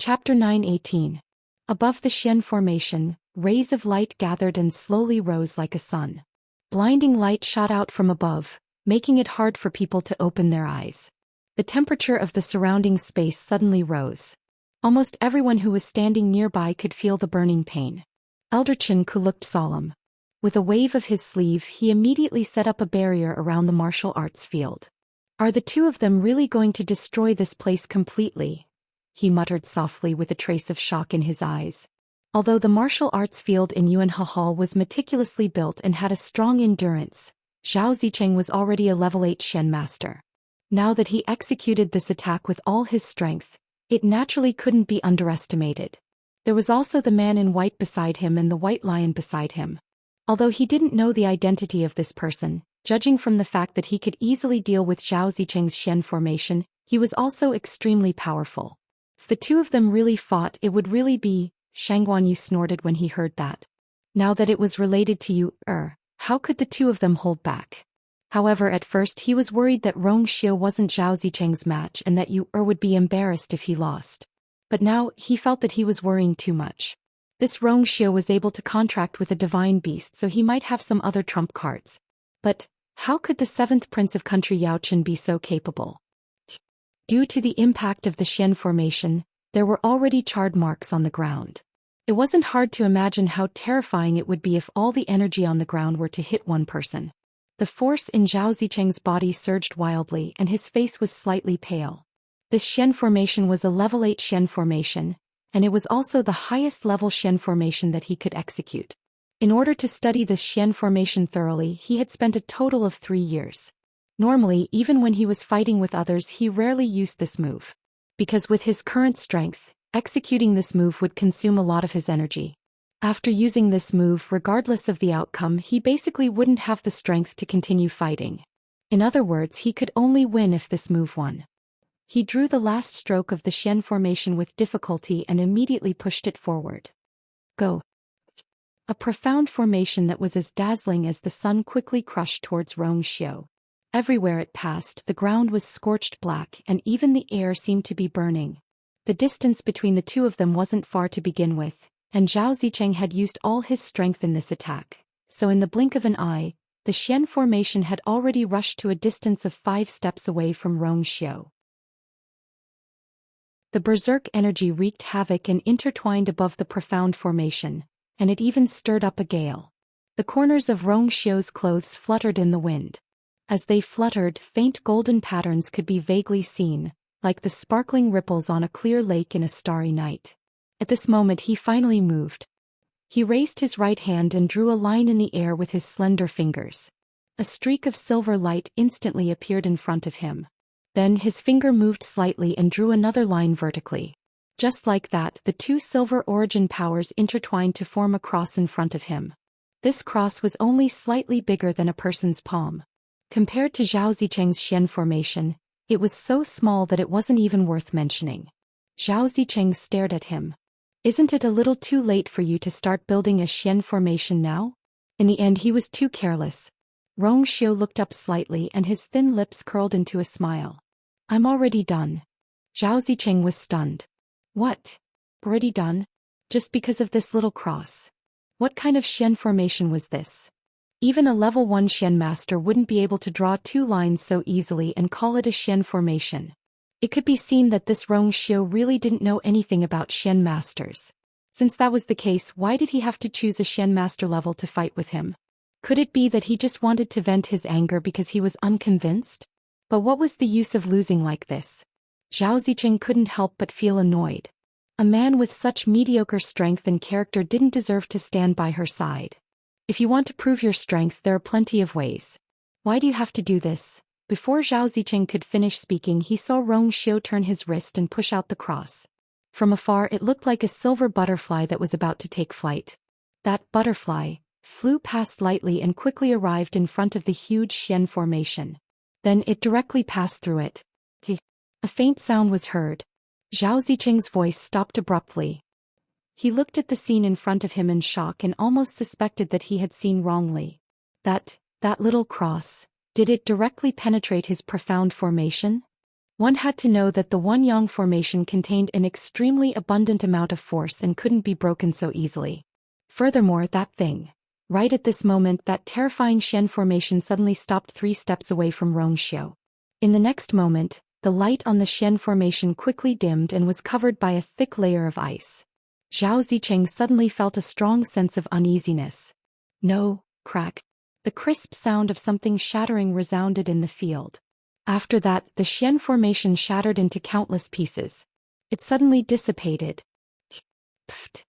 Chapter 9:18. Above the Xian formation, rays of light gathered and slowly rose like a sun. Blinding light shot out from above, making it hard for people to open their eyes. The temperature of the surrounding space suddenly rose. Almost everyone who was standing nearby could feel the burning pain. Elder Chen Ku looked solemn. With a wave of his sleeve, he immediately set up a barrier around the martial arts field. Are the two of them really going to destroy this place completely? He muttered softly with a trace of shock in his eyes. Although the martial arts field in Yuanhe Hall was meticulously built and had a strong endurance, Zhou Xian was already a level 8 Xian master. Now that he executed this attack with all his strength, it naturally couldn't be underestimated. There was also the man in white beside him and the white lion beside him. Although he didn't know the identity of this person, judging from the fact that he could easily deal with Zhou Xian's Xian formation, he was also extremely powerful. If the two of them really fought, it would really be, Shangguan Yu snorted when he heard that. Now that it was related to you, how could the two of them hold back? However, at first he was worried that Rong Xiu wasn't Zhao Zicheng's match and that Yu would be embarrassed if he lost. But now, he felt that he was worrying too much. This Rong Xiu was able to contract with a divine beast, so he might have some other trump cards. But how could the 7th prince of country Yaochen be so capable? Due to the impact of the Xian formation, there were already charred marks on the ground. It wasn't hard to imagine how terrifying it would be if all the energy on the ground were to hit one person. The force in Zhao Zicheng's body surged wildly and his face was slightly pale. This Xian formation was a level 8 Xian formation, and it was also the highest level Xian formation that he could execute. In order to study this Xian formation thoroughly, he had spent a total of 3 years. Normally, even when he was fighting with others, he rarely used this move. Because with his current strength, executing this move would consume a lot of his energy. After using this move, regardless of the outcome, he basically wouldn't have the strength to continue fighting. In other words, he could only win if this move won. He drew the last stroke of the Xian formation with difficulty and immediately pushed it forward. Go. A profound formation that was as dazzling as the sun quickly crushed towards Rong Xiu. Everywhere it passed, the ground was scorched black and even the air seemed to be burning. The distance between the two of them wasn't far to begin with, and Zhao Zicheng had used all his strength in this attack, so in the blink of an eye, the Xian formation had already rushed to a distance of 5 steps away from Rong Xiu. The berserk energy wreaked havoc and intertwined above the profound formation, and it even stirred up a gale. The corners of Rong Xiu's clothes fluttered in the wind. As they fluttered, faint golden patterns could be vaguely seen, like the sparkling ripples on a clear lake in a starry night. At this moment he finally moved. He raised his right hand and drew a line in the air with his slender fingers. A streak of silver light instantly appeared in front of him. Then his finger moved slightly and drew another line vertically. Just like that, the two silver origin powers intertwined to form a cross in front of him. This cross was only slightly bigger than a person's palm. Compared to Zhao Zicheng's Xian formation, it was so small that it wasn't even worth mentioning. Zhao Zicheng stared at him. Isn't it a little too late for you to start building a Xian formation now? In the end he was too careless. Rong Xiu looked up slightly and his thin lips curled into a smile. I'm already done. Zhao Zicheng was stunned. What? Already done? Just because of this little cross? What kind of Xian formation was this? Even a level 1 Xian master wouldn't be able to draw 2 lines so easily and call it a Xian formation. It could be seen that this Rong Xiu really didn't know anything about Xian masters. Since that was the case, why did he have to choose a Xian master level to fight with him? Could it be that he just wanted to vent his anger because he was unconvinced? But what was the use of losing like this? Zhao Zicheng couldn't help but feel annoyed. A man with such mediocre strength and character didn't deserve to stand by her side. If you want to prove your strength, there are plenty of ways. Why do you have to do this? Before Zhao Zicheng could finish speaking, he saw Rong Xiu turn his wrist and push out the cross. From afar it looked like a silver butterfly that was about to take flight. That butterfly flew past lightly and quickly arrived in front of the huge Xian formation. Then it directly passed through it. A faint sound was heard. Zhao Zicheng's voice stopped abruptly. He looked at the scene in front of him in shock and almost suspected that he had seen wrongly. That little cross, did it directly penetrate his profound formation? One had to know that the One-Yang formation contained an extremely abundant amount of force and couldn't be broken so easily. Furthermore, that thing. Right at this moment, that terrifying Xian formation suddenly stopped 3 steps away from Rongxiu. In the next moment, the light on the Xian formation quickly dimmed and was covered by a thick layer of ice. Zhao Zicheng suddenly felt a strong sense of uneasiness. No, crack. The crisp sound of something shattering resounded in the field. After that, the Xian formation shattered into countless pieces. It suddenly dissipated. Pfft.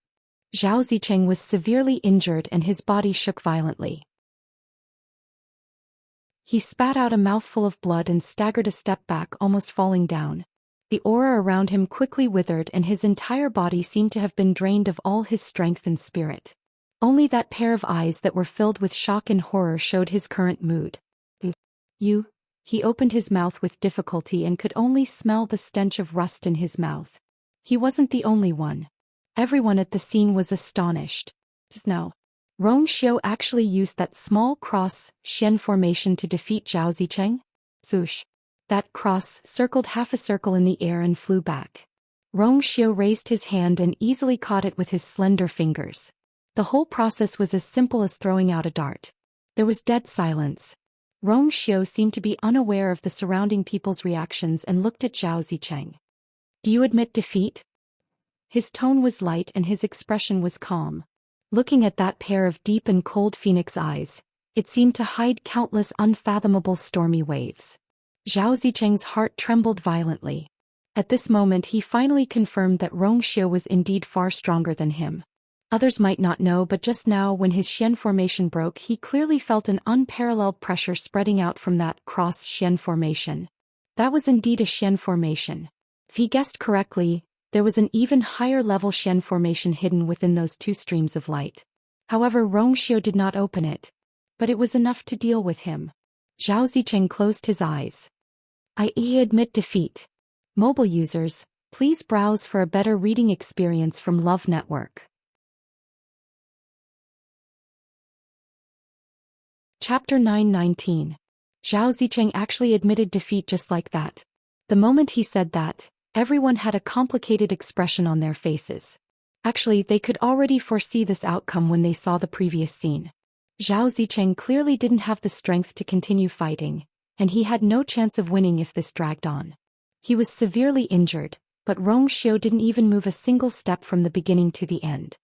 Zhao Zicheng was severely injured and his body shook violently. He spat out a mouthful of blood and staggered a step back, almost falling down. The aura around him quickly withered and his entire body seemed to have been drained of all his strength and spirit. Only that pair of eyes that were filled with shock and horror showed his current mood. You? He opened his mouth with difficulty and could only smell the stench of rust in his mouth. He wasn't the only one. Everyone at the scene was astonished. No. Rongxiu actually used that small cross Xian formation to defeat Zhao Zicheng? Swoosh. That cross circled half a circle in the air and flew back. Rongxiu raised his hand and easily caught it with his slender fingers. The whole process was as simple as throwing out a dart. There was dead silence. Rongxiu seemed to be unaware of the surrounding people's reactions and looked at Zhao Zicheng. Do you admit defeat? His tone was light and his expression was calm. Looking at that pair of deep and cold phoenix eyes, it seemed to hide countless unfathomable stormy waves. Zhao Zicheng's heart trembled violently. At this moment he finally confirmed that Rongxiu was indeed far stronger than him. Others might not know, but just now when his Xian formation broke, he clearly felt an unparalleled pressure spreading out from that cross Xian formation. That was indeed a Xian formation. If he guessed correctly, there was an even higher level Xian formation hidden within those 2 streams of light. However, Rongxiu did not open it. But it was enough to deal with him. Zhao Zicheng closed his eyes. I admit defeat. Mobile users, please browse for a better reading experience from Love Network. Chapter 919. Zhao Zicheng actually admitted defeat just like that. The moment he said that, everyone had a complicated expression on their faces. Actually, they could already foresee this outcome when they saw the previous scene. Zhao Zicheng clearly didn't have the strength to continue fighting, and he had no chance of winning if this dragged on. He was severely injured, but Rongxiu didn't even move a single step from the beginning to the end.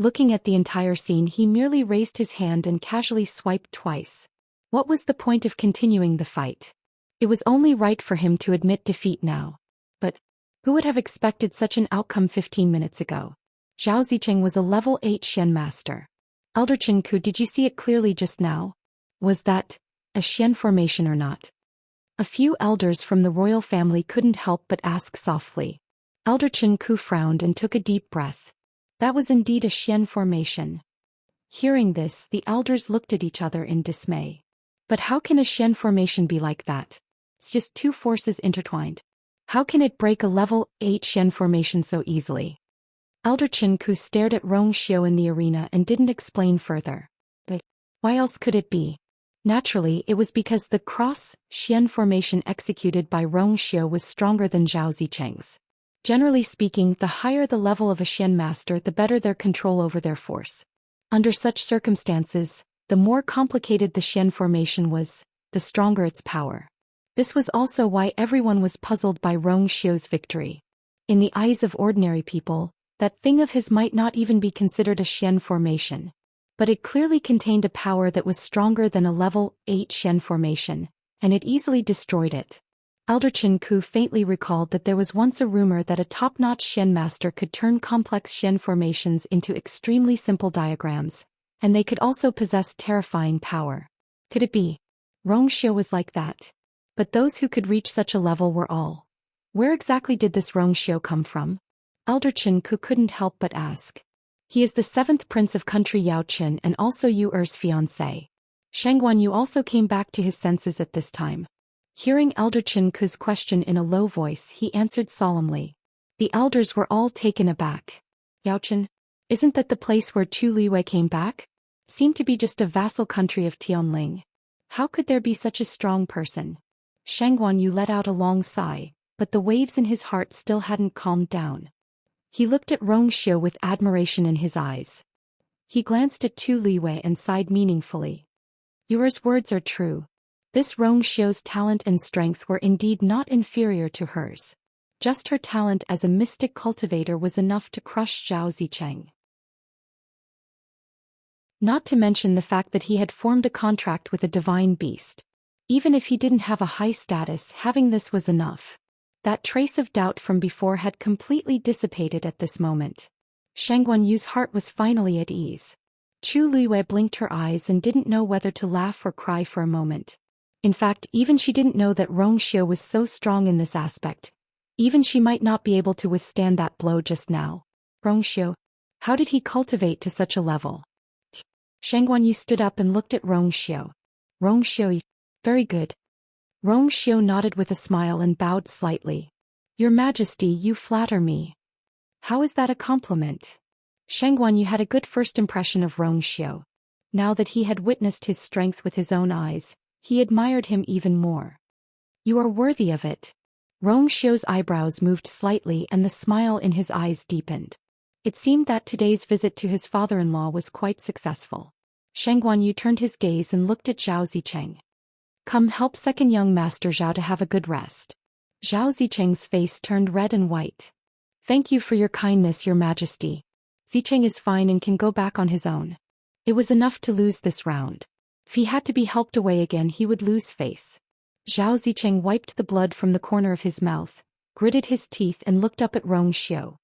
Looking at the entire scene, he merely raised his hand and casually swiped twice. What was the point of continuing the fight? It was only right for him to admit defeat now. But who would have expected such an outcome 15 minutes ago? Zhao Zicheng was a level 8 Xian master. Elder Chenku, did you see it clearly just now? Was that a Xian formation or not? A few elders from the royal family couldn't help but ask softly. Elder Chenku frowned and took a deep breath. That was indeed a Xian formation. Hearing this, the elders looked at each other in dismay. But how can a Xian formation be like that? It's just 2 forces intertwined. How can it break a level 8 Xian formation so easily? Elder Chenku stared at Rongxiu in the arena and didn't explain further. But why else could it be? Naturally, it was because the cross Xian formation executed by Rongxiu was stronger than Zhao Zicheng's. Generally speaking, the higher the level of a Xian master, the better their control over their force. Under such circumstances, the more complicated the Xian formation was, the stronger its power. This was also why everyone was puzzled by Rongxiu's victory. In the eyes of ordinary people, that thing of his might not even be considered a Xian formation. But it clearly contained a power that was stronger than a level 8 Xian formation, and it easily destroyed it. Elder Chenku faintly recalled that there was once a rumor that a top-notch Xian master could turn complex Xian formations into extremely simple diagrams, and they could also possess terrifying power. Could it be? Rongxiu was like that. But those who could reach such a level were all. Where exactly did this Rongxiu come from? Elder Chenku couldn't help but ask. He is the 7th prince of country Yaoqin and also Yu Er's fiancé. Shangguan Yu also came back to his senses at this time. Hearing Elder Chenku's question in a low voice, he answered solemnly. The elders were all taken aback. Yaoqin? Isn't that the place where Tu Liwei came back? Seemed to be just a vassal country of Tianling. How could there be such a strong person? Shangguan Yu let out a long sigh. but the waves in his heart still hadn't calmed down. He looked at Xiu with admiration in his eyes. He glanced at Tu Liwei and sighed meaningfully. Your words are true. This Xiu's talent and strength were indeed not inferior to hers. Just her talent as a mystic cultivator was enough to crush Zhao Zicheng. Not to mention the fact that he had formed a contract with a divine beast. Even if he didn't have a high status, having this was enough. That trace of doubt from before had completely dissipated at this moment. Shang Guanyu's heart was finally at ease. Chu Liwei blinked her eyes and didn't know whether to laugh or cry for a moment. In fact, even she didn't know that Xiu was so strong in this aspect. Even she might not be able to withstand that blow just now. Xiu, how did he cultivate to such a level? Shang Guanyu stood up and looked at Xiu. Xiu, very good. Xiu nodded with a smile and bowed slightly. Your Majesty, you flatter me. How is that a compliment? Shang Guanyu had a good first impression of Xiu. Now that he had witnessed his strength with his own eyes, he admired him even more. You are worthy of it. Xiu's eyebrows moved slightly and the smile in his eyes deepened. It seemed that today's visit to his father-in-law was quite successful. Shang Guanyu turned his gaze and looked at Zhao Zicheng. Come, help second young master Zhao to have a good rest. Zhao Zicheng's face turned red and white. Thank you for your kindness, Your Majesty. Zicheng is fine and can go back on his own. It was enough to lose this round. If he had to be helped away again, he would lose face. Zhao Zicheng wiped the blood from the corner of his mouth, gritted his teeth and looked up at Xiu.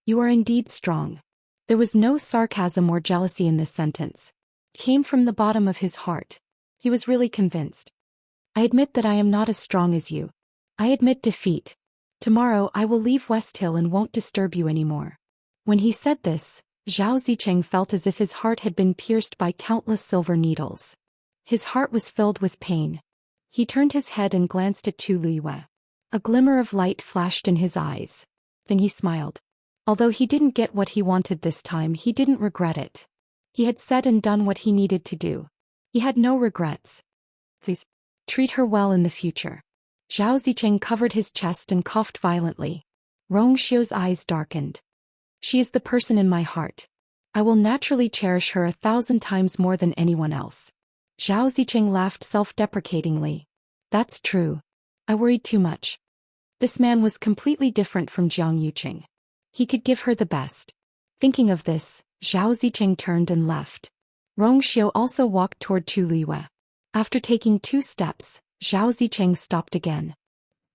You are indeed strong. There was no sarcasm or jealousy in this sentence. It came from the bottom of his heart. He was really convinced. I admit that I am not as strong as you. I admit defeat. Tomorrow I will leave West Hill and won't disturb you anymore. When he said this, Zhao Zicheng felt as if his heart had been pierced by countless silver needles. His heart was filled with pain. He turned his head and glanced at Tu Liwei. A glimmer of light flashed in his eyes. Then he smiled. Although he didn't get what he wanted this time, he didn't regret it. He had said and done what he needed to do. He had no regrets. Please, treat her well in the future. Zhao Zicheng covered his chest and coughed violently. Xiu's eyes darkened. She is the person in my heart. I will naturally cherish her 1,000 times more than anyone else. Zhao Zicheng laughed self-deprecatingly. That's true. I worried too much. This man was completely different from Jiang Yuqing. He could give her the best. Thinking of this, Zhao Zicheng turned and left. Xiu also walked toward Tu Liwei. After taking 2 steps, Zhao Zicheng stopped again.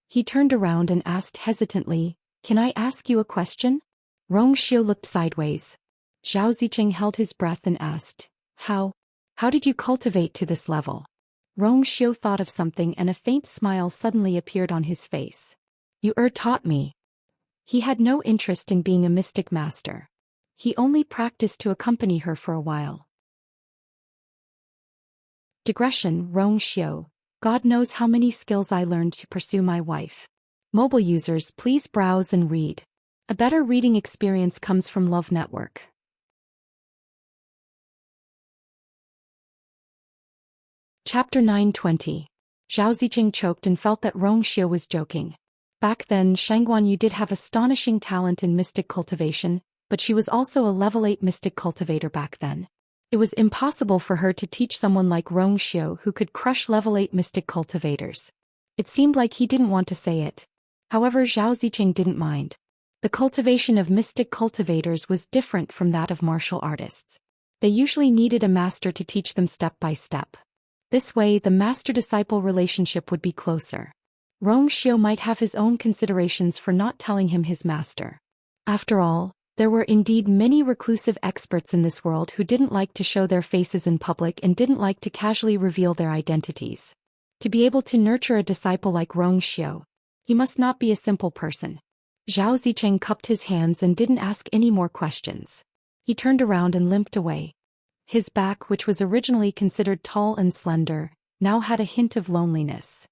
He turned around and asked hesitantly, Can I ask you a question? Xiu looked sideways. Zhao Zicheng held his breath and asked, How did you cultivate to this level? Xiu thought of something and a faint smile suddenly appeared on his face. You taught me. He had no interest in being a mystic master. He only practiced to accompany her for a while. Digression. Xiu. God knows how many skills I learned to pursue my wife. Mobile users, please browse and read. A better reading experience comes from Love Network. Chapter 920. Zhao Zicheng choked and felt that Xiu was joking. Back then, Shang Guanyu did have astonishing talent in mystic cultivation, but she was also a level 8 mystic cultivator back then. It was impossible for her to teach someone like Xiu who could crush level 8 mystic cultivators. It seemed like he didn't want to say it. However, Zhao Zicheng didn't mind. The cultivation of mystic cultivators was different from that of martial artists. They usually needed a master to teach them step by step. This way, the master-disciple relationship would be closer. Xiu might have his own considerations for not telling him his master. After all, there were indeed many reclusive experts in this world who didn't like to show their faces in public and didn't like to casually reveal their identities. To be able to nurture a disciple like Xiu, he must not be a simple person. Zhao Zicheng cupped his hands and didn't ask any more questions. He turned around and limped away. His back, which was originally considered tall and slender, now had a hint of loneliness.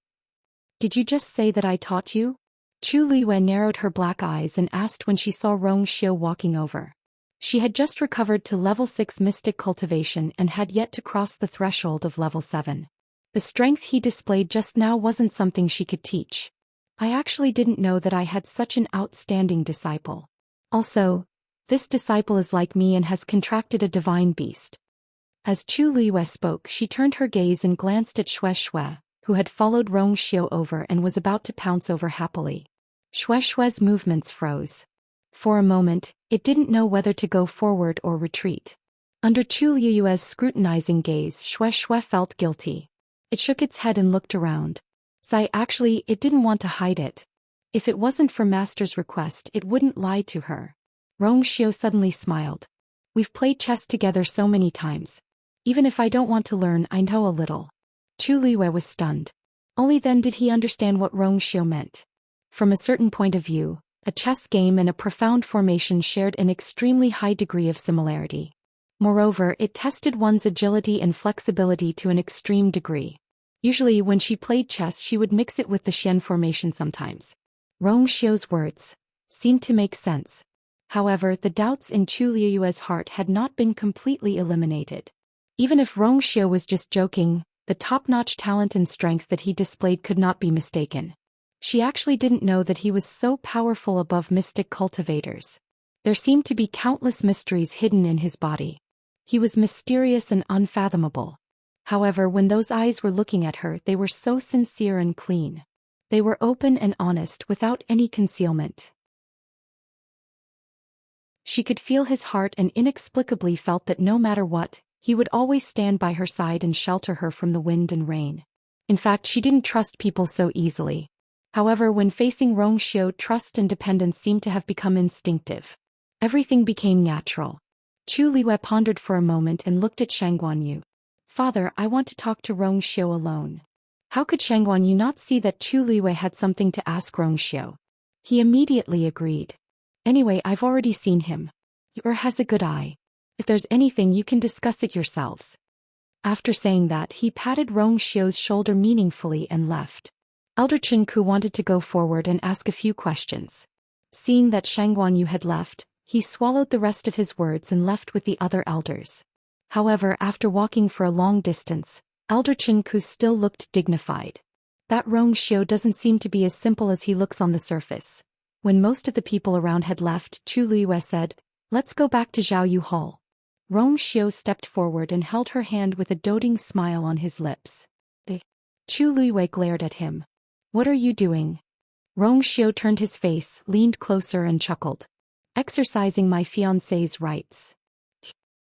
Did you just say that I taught you? Chu Liwei narrowed her black eyes and asked when she saw Xiu walking over. She had just recovered to level 6 mystic cultivation and had yet to cross the threshold of level 7. The strength he displayed just now wasn't something she could teach. I actually didn't know that I had such an outstanding disciple. Also, this disciple is like me and has contracted a divine beast. As Chu Liyue spoke, she turned her gaze and glanced at Shui, who had followed Rong Xiu over and was about to pounce over happily. Shui's movements froze. For a moment, it didn't know whether to go forward or retreat. Under Chu Liyue's scrutinizing gaze, Shui felt guilty. It shook its head and looked around. Actually, it didn't want to hide it. If it wasn't for Master's request, it wouldn't lie to her. Rong Xiu suddenly smiled. We've played chess together so many times. Even if I don't want to learn, I know a little. Chu Liyue was stunned. Only then did he understand what Rong Xiu meant. From a certain point of view, a chess game and a profound formation shared an extremely high degree of similarity. Moreover, it tested one's agility and flexibility to an extreme degree. Usually when she played chess she would mix it with the Xian formation sometimes. Rong Xiu's words seemed to make sense. However, the doubts in Chu Liyue's heart had not been completely eliminated. Even if Rong Xiu was just joking, the top-notch talent and strength that he displayed could not be mistaken. She actually didn't know that he was so powerful above mystic cultivators. There seemed to be countless mysteries hidden in his body. He was mysterious and unfathomable. However, when those eyes were looking at her, they were so sincere and clean. They were open and honest without any concealment. She could feel his heart and inexplicably felt that no matter what, he would always stand by her side and shelter her from the wind and rain. In fact, she didn't trust people so easily. However, when facing Rong Xiu, trust and dependence seemed to have become instinctive. Everything became natural. Chu Liyue pondered for a moment and looked at Shangguanyu. Father, I want to talk to Rong Xiu alone. How could Shangguanyu not see that Chu Liyue had something to ask Rong Xiu? He immediately agreed. Anyway, I've already seen him. He has a good eye. If there's anything you can discuss it yourselves. After saying that, he patted Rong Xiu's shoulder meaningfully and left. Elder Chen Ku wanted to go forward and ask a few questions. Seeing that Shangguanyu had left, he swallowed the rest of his words and left with the other elders. However, after walking for a long distance, Elder Chen Ku still looked dignified. That Rong Xiu doesn't seem to be as simple as he looks on the surface. When most of the people around had left, Chu Liyue said, "Let's go back to Zhao Hall." Rong Xiu stepped forward and held her hand with a doting smile on his lips. Chu Liyue glared at him. "What are you doing?" Rong Xiu turned his face, leaned closer and chuckled. "Exercising my fiancé's rights."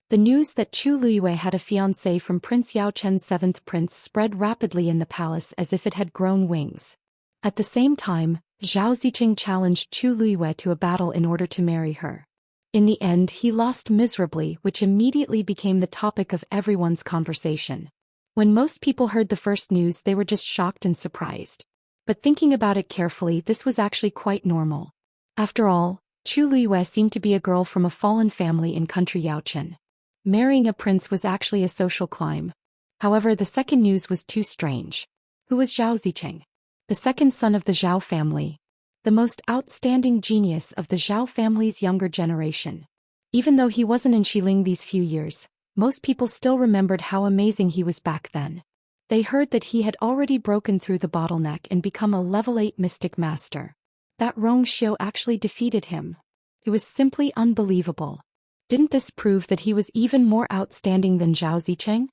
The news that Chu Liyue had a fiancé from Prince Yao Chen's seventh prince spread rapidly in the palace as if it had grown wings. At the same time, Zhao Zicheng challenged Chu Liyue to a battle in order to marry her. In the end, he lost miserably, which immediately became the topic of everyone's conversation. When most people heard the first news, they were just shocked and surprised. But thinking about it carefully, this was actually quite normal. After all, Chu Liyue seemed to be a girl from a fallen family in country Yaochen. Marrying a prince was actually a social climb. However, the second news was too strange. Who was Zhao Zicheng? The second son of the Zhao family. The most outstanding genius of the Zhao family's younger generation. Even though he wasn't in Xiling these few years, most people still remembered how amazing he was back then. They heard that he had already broken through the bottleneck and become a level 8 mystic master. That Rong Xiu actually defeated him. It was simply unbelievable. Didn't this prove that he was even more outstanding than Zhao Zicheng?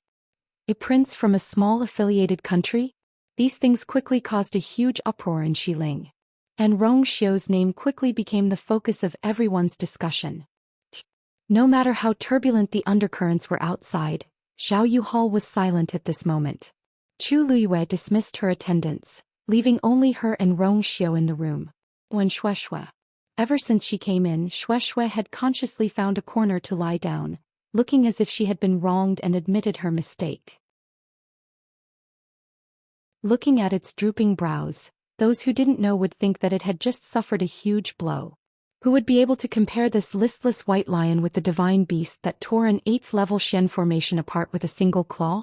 A prince from a small affiliated country? These things quickly caused a huge uproar in Xiling. And Rong Xiu's name quickly became the focus of everyone's discussion. No matter how turbulent the undercurrents were outside, Zhao Hall was silent at this moment. Chu Liyue dismissed her attendants, leaving only her and Rong Xiu in the room. When Shui. Ever since she came in, Shui had consciously found a corner to lie down, looking as if she had been wronged and admitted her mistake. Looking at its drooping brows, those who didn't know would think that it had just suffered a huge blow. Who would be able to compare this listless white lion with the divine beast that tore an 8th-level Xian formation apart with a single claw?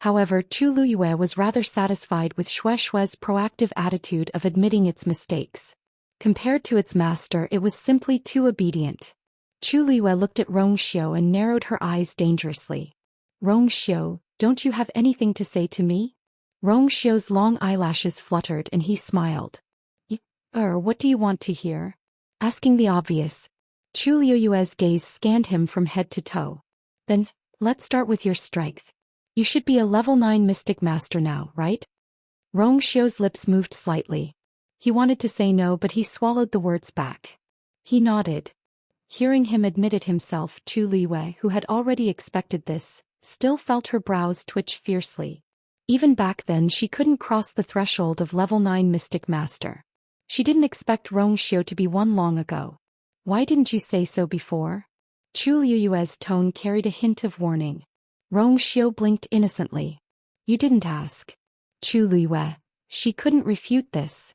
However, Chu Liyue was rather satisfied with Shui's proactive attitude of admitting its mistakes. Compared to its master, it was simply too obedient. Chu Liyue looked at Rong Xiu and narrowed her eyes dangerously. "Rong Xiu, don't you have anything to say to me?" Rong Xiu's long eyelashes fluttered and he smiled. What do you want to hear? Asking the obvious. Chu Liuyue's gaze scanned him from head to toe. Then, let's start with your strength. You should be a level 9 mystic master now, right? Rong Xiu's lips moved slightly. He wanted to say no, but he swallowed the words back. He nodded. Hearing him admit it himself, Chu Liyue, who had already expected this, still felt her brows twitch fiercely. Even back then she couldn't cross the threshold of level 9 mystic master. She didn't expect Rong Xiu to be one long ago. Why didn't you say so before? Chu Liyue's tone carried a hint of warning. Rong Xiu blinked innocently. You didn't ask. Chu Liyue. She couldn't refute this.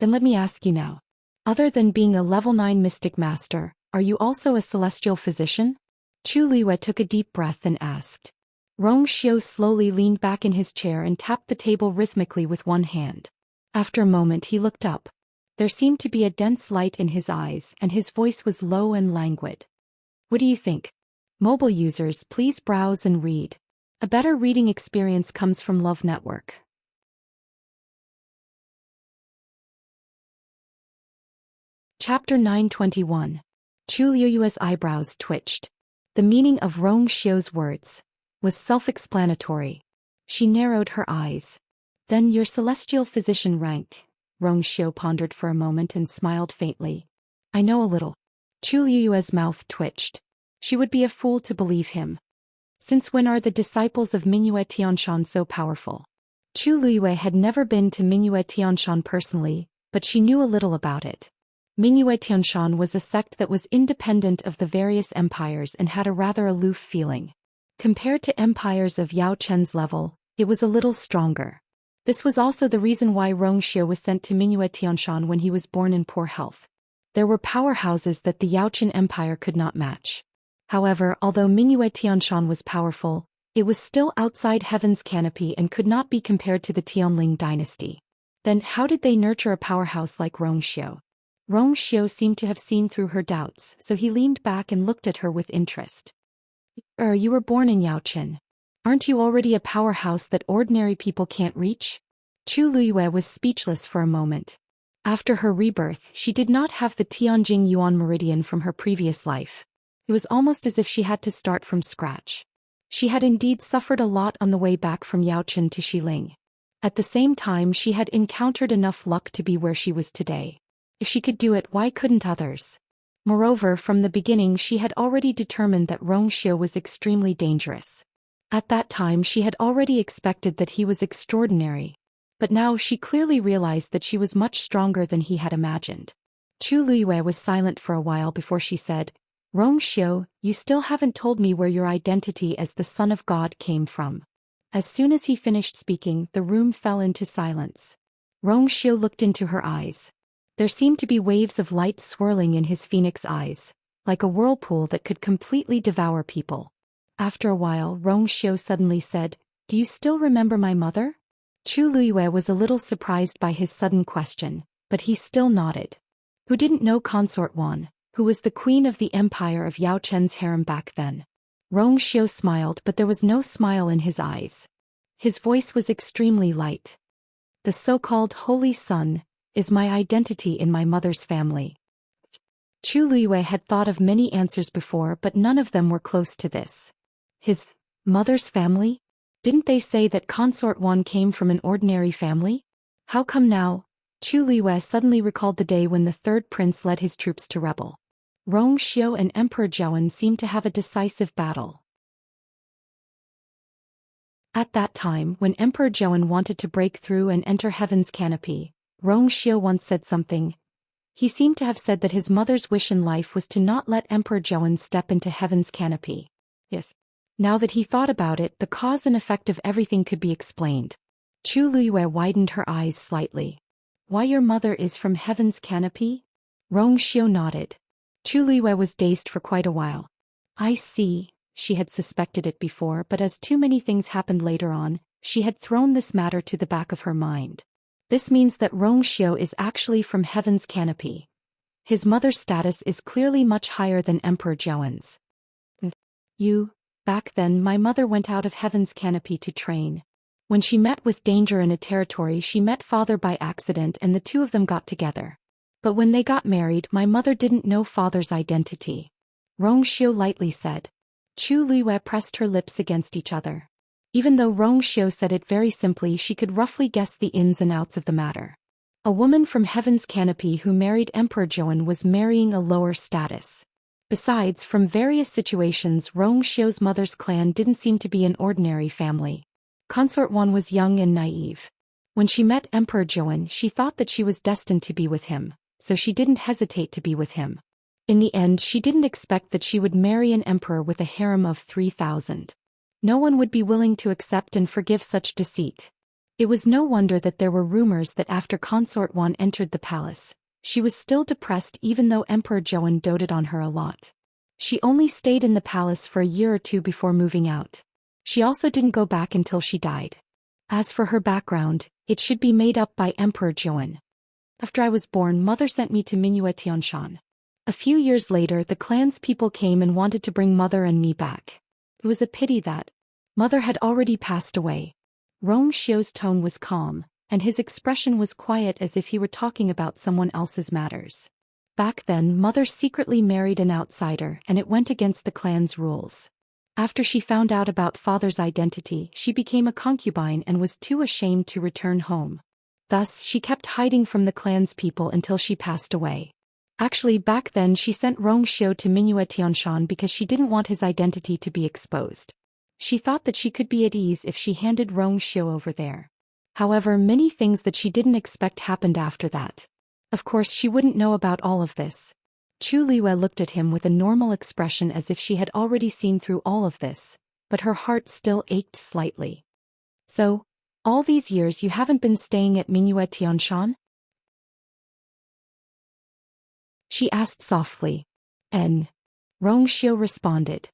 Then let me ask you now. Other than being a level 9 mystic master, are you also a celestial physician? Chu Liyue took a deep breath and asked. Rong Xiu slowly leaned back in his chair and tapped the table rhythmically with one hand. After a moment he looked up. There seemed to be a dense light in his eyes and his voice was low and languid. What do you think? Mobile users, please browse and read. A better reading experience comes from Love Network. Chapter 921. Chu Liyue's eyebrows twitched. The meaning of Rong Xiu's words was self-explanatory. She narrowed her eyes. Then your celestial physician rank. Rong Xiu pondered for a moment and smiled faintly. I know a little. Chu Liyue's mouth twitched. She would be a fool to believe him. Since when are the disciples of Mingyue Tianshan so powerful? Chu Liyue had never been to Mingyue Tianshan personally, but she knew a little about it. Mingyue Tianshan was a sect that was independent of the various empires and had a rather aloof feeling. Compared to empires of Yao Chen's level, it was a little stronger. This was also the reason why Rong Xiu was sent to Mingyue Tianshan when he was born in poor health. There were powerhouses that the Yao Chen Empire could not match. However, although Mingyue Tianshan was powerful, it was still outside Heaven's canopy and could not be compared to the Tianling dynasty. Then how did they nurture a powerhouse like Rong Xiu? Rong Xiu seemed to have seen through her doubts, so he leaned back and looked at her with interest. You were born in Yao Chen. Aren't you already a powerhouse that ordinary people can't reach? Chu Liyue was speechless for a moment. After her rebirth, she did not have the Tianjing Yuan meridian from her previous life. It was almost as if she had to start from scratch. She had indeed suffered a lot on the way back from Yao Chen to Xiling. At the same time, she had encountered enough luck to be where she was today. If she could do it, why couldn't others? Moreover, from the beginning she had already determined that Rong Xiu was extremely dangerous. At that time she had already expected that he was extraordinary. But now she clearly realized that she was much stronger than he had imagined. Chu Liyue was silent for a while before she said, Rong Xiu, you still haven't told me where your identity as the Son of God came from. As soon as he finished speaking, the room fell into silence. Rong Xiu looked into her eyes. There seemed to be waves of light swirling in his phoenix eyes, like a whirlpool that could completely devour people. After a while, Rong Xiu suddenly said, Do you still remember my mother? Chu Liyue was a little surprised by his sudden question, but he still nodded. Who didn't know Consort Wan, who was the queen of the empire of Yao Chen's harem back then? Rong Xiu smiled, but there was no smile in his eyes. His voice was extremely light. The so-called Holy Son is my identity in my mother's family. Chu Liyue had thought of many answers before, but none of them were close to this. His mother's family? Didn't they say that Consort Wan came from an ordinary family? How come now? Chu Liyue suddenly recalled the day when the third prince led his troops to rebel. Rong Xiu and Emperor Zhou seemed to have a decisive battle. At that time, when Emperor Zhou wanted to break through and enter Heaven's canopy, Rong Xiu once said something. He seemed to have said that his mother's wish in life was to not let Emperor Zhou step into Heaven's canopy. Yes. Now that he thought about it, the cause and effect of everything could be explained. Chu Liyue widened her eyes slightly. Why your mother is from Heaven's canopy? Rong Xiu nodded. Chu Liyue was dazed for quite a while. I see, she had suspected it before, but as too many things happened later on, she had thrown this matter to the back of her mind. This means that Rong Xiu is actually from Heaven's canopy. His mother's status is clearly much higher than Emperor Zhou's. Back then my mother went out of Heaven's canopy to train. When she met with danger in a territory, she met father by accident and the two of them got together. But when they got married, my mother didn't know father's identity. Rong Xiu lightly said. Chu Liwei pressed her lips against each other. Even though Rong Xiu said it very simply, she could roughly guess the ins and outs of the matter. A woman from Heaven's Canopy who married Emperor Zhou was marrying a lower status. Besides, from various situations, Rong Xiu's mother's clan didn't seem to be an ordinary family. Consort Wan was young and naive. When she met Emperor Zhou, she thought that she was destined to be with him, so she didn't hesitate to be with him. In the end, she didn't expect that she would marry an emperor with a harem of 3,000. No one would be willing to accept and forgive such deceit. It was no wonder that there were rumors that after Consort Wan entered the palace, she was still depressed even though Emperor Zhou doted on her a lot. She only stayed in the palace for a year or two before moving out. She also didn't go back until she died. As for her background, it should be made up by Emperor Zhou. After I was born, mother sent me to Mingyue Tianshan. A few years later, the clan's people came and wanted to bring mother and me back. It was a pity that mother had already passed away. Rong Xiu's tone was calm, and his expression was quiet as if he were talking about someone else's matters. Back then, mother secretly married an outsider and it went against the clan's rules. After she found out about father's identity, she became a concubine and was too ashamed to return home. Thus, she kept hiding from the clan's people until she passed away. Actually, back then she sent Rong Xiu to Mingyue Tianshan because she didn't want his identity to be exposed. She thought that she could be at ease if she handed Rong Xiu over there. However, many things that she didn't expect happened after that. Of course, she wouldn't know about all of this. Chu Liwei looked at him with a normal expression as if she had already seen through all of this, but her heart still ached slightly. So, all these years you haven't been staying at Mingyue Tianshan? She asked softly. Rong Xiu responded.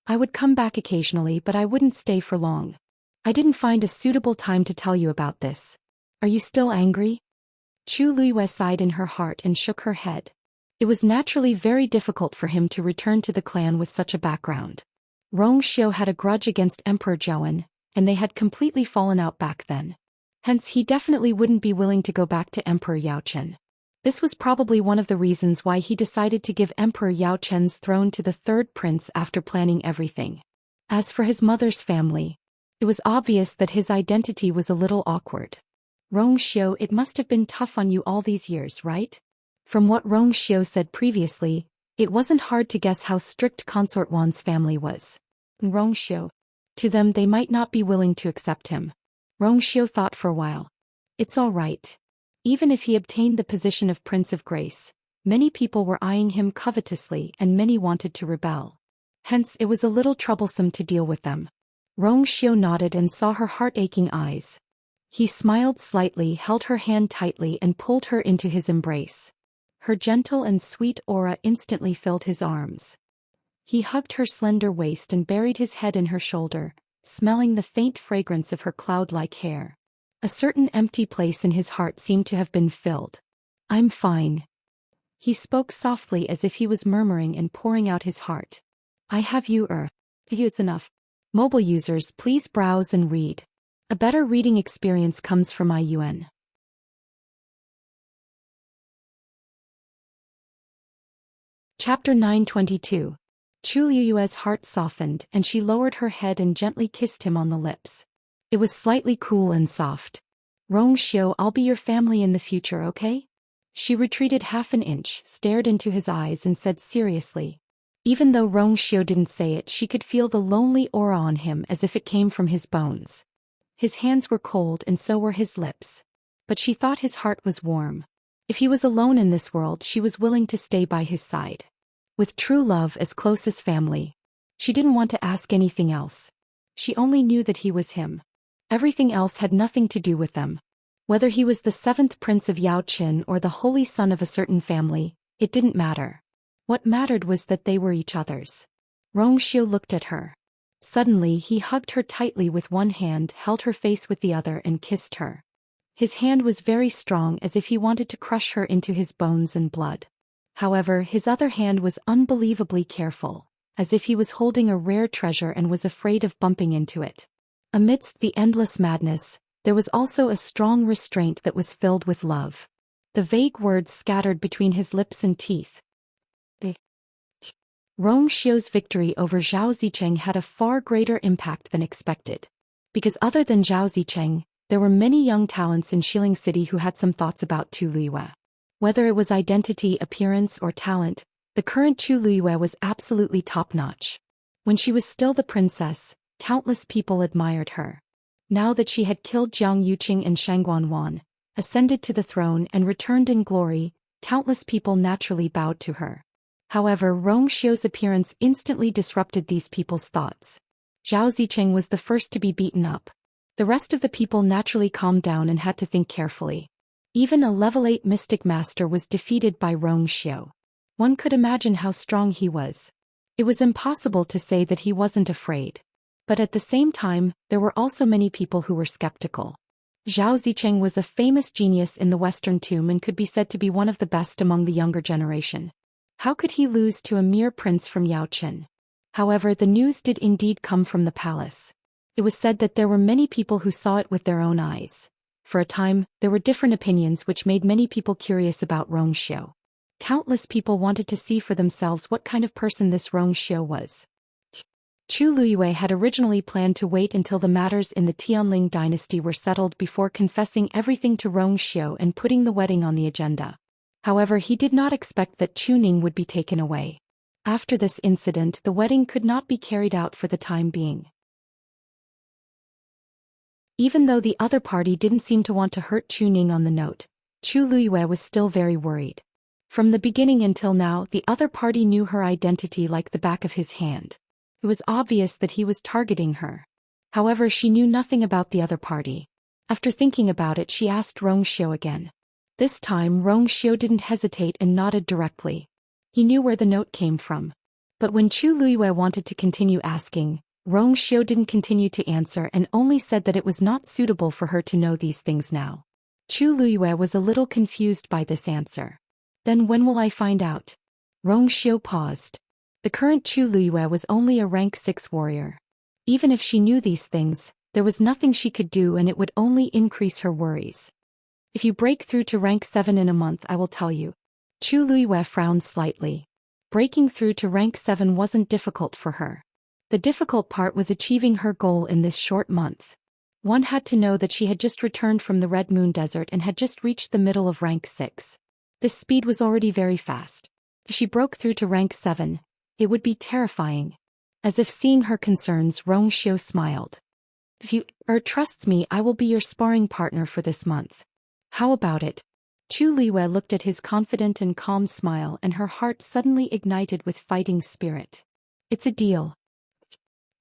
I would come back occasionally, but I wouldn't stay for long. I didn't find a suitable time to tell you about this. Are you still angry? Chu Liwei sighed in her heart and shook her head. It was naturally very difficult for him to return to the clan with such a background. Rong Xiu had a grudge against Emperor Zhou, and they had completely fallen out back then. Hence he definitely wouldn't be willing to go back to Emperor Yaochen. This was probably one of the reasons why he decided to give Emperor Yaochen's throne to the third prince after planning everything. As for his mother's family, it was obvious that his identity was a little awkward. Rong Xiu, it must have been tough on you all these years, right? From what Rong Xiu said previously, it wasn't hard to guess how strict Consort Wan's family was. Rong Xiu. To them, they might not be willing to accept him. Rong Xiu thought for a while. It's all right. Even if he obtained the position of Prince of Grace, many people were eyeing him covetously and many wanted to rebel. Hence, it was a little troublesome to deal with them. Rong Xiu nodded and saw her heart-aching eyes. He smiled slightly, held her hand tightly and pulled her into his embrace. Her gentle and sweet aura instantly filled his arms. He hugged her slender waist and buried his head in her shoulder, smelling the faint fragrance of her cloud-like hair. A certain empty place in his heart seemed to have been filled. I'm fine. He spoke softly as if he was murmuring and pouring out his heart. I have you. It's enough. Mobile users, please browse and read. A better reading experience comes from IUN. Chapter 922. Chu Liyue's heart softened and she lowered her head and gently kissed him on the lips. It was slightly cool and soft. Rong Xiu, I'll be your family in the future, okay? She retreated half an inch, stared into his eyes and said seriously. Even though Rong Xiu didn't say it, she could feel the lonely aura on him as if it came from his bones. His hands were cold and so were his lips. But she thought his heart was warm. If he was alone in this world, she was willing to stay by his side. With true love as close as family. She didn't want to ask anything else. She only knew that he was him. Everything else had nothing to do with them. Whether he was the seventh prince of Yaochen or the holy son of a certain family, it didn't matter. What mattered was that they were each other's. Rong Xiu looked at her. Suddenly he hugged her tightly with one hand, held her face with the other and kissed her. His hand was very strong as if he wanted to crush her into his bones and blood. However, his other hand was unbelievably careful, as if he was holding a rare treasure and was afraid of bumping into it. Amidst the endless madness, there was also a strong restraint that was filled with love. the vague words scattered between his lips and teeth. Rong Xiu's victory over Zhao Zicheng had a far greater impact than expected. Because other than Zhao Zicheng, there were many young talents in Xiling City who had some thoughts about Tu Luiyue. Whether it was identity, appearance, or talent, the current Tu Luiyue was absolutely top-notch. When she was still the princess, countless people admired her. Now that she had killed Jiang Yuqing and Shangguan Wan, ascended to the throne and returned in glory, countless people naturally bowed to her. However, Rong Xiu's appearance instantly disrupted these people's thoughts. Zhao Zicheng was the first to be beaten up. The rest of the people naturally calmed down and had to think carefully. Even a level 8 mystic master was defeated by Rong Xiu. One could imagine how strong he was. It was impossible to say that he wasn't afraid. But at the same time, there were also many people who were skeptical. Zhao Zicheng was a famous genius in the Western Tomb and could be said to be one of the best among the younger generation. How could he lose to a mere prince from Yaochen? However, the news did indeed come from the palace. It was said that there were many people who saw it with their own eyes. For a time, there were different opinions which made many people curious about Rong Xiu. Countless people wanted to see for themselves what kind of person this Rong Xiu was. Chu Luiyue had originally planned to wait until the matters in the Tianling dynasty were settled before confessing everything to Rong Xiu and putting the wedding on the agenda. However, he did not expect that Chu Ning would be taken away. After this incident, the wedding could not be carried out for the time being. Even though the other party didn't seem to want to hurt Chu Ning on the note, Chu Luiyue was still very worried. From the beginning until now, the other party knew her identity like the back of his hand. It was obvious that he was targeting her. However, she knew nothing about the other party. After thinking about it, she asked Rong Xiu again. This time, Rong Xiu didn't hesitate and nodded directly. He knew where the note came from. But when Chu Luiyue wanted to continue asking, Rong Xiu didn't continue to answer and only said that it was not suitable for her to know these things now. Chu Luiyue was a little confused by this answer. Then when will I find out? Rong Xiu paused. The current Chu Luiyue was only a rank 6 warrior. Even if she knew these things, there was nothing she could do and it would only increase her worries. If you break through to rank 7 in a month, I will tell you. Chu Luiyue frowned slightly. Breaking through to rank 7 wasn't difficult for her. The difficult part was achieving her goal in this short month. One had to know that she had just returned from the Red Moon Desert and had just reached the middle of rank 6. This speed was already very fast. If she broke through to rank 7, it would be terrifying. As if seeing her concerns, Rong Xiu smiled. If you trusts me, I will be your sparring partner for this month. How about it? Chu Luiyue looked at his confident and calm smile and her heart suddenly ignited with fighting spirit. It's a deal.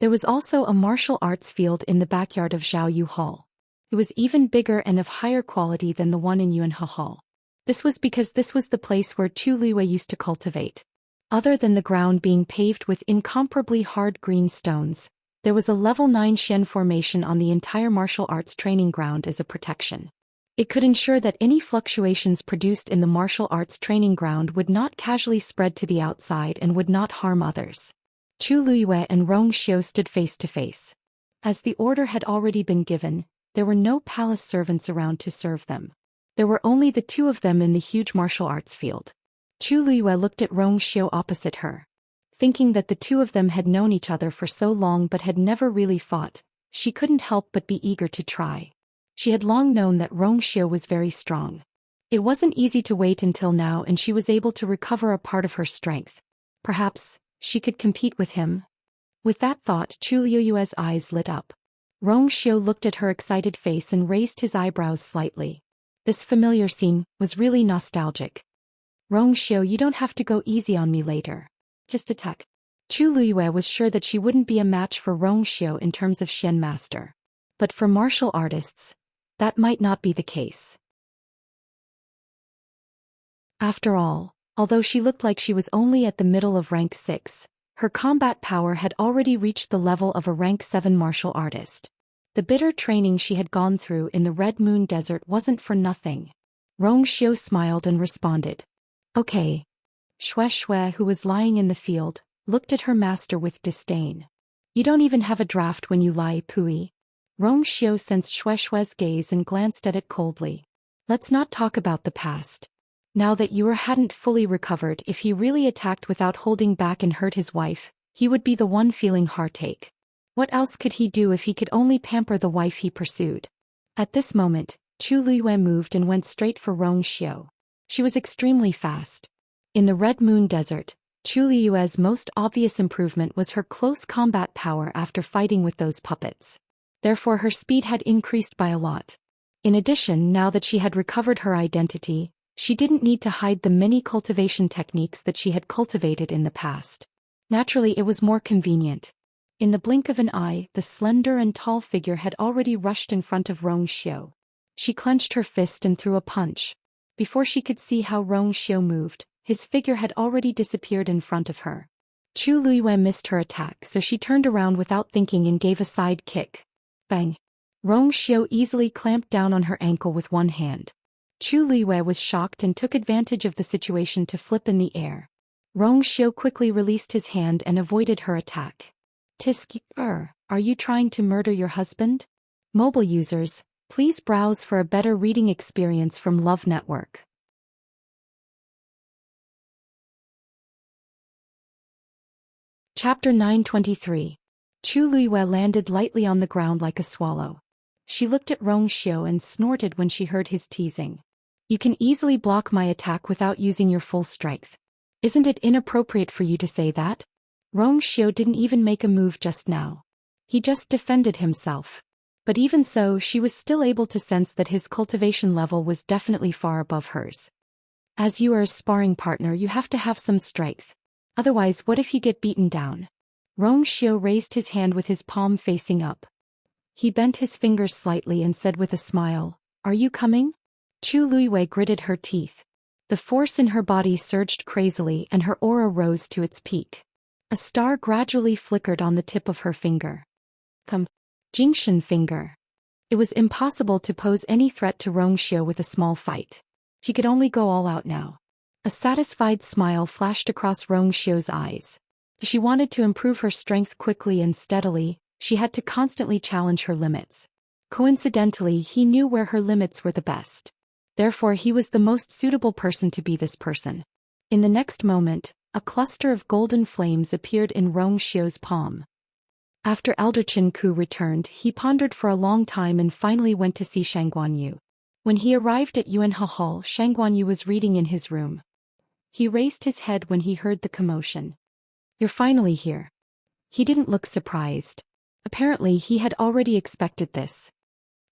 There was also a martial arts field in the backyard of Zhao Yu Hall. It was even bigger and of higher quality than the one in Yuanhe Hall. This was because this was the place where Chu Luiyue used to cultivate. Other than the ground being paved with incomparably hard green stones, there was a level 9 Xian formation on the entire martial arts training ground as a protection. It could ensure that any fluctuations produced in the martial arts training ground would not casually spread to the outside and would not harm others. Chu Luiyue and Rong Xiu stood face to face. As the order had already been given, there were no palace servants around to serve them. There were only the two of them in the huge martial arts field. Chu Luiyue looked at Rong Xiu opposite her. Thinking that the two of them had known each other for so long but had never really fought, she couldn't help but be eager to try. She had long known that Rong Xiu was very strong. It wasn't easy to wait until now and she was able to recover a part of her strength. Perhaps she could compete with him. With that thought, Chu Luiyue's eyes lit up. Rong Xiu looked at her excited face and raised his eyebrows slightly. This familiar scene was really nostalgic. Rong Xiu, you don't have to go easy on me later. Just attack. Chu Luiyue was sure that she wouldn't be a match for Rong Xiu in terms of Xian master. But for martial artists, that might not be the case. After all, although she looked like she was only at the middle of rank 6, her combat power had already reached the level of a rank 7 martial artist. The bitter training she had gone through in the Red Moon Desert wasn't for nothing. Rong Xiu smiled and responded. Okay. Xue, who was lying in the field, looked at her master with disdain. You don't even have a draft when you lie, Pui. Rong Xiu sensed Xue's gaze and glanced at it coldly. Let's not talk about the past. Now that Yor hadn't fully recovered, if he really attacked without holding back and hurt his wife, he would be the one feeling heartache. What else could he do if he could only pamper the wife he pursued? At this moment, Chu Luiyue moved and went straight for Rong Xiu. She was extremely fast. In the Red Moon Desert, Chu Luiyue's most obvious improvement was her close combat power after fighting with those puppets. Therefore her speed had increased by a lot. In addition, now that she had recovered her identity, she didn't need to hide the many cultivation techniques that she had cultivated in the past. Naturally, it was more convenient. In the blink of an eye, the slender and tall figure had already rushed in front of Rong Xiu. She clenched her fist and threw a punch. Before she could see how Rong Xiu moved, his figure had already disappeared in front of her. Chu Luiyue missed her attack, so she turned around without thinking and gave a side kick. Bang! Rong Xiu easily clamped down on her ankle with one hand. Chu Luiyue was shocked and took advantage of the situation to flip in the air. Rong Xiu quickly released his hand and avoided her attack. Tisk, are you trying to murder your husband? Mobile users, please browse for a better reading experience from Love Network. Chapter 923. Chu Luiyue landed lightly on the ground like a swallow. She looked at Rong Xiu and snorted when she heard his teasing. You can easily block my attack without using your full strength. Isn't it inappropriate for you to say that? Rong Xiu didn't even make a move just now. He just defended himself. But even so, she was still able to sense that his cultivation level was definitely far above hers. As you are a sparring partner, you have to have some strength. Otherwise, what if you get beaten down? Rong Xiu raised his hand with his palm facing up. He bent his fingers slightly and said with a smile, "Are you coming?" Chu Luiyue gritted her teeth. The force in her body surged crazily and her aura rose to its peak. A star gradually flickered on the tip of her finger. Come, Jingshan finger. It was impossible to pose any threat to Rong Xiu with a small fight. She could only go all out now. A satisfied smile flashed across Rong Xiu's eyes. If she wanted to improve her strength quickly and steadily, she had to constantly challenge her limits. Coincidentally, he knew where her limits were the best. Therefore, he was the most suitable person to be this person. In the next moment, a cluster of golden flames appeared in Rong Xiu's palm. After Elder Qin Ku returned, he pondered for a long time and finally went to see Shang Guanyu. When he arrived at Yuanhe Hall, Shang Guanyu was reading in his room. He raised his head when he heard the commotion. "You're finally here." He didn't look surprised. Apparently, he had already expected this.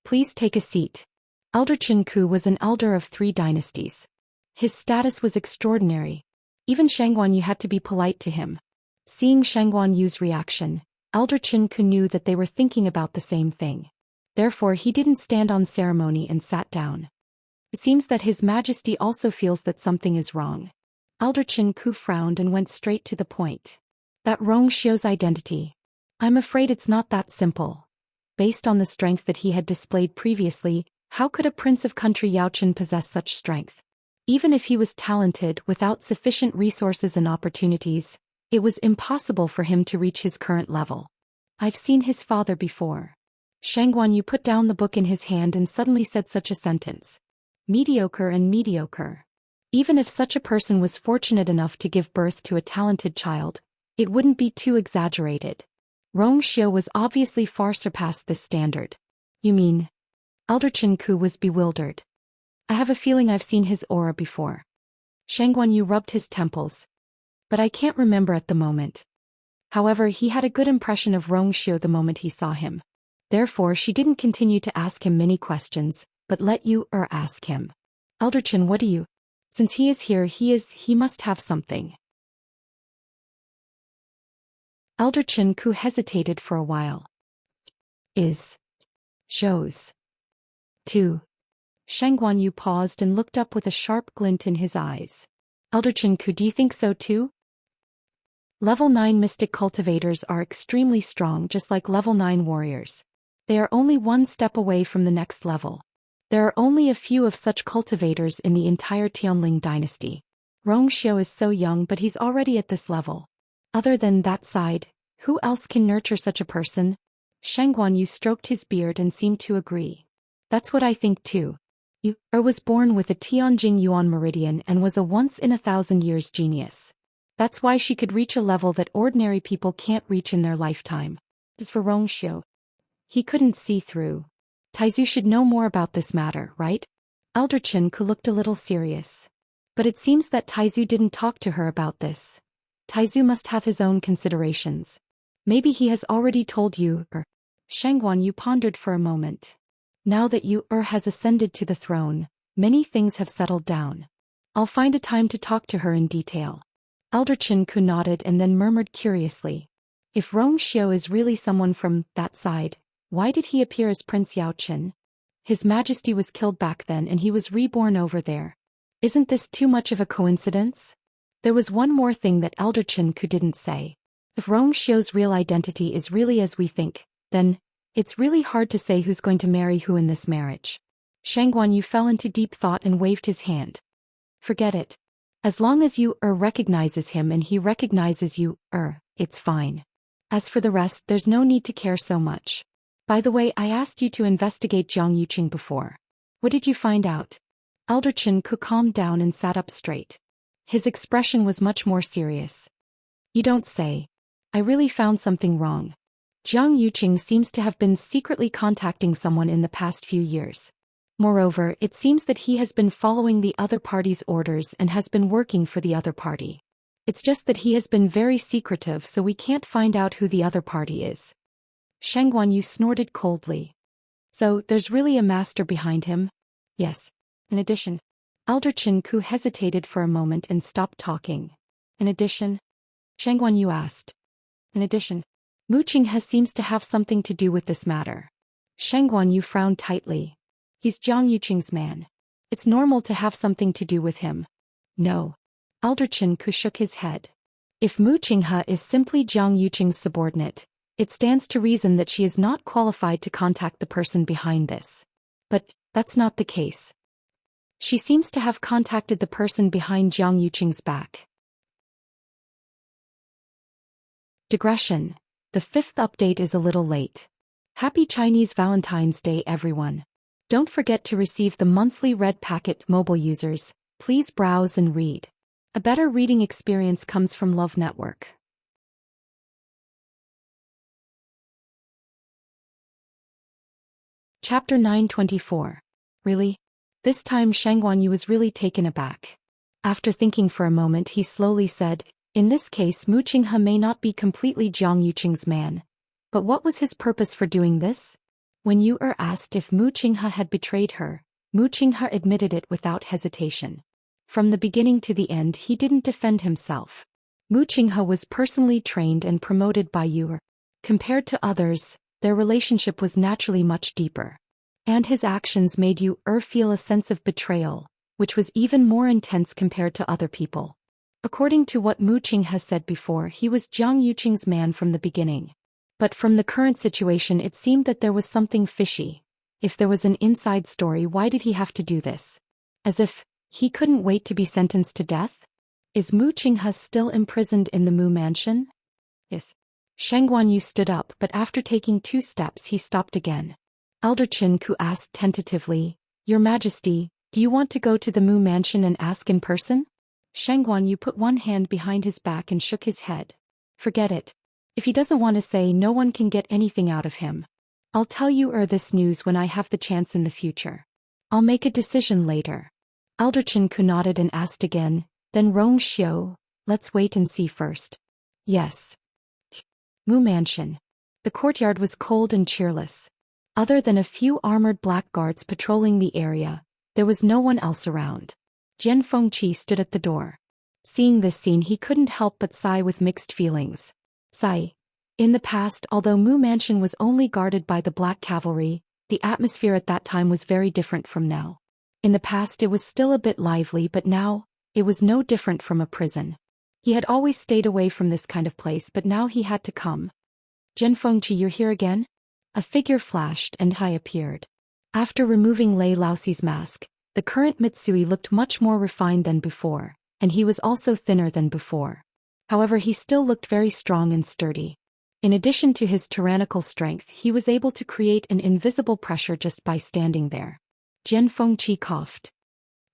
"Please take a seat." Elder Qin Ku was an elder of 3 dynasties. His status was extraordinary. Even Shang Guanyu had to be polite to him. Seeing Shang Guanyu's reaction, Elder Qin Ku knew that they were thinking about the same thing. Therefore, he didn't stand on ceremony and sat down. It seems that His Majesty also feels that something is wrong. Elder Qin Ku frowned and went straight to the point. That Rong Xiu's identity. I'm afraid it's not that simple. Based on the strength that he had displayed previously, how could a prince of country Yaochen possess such strength? Even if he was talented, without sufficient resources and opportunities, it was impossible for him to reach his current level. I've seen his father before. Shang Guanyu put down the book in his hand and suddenly said such a sentence. Mediocre and mediocre. Even if such a person was fortunate enough to give birth to a talented child, it wouldn't be too exaggerated. Rong Xiu was obviously far surpassed this standard. You mean? Elder Qin Ku was bewildered. I have a feeling I've seen his aura before. Shang Guanyu rubbed his temples. But I can't remember at the moment. However, he had a good impression of Rong Xiu the moment he saw him. Therefore, she didn't continue to ask him many questions, but let you ask him. Elder Qin, what do you? Since he is here, he must have something. Elder Qin Ku hesitated for a while. Shows. 2. Shang Guanyu paused and looked up with a sharp glint in his eyes. Elder Qin Ku, do you think so too? Level 9 mystic cultivators are extremely strong, just like level 9 warriors. They are only one step away from the next level. There are only a few of such cultivators in the entire Tianling dynasty. Rong Xiu is so young, but he's already at this level. Other than that side, who else can nurture such a person? Shang Guanyu stroked his beard and seemed to agree. That's what I think too. Was born with a Tianjing Yuan meridian and was a once-in-a-thousand-years genius. That's why she could reach a level that ordinary people can't reach in their lifetime. As for Rongxiu, he couldn't see through. Taizu should know more about this matter, right? Elder Chen-ku looked a little serious. But it seems that Taizu didn't talk to her about this. Taizu must have his own considerations. Maybe he has already told you, Shangguan Yu pondered for a moment. Now that Yu has ascended to the throne, many things have settled down. I'll find a time to talk to her in detail. Elder Chen-ku nodded and then murmured curiously. If Rongxiu is really someone from that side, why did he appear as Prince Yaochen? His Majesty was killed back then and he was reborn over there. Isn't this too much of a coincidence? There was one more thing that Elder Chen-ku didn't say. If Rongxiu's real identity is really as we think, then it's really hard to say who's going to marry who in this marriage. Shangguan Yu fell into deep thought and waved his hand. Forget it. As long as Yu recognizes him and he recognizes Yu it's fine. As for the rest, there's no need to care so much. By the way, I asked you to investigate Jiang Yuqing before. What did you find out? Elder Chen-ku calmed down and sat up straight. His expression was much more serious. You don't say. I really found something wrong. Jiang Yuqing seems to have been secretly contacting someone in the past few years. Moreover, it seems that he has been following the other party's orders and has been working for the other party. It's just that he has been very secretive, so we can't find out who the other party is. Shangguan Yu snorted coldly. So, there's really a master behind him? Yes. In addition, Elder Chen-ku hesitated for a moment and stopped talking. In addition? Shangguan Yu asked. In addition, Mu Qinghe seems to have something to do with this matter. Shangguan Yu frowned tightly. He's Jiang Yuqing's man. It's normal to have something to do with him. No. Elder Chen-ku shook his head. If Mu Qinghe is simply Jiang Yuqing's subordinate, it stands to reason that she is not qualified to contact the person behind this. But that's not the case. She seems to have contacted the person behind Jiang Yuqing's back. Digression. The 5th update is a little late. Happy Chinese Valentine's Day, everyone. Don't forget to receive the monthly red packet. Mobile users, please browse and read. A better reading experience comes from Love Network. Chapter 924. Really? This time Shangguan Yu was really taken aback. After thinking for a moment, he slowly said, in this case Mu Qinghe may not be completely Jiang Yuqing's man. But what was his purpose for doing this? When Yu asked if Mu Qinghe had betrayed her, Mu Qinghe admitted it without hesitation. From the beginning to the end he didn't defend himself. Mu Qinghe was personally trained and promoted by Yu. Compared to others, their relationship was naturally much deeper. And his actions made Yu feel a sense of betrayal, which was even more intense compared to other people. According to what Mu Qinghe said before, he was Jiang Yuqing's man from the beginning. But from the current situation it seemed that there was something fishy. If there was an inside story, why did he have to do this? As if he couldn't wait to be sentenced to death? Is Mu Qinghe still imprisoned in the Mu Mansion? Yes. Shangguan Yu stood up, but after taking 2 steps he stopped again. Elder Chen-ku asked tentatively, Your Majesty, do you want to go to the Mu Mansion and ask in person? Shangguan Yu put one hand behind his back and shook his head. Forget it. If he doesn't want to say, no one can get anything out of him. I'll tell you this news when I have the chance in the future. I'll make a decision later. Elder Chen-ku nodded and asked again, then Rongxiu, let's wait and see first. Yes. Mu Mansion. The courtyard was cold and cheerless. Other than a few armored black guards patrolling the area, there was no one else around. Jian Fengqi stood at the door. Seeing this scene he couldn't help but sigh with mixed feelings. Sigh. In the past, although Mu Mansion was only guarded by the Black Cavalry, the atmosphere at that time was very different from now. In the past it was still a bit lively, but now, it was no different from a prison. He had always stayed away from this kind of place, but now he had to come. Jian Fengqi, you're here again? A figure flashed and Hai appeared. After removing Lei Laoxi's mask, the current Mitsui looked much more refined than before, and he was also thinner than before. However, he still looked very strong and sturdy. In addition to his tyrannical strength, he was able to create an invisible pressure just by standing there. Jian Fengqi coughed.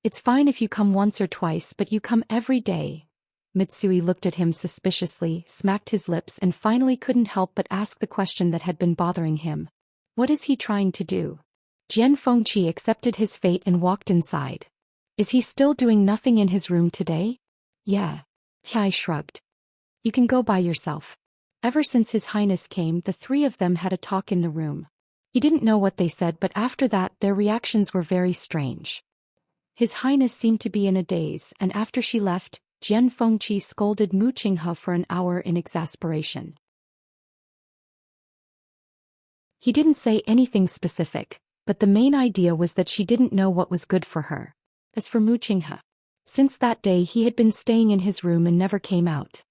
It's fine if you come once or twice, but you come every day. Mitsui looked at him suspiciously, smacked his lips, and finally couldn't help but ask the question that had been bothering him. What is he trying to do? Jian Fengqi accepted his fate and walked inside. Is he still doing nothing in his room today? Yeah. Kai shrugged. You can go by yourself. Ever since His Highness came, the three of them had a talk in the room. He didn't know what they said, but after that their reactions were very strange. His Highness seemed to be in a daze, and after she left, Jian Fengqi scolded Mu Qinghe for an hour in exasperation. He didn't say anything specific, but the main idea was that she didn't know what was good for her. As for Mu Qinghe, since that day he had been staying in his room and never came out.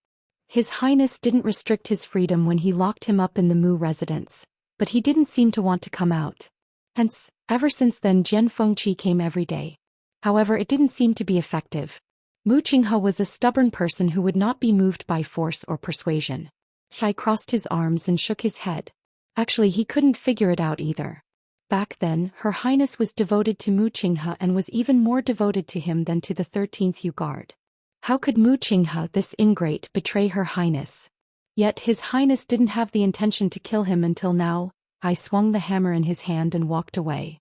His Highness didn't restrict his freedom when he locked him up in the Mu residence, but he didn't seem to want to come out. Hence, ever since then Jian Fengqi came every day. However, it didn't seem to be effective. Mu Qinghe was a stubborn person who would not be moved by force or persuasion. Kai crossed his arms and shook his head. Actually, he couldn't figure it out either. Back then, Her Highness was devoted to Mu Qinghe and was even more devoted to him than to the 13th Yu Guard. How could Mu Qinghe, this ingrate, betray Her Highness? Yet His Highness didn't have the intention to kill him until now. I swung the hammer in his hand and walked away.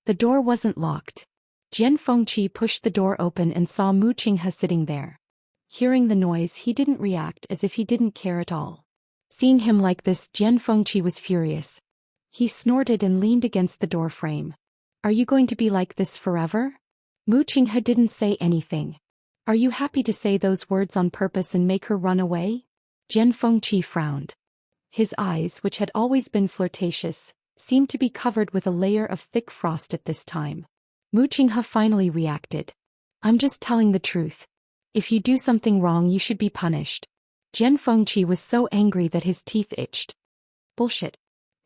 The door wasn't locked. Jian Fengqi pushed the door open and saw Mu Qinghe sitting there. Hearing the noise, he didn't react, as if he didn't care at all. Seeing him like this, Jian Fengqi was furious. He snorted and leaned against the door frame. Are you going to be like this forever? Mu Qinghe didn't say anything. Are you happy to say those words on purpose and make her run away? Jian Fengqi frowned. His eyes, which had always been flirtatious, seemed to be covered with a layer of thick frost at this time. Mu Qinghe finally reacted. I'm just telling the truth. If you do something wrong, you should be punished. Jian Fengqi was so angry that his teeth itched. Bullshit.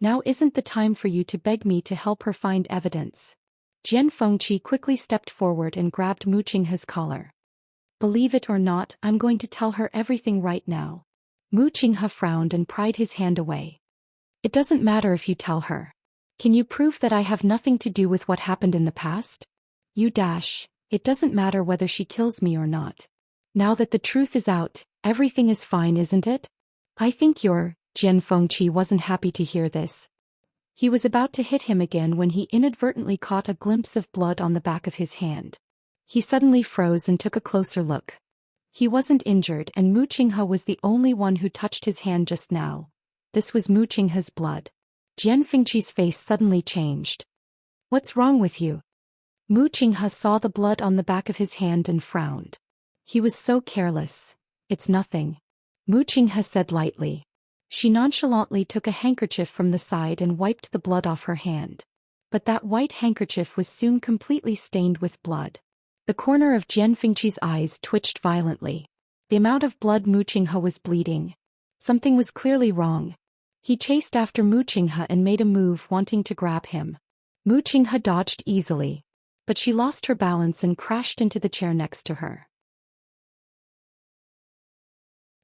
Now isn't the time for you to beg me to help her find evidence. Jian Fengqi quickly stepped forward and grabbed Mu Qinghe's collar. Believe it or not, I'm going to tell her everything right now. Mu Qinghe frowned and pried his hand away. It doesn't matter if you tell her. Can you prove that I have nothing to do with what happened in the past? It doesn't matter whether she kills me or not. Now that the truth is out, everything is fine, isn't it? I think Jian Fengqi wasn't happy to hear this. He was about to hit him again when he inadvertently caught a glimpse of blood on the back of his hand. He suddenly froze and took a closer look. He wasn't injured, and Mu Qinghe was the only one who touched his hand just now. This was Mu Qinghe's blood. Jian Fengqi's face suddenly changed. What's wrong with you? Mu Qinghe saw the blood on the back of his hand and frowned. He was so careless. It's nothing. Mu Qinghe said lightly. She nonchalantly took a handkerchief from the side and wiped the blood off her hand. But that white handkerchief was soon completely stained with blood. The corner of Jian Fengqi's eyes twitched violently. The amount of blood Mu Qinghe was bleeding. Something was clearly wrong. He chased after Mu Qinghe and made a move, wanting to grab him. Mu Qinghe dodged easily, but she lost her balance and crashed into the chair next to her.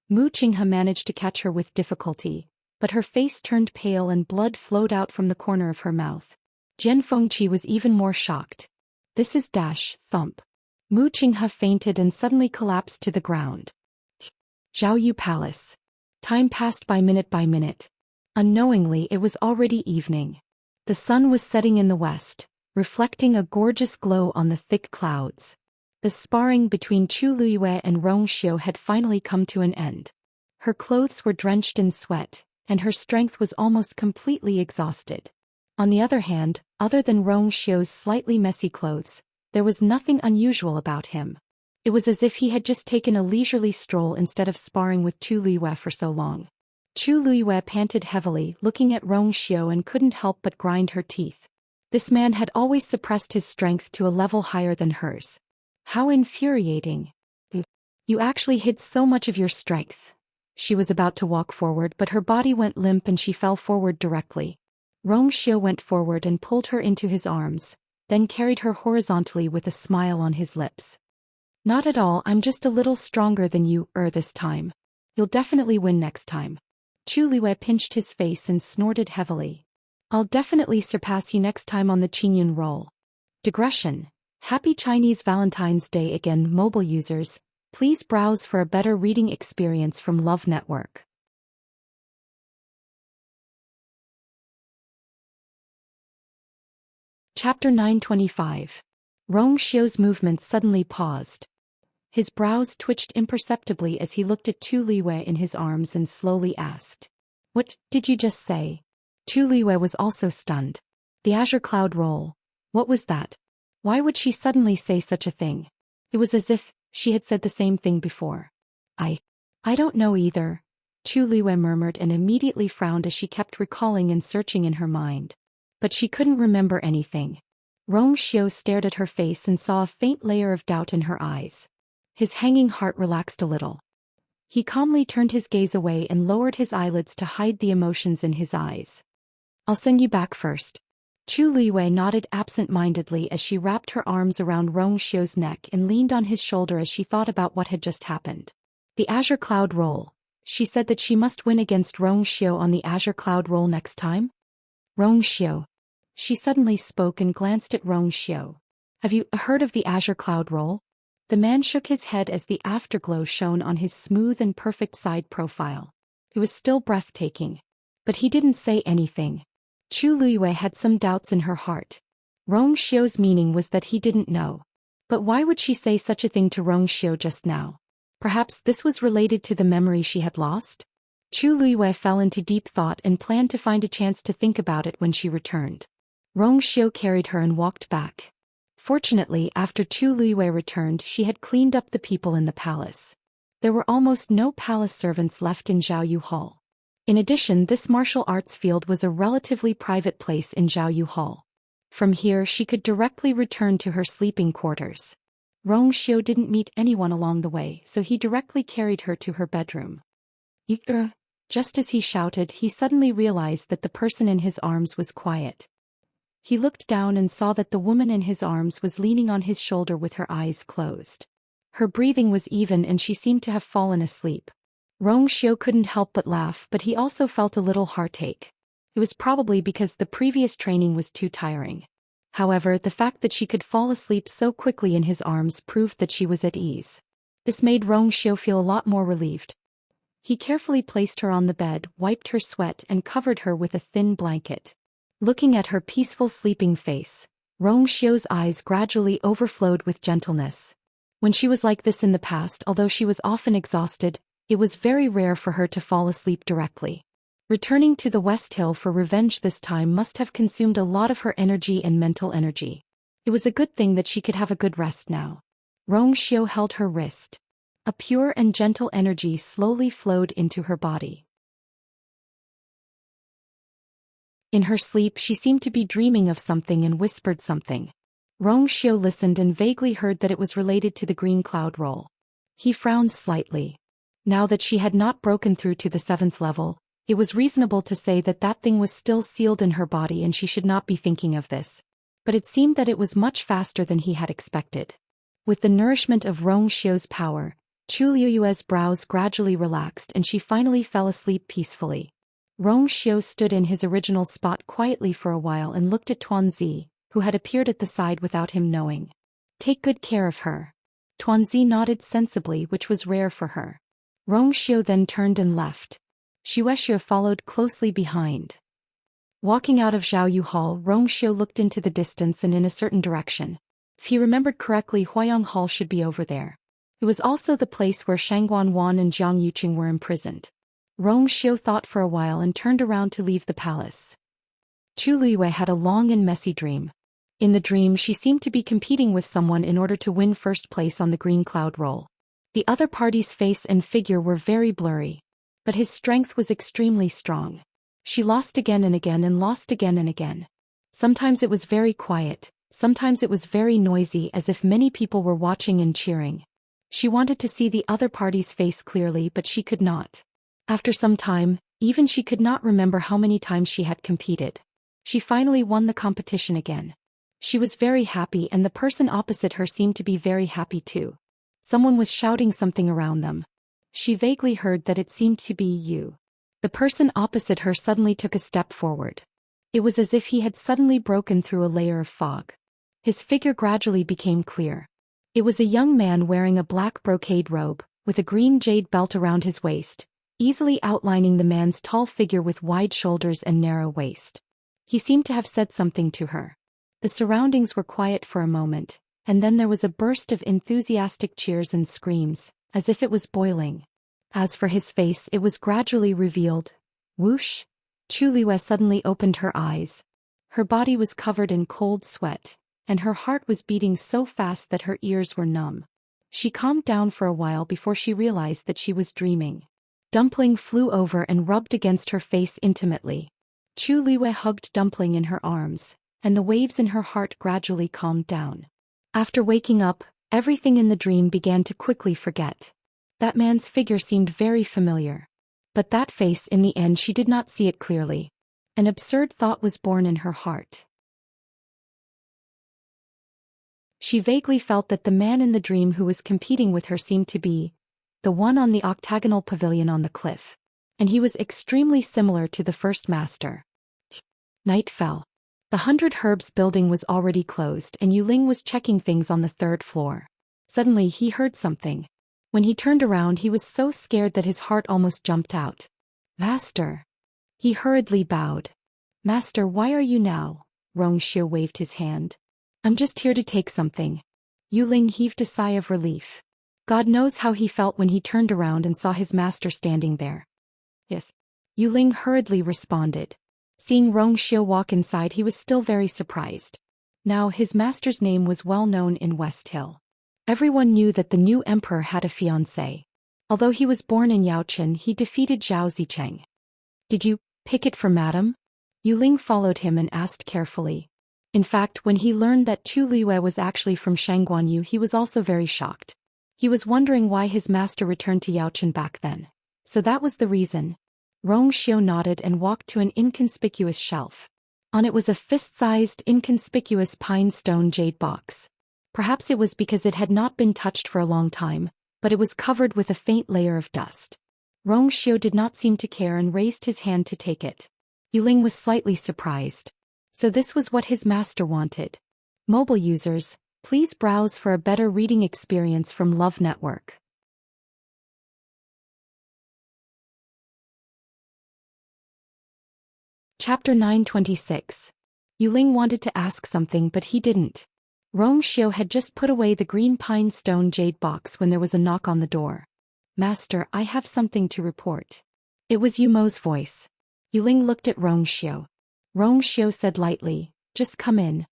Mu Qinghe managed to catch her with difficulty, but her face turned pale and blood flowed out from the corner of her mouth. Jian Fengqi was even more shocked. This is thump. Mu Qinghe fainted and suddenly collapsed to the ground. Zhou Palace. Time passed by minute. Unknowingly, it was already evening. The sun was setting in the west, reflecting a gorgeous glow on the thick clouds. The sparring between Chu Luiyue and Rong Xiu had finally come to an end. Her clothes were drenched in sweat, and her strength was almost completely exhausted. On the other hand, other than Rong Xiu's slightly messy clothes, there was nothing unusual about him. It was as if he had just taken a leisurely stroll instead of sparring with Chu Luiyue for so long. Chu Luiyue panted heavily, looking at Rong Xiu, and couldn't help but grind her teeth. This man had always suppressed his strength to a level higher than hers. How infuriating. You actually hid so much of your strength. She was about to walk forward, but her body went limp and she fell forward directly. Rong Xiu went forward and pulled her into his arms, then carried her horizontally with a smile on his lips. Not at all, I'm just a little stronger than you, this time. You'll definitely win next time. Chu Luiyue pinched his face and snorted heavily. I'll definitely surpass you next time on the Qingyun roll. Digression. Happy Chinese Valentine's Day again, mobile users. Please browse for a better reading experience from Love Network. Chapter 925. Rong Xiu's movements suddenly paused. His brows twitched imperceptibly as he looked at Tu Liwei in his arms and slowly asked, "What did you just say?" Tu Liwei was also stunned. The azure cloud roll. What was that? Why would she suddenly say such a thing? It was as if she had said the same thing before. I don't know either," Tu Liwei murmured and immediately frowned as she kept recalling and searching in her mind. But she couldn't remember anything. Rong Xiu stared at her face and saw a faint layer of doubt in her eyes. His hanging heart relaxed a little. He calmly turned his gaze away and lowered his eyelids to hide the emotions in his eyes. "I'll send you back first." Tu Liwei nodded absent-mindedly as she wrapped her arms around Rong Xiu's neck and leaned on his shoulder as she thought about what had just happened. The azure cloud roll. She said that she must win against Rong Xiu on the azure cloud roll next time? Rong Xiu. She suddenly spoke and glanced at Rong Xiu. "Have you heard of the azure cloud roll?" The man shook his head as the afterglow shone on his smooth and perfect side profile. It was still breathtaking. But he didn't say anything. Tu Liwei had some doubts in her heart. Rong Xiu's meaning was that he didn't know. But why would she say such a thing to Rong Xiu just now? Perhaps this was related to the memory she had lost? Tu Liwei fell into deep thought and planned to find a chance to think about it when she returned. Rong Xiu carried her and walked back. Fortunately, after Tu Liwei returned, she had cleaned up the people in the palace. There were almost no palace servants left in Zhaoyu Hall. In addition, this martial arts field was a relatively private place in Zhaoyu Hall. From here she could directly return to her sleeping quarters. Rong Xiu didn't meet anyone along the way, so he directly carried her to her bedroom. Just as he shouted, he suddenly realized that the person in his arms was quiet. He looked down and saw that the woman in his arms was leaning on his shoulder with her eyes closed. Her breathing was even and she seemed to have fallen asleep. Rong Xiu couldn't help but laugh, but he also felt a little heartache. It was probably because the previous training was too tiring. However, the fact that she could fall asleep so quickly in his arms proved that she was at ease. This made Rong Xiu feel a lot more relieved. He carefully placed her on the bed, wiped her sweat and covered her with a thin blanket. Looking at her peaceful sleeping face, Rong Xiu's eyes gradually overflowed with gentleness. When she was like this in the past, although she was often exhausted, it was very rare for her to fall asleep directly. Returning to the West Hill for revenge this time must have consumed a lot of her energy and mental energy. It was a good thing that she could have a good rest now. Rong Xiu held her wrist. A pure and gentle energy slowly flowed into her body. In her sleep she seemed to be dreaming of something and whispered something. Rong Xiu listened and vaguely heard that it was related to the green cloud roll. He frowned slightly. Now that she had not broken through to the 7th level, it was reasonable to say that that thing was still sealed in her body and she should not be thinking of this. But it seemed that it was much faster than he had expected. With the nourishment of Rong Xiu's power, Tu Liu's brows gradually relaxed and she finally fell asleep peacefully. Rong Xiu stood in his original spot quietly for a while and looked at Tuanzi, who had appeared at the side without him knowing. "Take good care of her." Tuanzi nodded sensibly, which was rare for her. Rong Xiu then turned and left. Xiuexue followed closely behind. Walking out of Zhaoyu Hall, Rong Xiu looked into the distance and in a certain direction. If he remembered correctly, Huayang Hall should be over there. It was also the place where Shangguan Wan and Jiang Yuqing were imprisoned. Rong Xiu thought for a while and turned around to leave the palace. Tu Liwei had a long and messy dream. In the dream she seemed to be competing with someone in order to win first place on the green cloud roll. The other party's face and figure were very blurry. But his strength was extremely strong. She lost again and again and lost again and again. Sometimes it was very quiet, sometimes it was very noisy as if many people were watching and cheering. She wanted to see the other party's face clearly but she could not. After some time, even she could not remember how many times she had competed. She finally won the competition again. She was very happy and the person opposite her seemed to be very happy too. Someone was shouting something around them. She vaguely heard that it seemed to be you. The person opposite her suddenly took a step forward. It was as if he had suddenly broken through a layer of fog. His figure gradually became clear. It was a young man wearing a black brocade robe, with a green jade belt around his waist, easily outlining the man's tall figure with wide shoulders and narrow waist. He seemed to have said something to her. The surroundings were quiet for a moment, and then there was a burst of enthusiastic cheers and screams, as if it was boiling. As for his face, it was gradually revealed. Whoosh! Chu Liue suddenly opened her eyes. Her body was covered in cold sweat, and her heart was beating so fast that her ears were numb. She calmed down for a while before she realized that she was dreaming. Dumpling flew over and rubbed against her face intimately. Chu Liue hugged Dumpling in her arms, and the waves in her heart gradually calmed down. After waking up, everything in the dream began to quickly forget. That man's figure seemed very familiar. But that face, in the end, she did not see it clearly. An absurd thought was born in her heart. She vaguely felt that the man in the dream who was competing with her seemed to be the one on the octagonal pavilion on the cliff. And he was extremely similar to the first master. Night fell. The 100 Herbs building was already closed and Yuling was checking things on the 3rd floor. Suddenly he heard something. When he turned around, he was so scared that his heart almost jumped out. Master! He hurriedly bowed. Master, why are you now? Rongxiu waved his hand. I'm just here to take something. Yuling heaved a sigh of relief. God knows how he felt when he turned around and saw his master standing there. Yes. Yuling hurriedly responded. Seeing Rongxiu walk inside, he was still very surprised. Now his master's name was well known in West Hill. Everyone knew that the new emperor had a fiancée. Although he was born in Yaochen, he defeated Zhou Xian. Did you pick it for madam? Yuling followed him and asked carefully. In fact, when he learned that Chu Liue was actually from Shangguanyu, he was also very shocked. He was wondering why his master returned to Yaochen back then. So that was the reason. Rongxiu nodded and walked to an inconspicuous shelf. On it was a fist-sized, inconspicuous pine stone jade box. Perhaps it was because it had not been touched for a long time, but it was covered with a faint layer of dust. Rongxiu did not seem to care and raised his hand to take it. Yuling was slightly surprised. So this was what his master wanted. Mobile users, please browse for a better reading experience from Love Network. Chapter 926. Yuling wanted to ask something but he didn't. Rongxiu had just put away the green pine stone jade box when there was a knock on the door. Master, I have something to report. It was Yumo's voice. Yuling looked at Rongxiu. Rongxiu said lightly, just come in.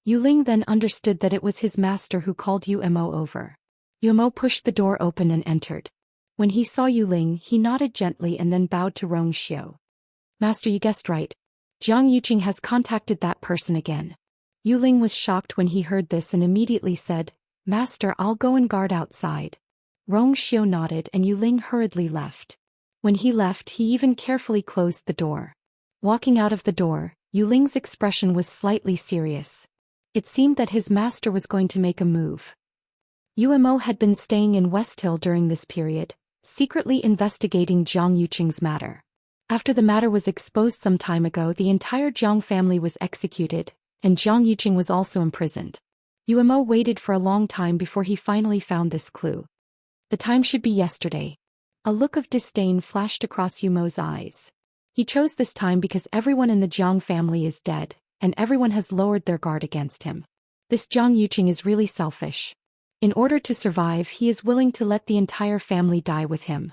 Yuling then understood that it was his master who called Yumo over. Yumo pushed the door open and entered. When he saw Yuling, he nodded gently and then bowed to Rongxiu. Master, you guessed right. Jiang Yuqing has contacted that person again. Yuling was shocked when he heard this and immediately said, Master, I'll go and guard outside. Rongxiu nodded and Yuling hurriedly left. When he left, he even carefully closed the door. Walking out of the door, Yuling's expression was slightly serious. It seemed that his master was going to make a move. Yumo had been staying in West Hill during this period, secretly investigating Jiang Yuqing's matter. After the matter was exposed some time ago, the entire Jiang family was executed, and Jiang Yuqing was also imprisoned. Yumo waited for a long time before he finally found this clue. The time should be yesterday. A look of disdain flashed across Yumo's eyes. He chose this time because everyone in the Jiang family is dead, and everyone has lowered their guard against him. This Jiang Yuqing is really selfish. In order to survive, he is willing to let the entire family die with him.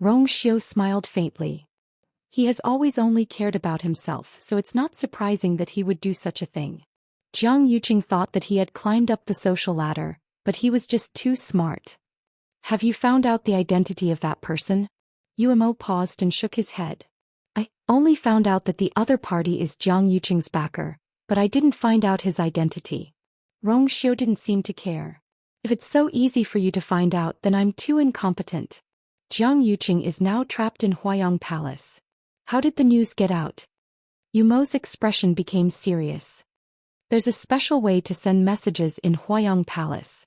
Rongxiu smiled faintly. He has always only cared about himself, so it's not surprising that he would do such a thing. Jiang Yuqing thought that he had climbed up the social ladder, but he was just too smart. Have you found out the identity of that person? Yumo paused and shook his head. I only found out that the other party is Jiang Yuqing's backer, but I didn't find out his identity. Rongxiu didn't seem to care. If it's so easy for you to find out, then I'm too incompetent. Jiang Yuqing is now trapped in Huayang Palace. How did the news get out? Yumo's expression became serious. There's a special way to send messages in Huayang Palace.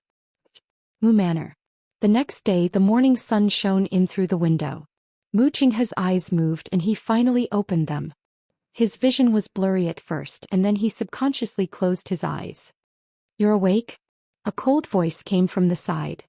Mu Manor. The next day, the morning sun shone in through the window. Mu Qinghe's eyes moved and he finally opened them. His vision was blurry at first and then he subconsciously closed his eyes. You're awake? A cold voice came from the side.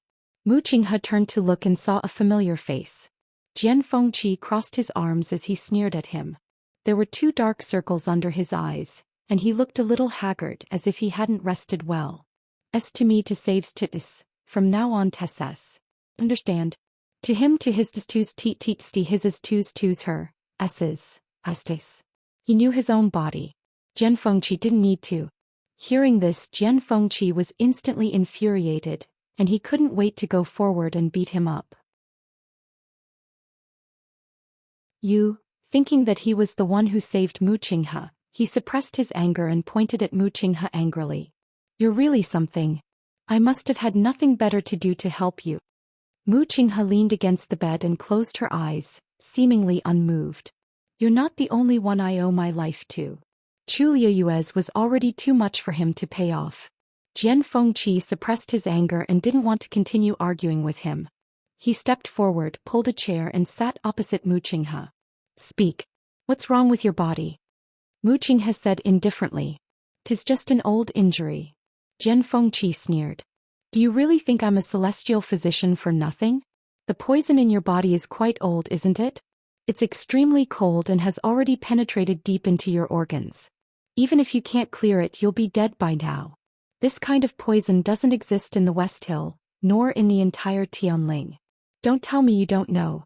Mu Qinghe turned to look and saw a familiar face. Jian Fengqi crossed his arms as he sneered at him. There were 2 dark circles under his eyes, and he looked a little haggard as if he hadn't rested well. To me to saves tis, from now on tesses. Understand? To him to his tis teat sti his tis her, s's, astis. He knew his own body. Jian Fengqi didn't need to. Hearing this, Jian Fengqi was instantly infuriated, and he couldn't wait to go forward and beat him up. Thinking that he was the one who saved Mu Qinghe, he suppressed his anger and pointed at Mu Qinghe angrily. You're really something. I must have had nothing better to do to help you. Mu Qinghe leaned against the bed and closed her eyes, seemingly unmoved. You're not the only one I owe my life to. Chu Liuyue's was already too much for him to pay off. Jian Fengqi suppressed his anger and didn't want to continue arguing with him. He stepped forward, pulled a chair and sat opposite Mu Qinghe. Speak. What's wrong with your body? Mu Qinghe said indifferently. 'Tis just an old injury. Jian Fengqi sneered. Do you really think I'm a celestial physician for nothing? The poison in your body is quite old, isn't it? It's extremely cold and has already penetrated deep into your organs. Even if you can't clear it, you'll be dead by now. This kind of poison doesn't exist in the West Hill, nor in the entire Tianling. Don't tell me you don't know.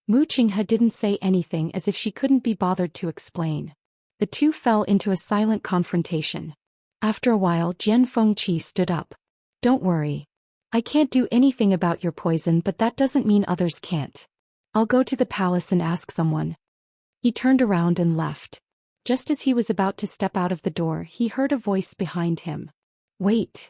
Mu Qinghe didn't say anything as if she couldn't be bothered to explain. The 2 fell into a silent confrontation. After a while, Jian Fengqi stood up. Don't worry. I can't do anything about your poison, but that doesn't mean others can't. I'll go to the palace and ask someone. He turned around and left. Just as he was about to step out of the door, he heard a voice behind him. Wait.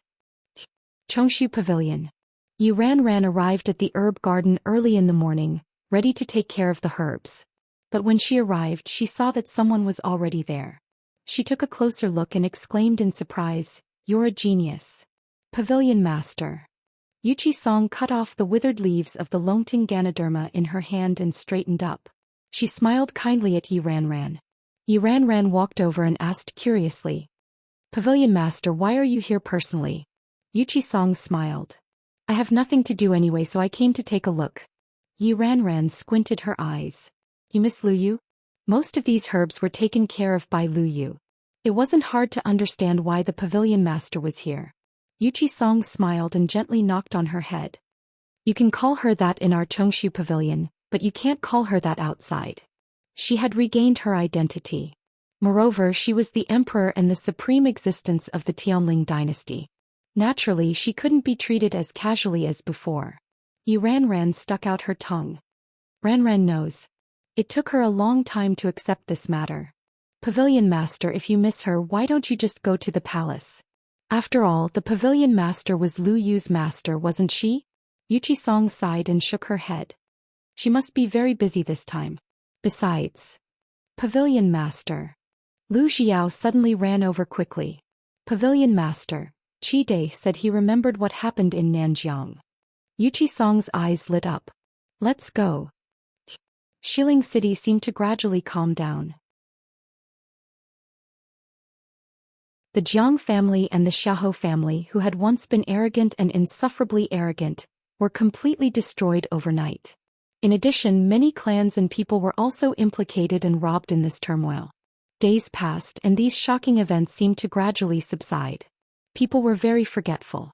Chongshu Pavilion. Ran arrived at the herb garden early in the morning, ready to take care of the herbs. But when she arrived, she saw that someone was already there. She took a closer look and exclaimed in surprise, You're a genius. Pavilion Master. Yuchi Song cut off the withered leaves of the Longting Ganoderma in her hand and straightened up. She smiled kindly at Yi Ran. Yi Ran walked over and asked curiously. Pavilion Master, why are you here personally? Yuchi Song smiled. I have nothing to do anyway, so I came to take a look. Yi Ran squinted her eyes. You miss Lu Yu? Most of these herbs were taken care of by Lu Yu. It wasn't hard to understand why the Pavilion Master was here. Yuchi Song smiled and gently knocked on her head. You can call her that in our Chongshu Pavilion, but you can't call her that outside. She had regained her identity. Moreover, she was the emperor and the supreme existence of the Tianling dynasty. Naturally, she couldn't be treated as casually as before. Yi Ran stuck out her tongue. Ran knows. It took her a long time to accept this matter. Pavilion Master, if you miss her, why don't you just go to the palace? After all, the Pavilion Master was Lu Yu's master, wasn't she? Yuchi Song sighed and shook her head. She must be very busy this time. Besides. Pavilion Master. Lu Xiao suddenly ran over quickly. Pavilion Master, Qi Dai said he remembered what happened in Nanjiang. Yuchi Song's eyes lit up. Let's go. Shilling City seemed to gradually calm down. The Jiang family and the Xiahou family, who had once been arrogant and insufferably arrogant, were completely destroyed overnight. In addition, many clans and people were also implicated and robbed in this turmoil. Days passed and these shocking events seemed to gradually subside. People were very forgetful.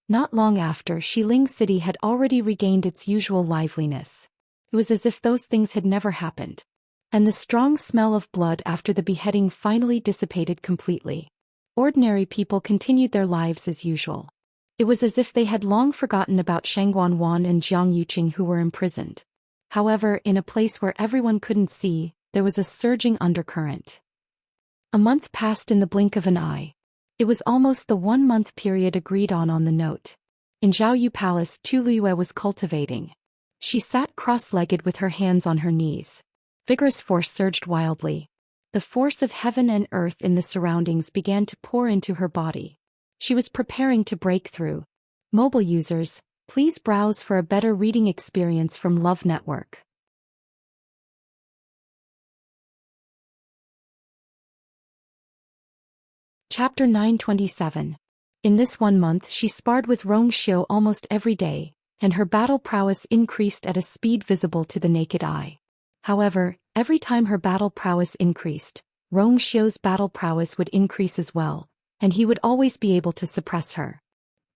Not long after, Shilling City had already regained its usual liveliness. It was as if those things had never happened. And the strong smell of blood after the beheading finally dissipated completely. Ordinary people continued their lives as usual. It was as if they had long forgotten about Shangguan Wan and Jiang Yuqing, who were imprisoned. However, in a place where everyone couldn't see, there was a surging undercurrent. A month passed in the blink of an eye. It was almost the 1-month period agreed on the note. In Zhaoyu Palace, Tu Liyue was cultivating. She sat cross-legged with her hands on her knees. Vigorous force surged wildly. The force of heaven and earth in the surroundings began to pour into her body. She was preparing to break through. Mobile users, please browse for a better reading experience from Love Network. Chapter 927. In this 1 month she sparred with Rong Xiu almost every day, and her battle prowess increased at a speed visible to the naked eye. However, every time her battle prowess increased, Rong Xiu's battle prowess would increase as well, and he would always be able to suppress her.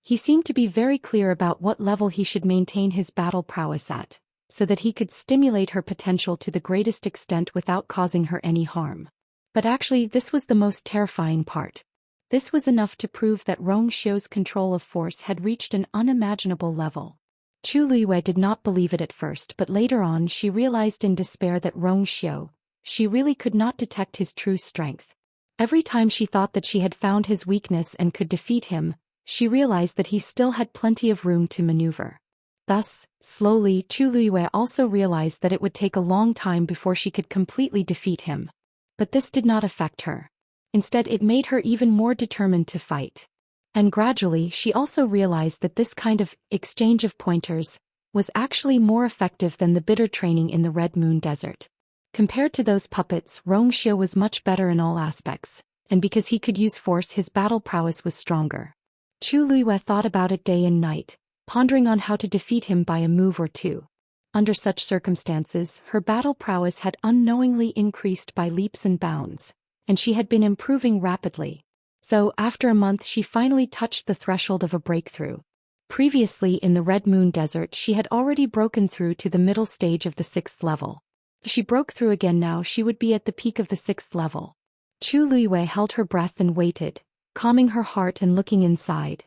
He seemed to be very clear about what level he should maintain his battle prowess at, so that he could stimulate her potential to the greatest extent without causing her any harm. But actually, this was the most terrifying part. This was enough to prove that Rong Xiu's control of force had reached an unimaginable level. Chu Luiyue did not believe it at first, but later on she realized in despair that Rong Xiu, she really could not detect his true strength. Every time she thought that she had found his weakness and could defeat him, she realized that he still had plenty of room to maneuver. Thus, slowly Chu Luiyue also realized that it would take a long time before she could completely defeat him. But this did not affect her. Instead, it made her even more determined to fight. And gradually she also realized that this kind of exchange of pointers was actually more effective than the bitter training in the Red Moon Desert. Compared to those puppets, Rong Xiu was much better in all aspects, and because he could use force, his battle prowess was stronger. Chu Luiyue thought about it day and night, pondering on how to defeat him by a move or two. Under such circumstances, her battle prowess had unknowingly increased by leaps and bounds, and she had been improving rapidly. So, after a month, she finally touched the threshold of a breakthrough. Previously in the Red Moon Desert, she had already broken through to the middle stage of the 6th level. If she broke through again now, she would be at the peak of the 6th level. Chu Luiyue held her breath and waited, calming her heart and looking inside.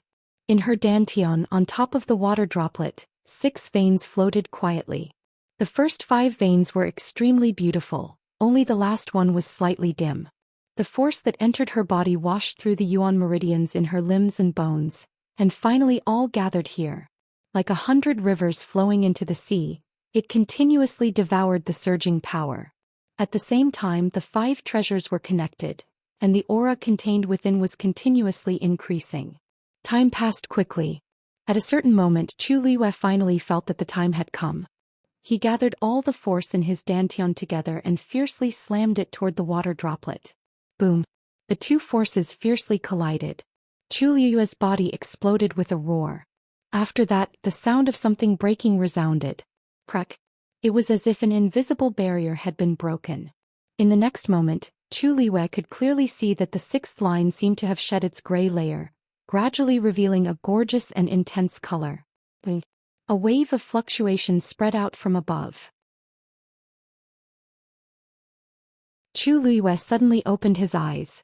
In her dantian, on top of the water droplet, 6 veins floated quietly. The first 5 veins were extremely beautiful, only the last one was slightly dim. The force that entered her body washed through the yuan meridians in her limbs and bones, and finally all gathered here. Like 100 rivers flowing into the sea, it continuously devoured the surging power. At the same time, the 5 treasures were connected, and the aura contained within was continuously increasing. Time passed quickly. At a certain moment, Chu Luiyue finally felt that the time had come. He gathered all the force in his dantian together and fiercely slammed it toward the water droplet. Boom! The 2 forces fiercely collided. Chu Luiyue's body exploded with a roar. After that, the sound of something breaking resounded. Crack! It was as if an invisible barrier had been broken. In the next moment, Chu Luiyue could clearly see that the 6th line seemed to have shed its gray layer, gradually revealing a gorgeous and intense color. A wave of fluctuation spread out from above. Chu Luiyue suddenly opened his eyes.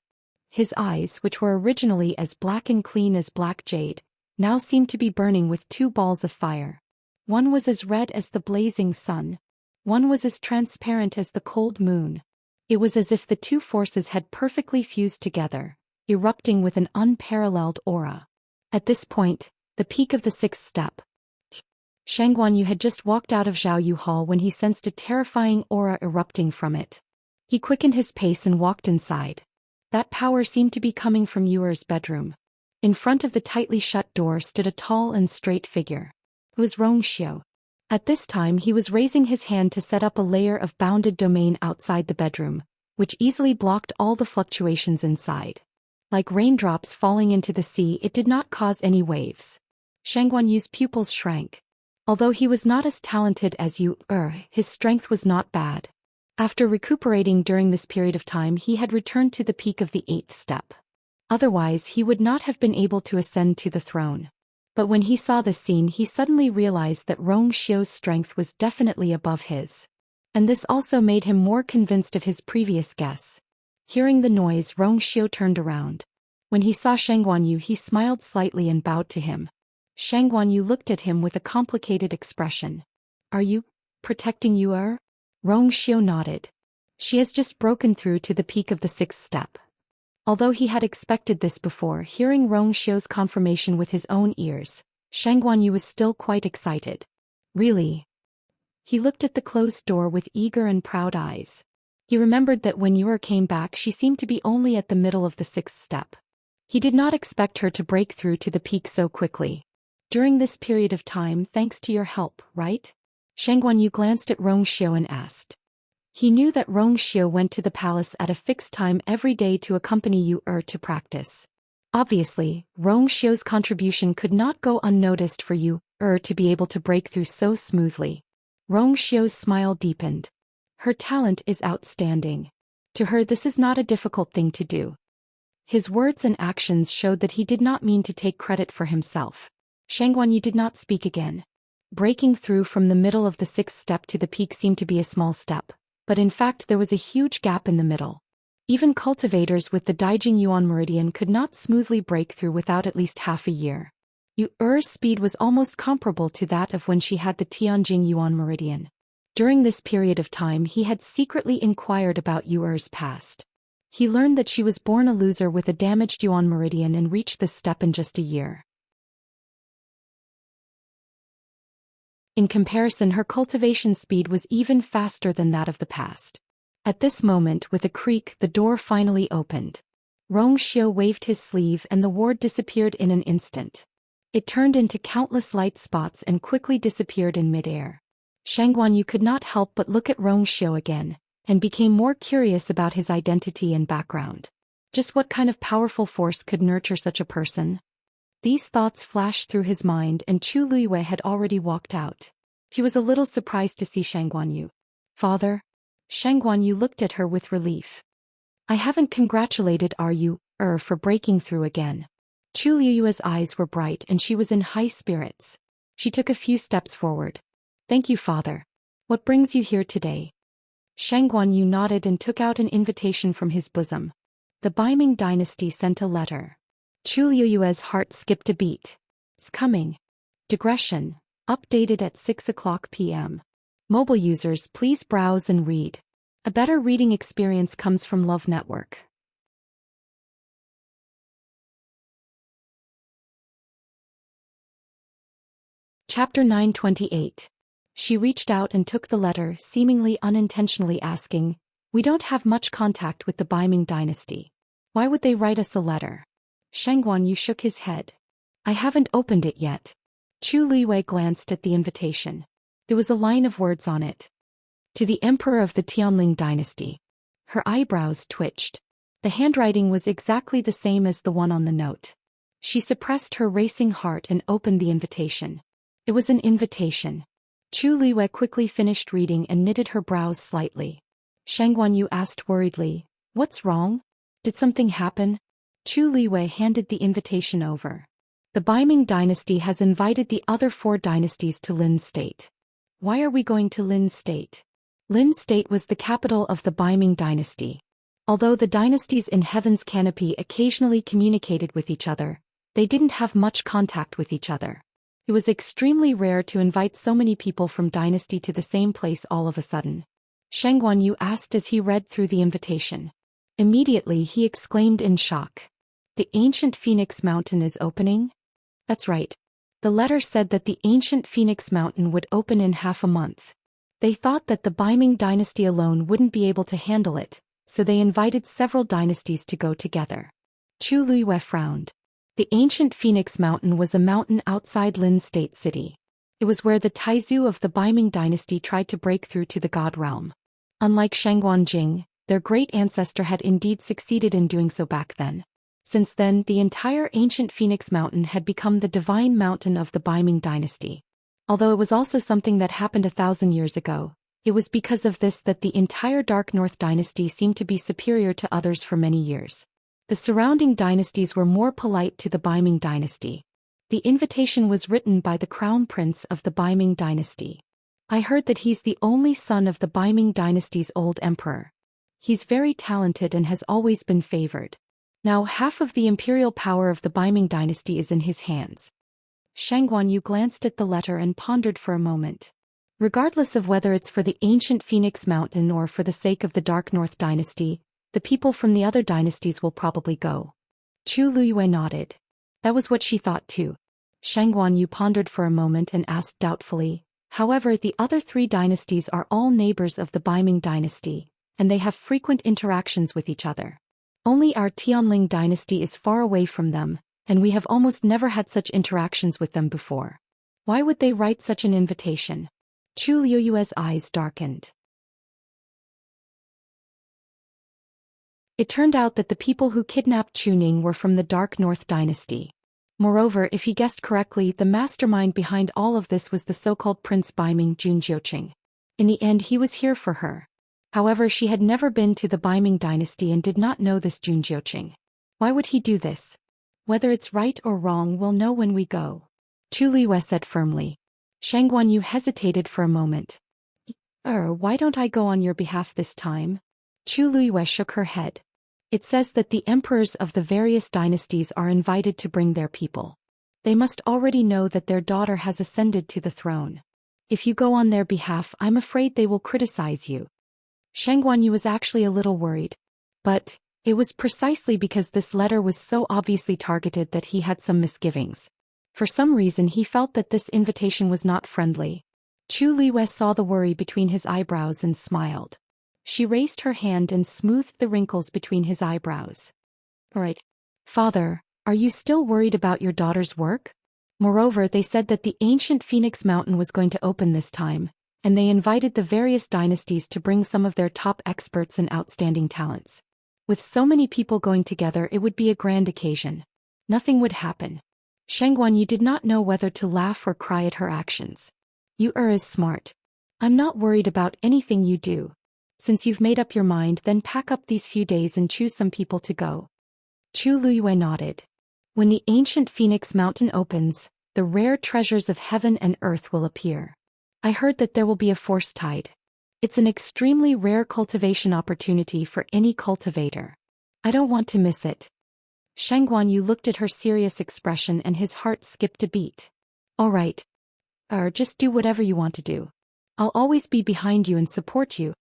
His eyes, which were originally as black and clean as black jade, now seemed to be burning with 2 balls of fire. One was as red as the blazing sun. One was as transparent as the cold moon. It was as if the 2 forces had perfectly fused together, erupting with an unparalleled aura. At this point, the peak of the 6th step. Shang Guanyu had just walked out of Zhao Yu Hall when he sensed a terrifying aura erupting from it. He quickened his pace and walked inside. That power seemed to be coming from Yuer's bedroom. In front of the tightly shut door stood a tall and straight figure. It was Rong Xiu. At this time he was raising his hand to set up a layer of bounded domain outside the bedroom, which easily blocked all the fluctuations inside. Like raindrops falling into the sea, it did not cause any waves. Shang Guanyu's pupils shrank. Although he was not as talented as Yuer, his strength was not bad. After recuperating during this period of time, he had returned to the peak of the 8th step. Otherwise, he would not have been able to ascend to the throne. But when he saw this scene, he suddenly realized that Rong Xiu's strength was definitely above his. And this also made him more convinced of his previous guess. Hearing the noise, Rong Xiu turned around. When he saw Shang Guanyu, he smiled slightly and bowed to him. Shang Guanyu looked at him with a complicated expression. "Are you protecting Yuer?" Rong Xiu nodded. "She has just broken through to the peak of the 6th step." Although he had expected this before, hearing Rong Xiu's confirmation with his own ears, Shang Guanyu was still quite excited. "Really?" He looked at the closed door with eager and proud eyes. He remembered that when Yuer came back, she seemed to be only at the middle of the 6th step. He did not expect her to break through to the peak so quickly. "During this period of time, thanks to your help, right?" Shang Guanyu glanced at Rong Xiu and asked. He knew that Rong Xiu went to the palace at a fixed time every day to accompany Yuer to practice. Obviously, Xiao's contribution could not go unnoticed for you, to be able to break through so smoothly. Xiao's smile deepened. Her talent is outstanding. To her, this is not a difficult thing to do. His words and actions showed that he did not mean to take credit for himself. Shangguanyu did not speak again. Breaking through from the middle of the sixth step to the peak seemed to be a small step, but in fact there was a huge gap in the middle. Even cultivators with the Daijing Yuan Meridian could not smoothly break through without at least half a year. Yu's speed was almost comparable to that of when she had the Tianjing Yuan Meridian. During this period of time he had secretly inquired about Yu's past. He learned that she was born a loser with a damaged Yuan Meridian and reached this step in just a year. In comparison, her cultivation speed was even faster than that of the past. At this moment, with a creak, the door finally opened. Xiao waved his sleeve and the ward disappeared in an instant. It turned into countless light spots and quickly disappeared in midair. Shangguanyu could not help but look at Xiao again, and became more curious about his identity and background. Just what kind of powerful force could nurture such a person? These thoughts flashed through his mind and Chu Luiyue had already walked out. He was a little surprised to see Shangguanyu. Father? Shangguanyu looked at her with relief. I haven't congratulated you, for breaking through again. Chu Luiyue's eyes were bright and she was in high spirits. She took a few steps forward. Thank you, Father. What brings you here today? Shangguanyu nodded and took out an invitation from his bosom. The Baiming dynasty sent a letter. Chu Luiyue's heart skipped a beat. It's coming. Digression. Updated at 6:00 p.m. Mobile users, please browse and read. A better reading experience comes from Love Network. Chapter 928. She reached out and took the letter, seemingly unintentionally asking, "We don't have much contact with the Baiming dynasty. Why would they write us a letter?" Shangguanyu shook his head. I haven't opened it yet. Chu Luiyue glanced at the invitation. There was a line of words on it. To the Emperor of the Tianling dynasty. Her eyebrows twitched. The handwriting was exactly the same as the one on the note. She suppressed her racing heart and opened the invitation. It was an invitation. Chu Luiyue quickly finished reading and knitted her brows slightly. Shangguanyu asked worriedly, "What's wrong? Did something happen?" Chu Luiyue handed the invitation over. The Baiming dynasty has invited the other 4 dynasties to Lin State. Why are we going to Lin State? Lin State was the capital of the Baiming dynasty. Although the dynasties in Heaven's Canopy occasionally communicated with each other, they didn't have much contact with each other. It was extremely rare to invite so many people from dynasty to the same place all of a sudden. Shangguanyu asked as he read through the invitation. Immediately he exclaimed in shock. The ancient Phoenix Mountain is opening? That's right. The letter said that the ancient Phoenix Mountain would open in half a month. They thought that the Baiming dynasty alone wouldn't be able to handle it, so they invited several dynasties to go together. Chu Luiyue frowned. The ancient Phoenix Mountain was a mountain outside Lin State City. It was where the Taizu of the Baiming dynasty tried to break through to the God realm. Unlike Shangguanjing, their great ancestor had indeed succeeded in doing so back then. Since then, the entire ancient Phoenix Mountain had become the divine mountain of the Baiming dynasty. Although it was also something that happened 1,000 years ago, it was because of this that the entire Dark North dynasty seemed to be superior to others for many years. The surrounding dynasties were more polite to the Baiming dynasty. The invitation was written by the crown prince of the Baiming dynasty. I heard that he's the only son of the Baiming dynasty's old emperor. He's very talented and has always been favored. Now half of the imperial power of the Baiming dynasty is in his hands. Shangguanyu glanced at the letter and pondered for a moment. Regardless of whether it's for the ancient Phoenix Mountain or for the sake of the Dark North dynasty, the people from the other dynasties will probably go. Chu Luiyue nodded. That was what she thought too. Shangguanyu pondered for a moment and asked doubtfully, however, the other 3 dynasties are all neighbors of the Baiming dynasty, and they have frequent interactions with each other. Only our Tianling dynasty is far away from them, and we have almost never had such interactions with them before. Why would they write such an invitation? Chu Luiyue's eyes darkened. It turned out that the people who kidnapped Chuning were from the Dark North dynasty. Moreover, if he guessed correctly, the mastermind behind all of this was the so-called Prince Baiming Jun Jiuqing. In the end, he was here for her. However, she had never been to the Baiming dynasty and did not know this Jun Jiuqing. Why would he do this? Whether it's right or wrong, we'll know when we go, Chu Liyue said firmly. Shang Guanyu hesitated for a moment. Why don't I go on your behalf this time? Chu Liyue shook her head. It says that the emperors of the various dynasties are invited to bring their people. They must already know that their daughter has ascended to the throne. If you go on their behalf, I'm afraid they will criticize you. Shang Guanyu was actually a little worried. But it was precisely because this letter was so obviously targeted that he had some misgivings. For some reason he felt that this invitation was not friendly. Chu Liyue saw the worry between his eyebrows and smiled. She raised her hand and smoothed the wrinkles between his eyebrows. All right. Father, are you still worried about your daughter's work? Moreover, they said that the ancient Phoenix Mountain was going to open this time, and they invited the various dynasties to bring some of their top experts and outstanding talents. With so many people going together, it would be a grand occasion. Nothing would happen. Shang Guanyu did not know whether to laugh or cry at her actions. You is smart. I'm not worried about anything you do. Since you've made up your mind, then pack up these few days and choose some people to go. Chu Liyue nodded. When the ancient Phoenix Mountain opens, the rare treasures of heaven and earth will appear. I heard that there will be a force tide. It's an extremely rare cultivation opportunity for any cultivator. I don't want to miss it. Shang Guanyu looked at her serious expression and his heart skipped a beat. All right. Just do whatever you want to do. I'll always be behind you and support you.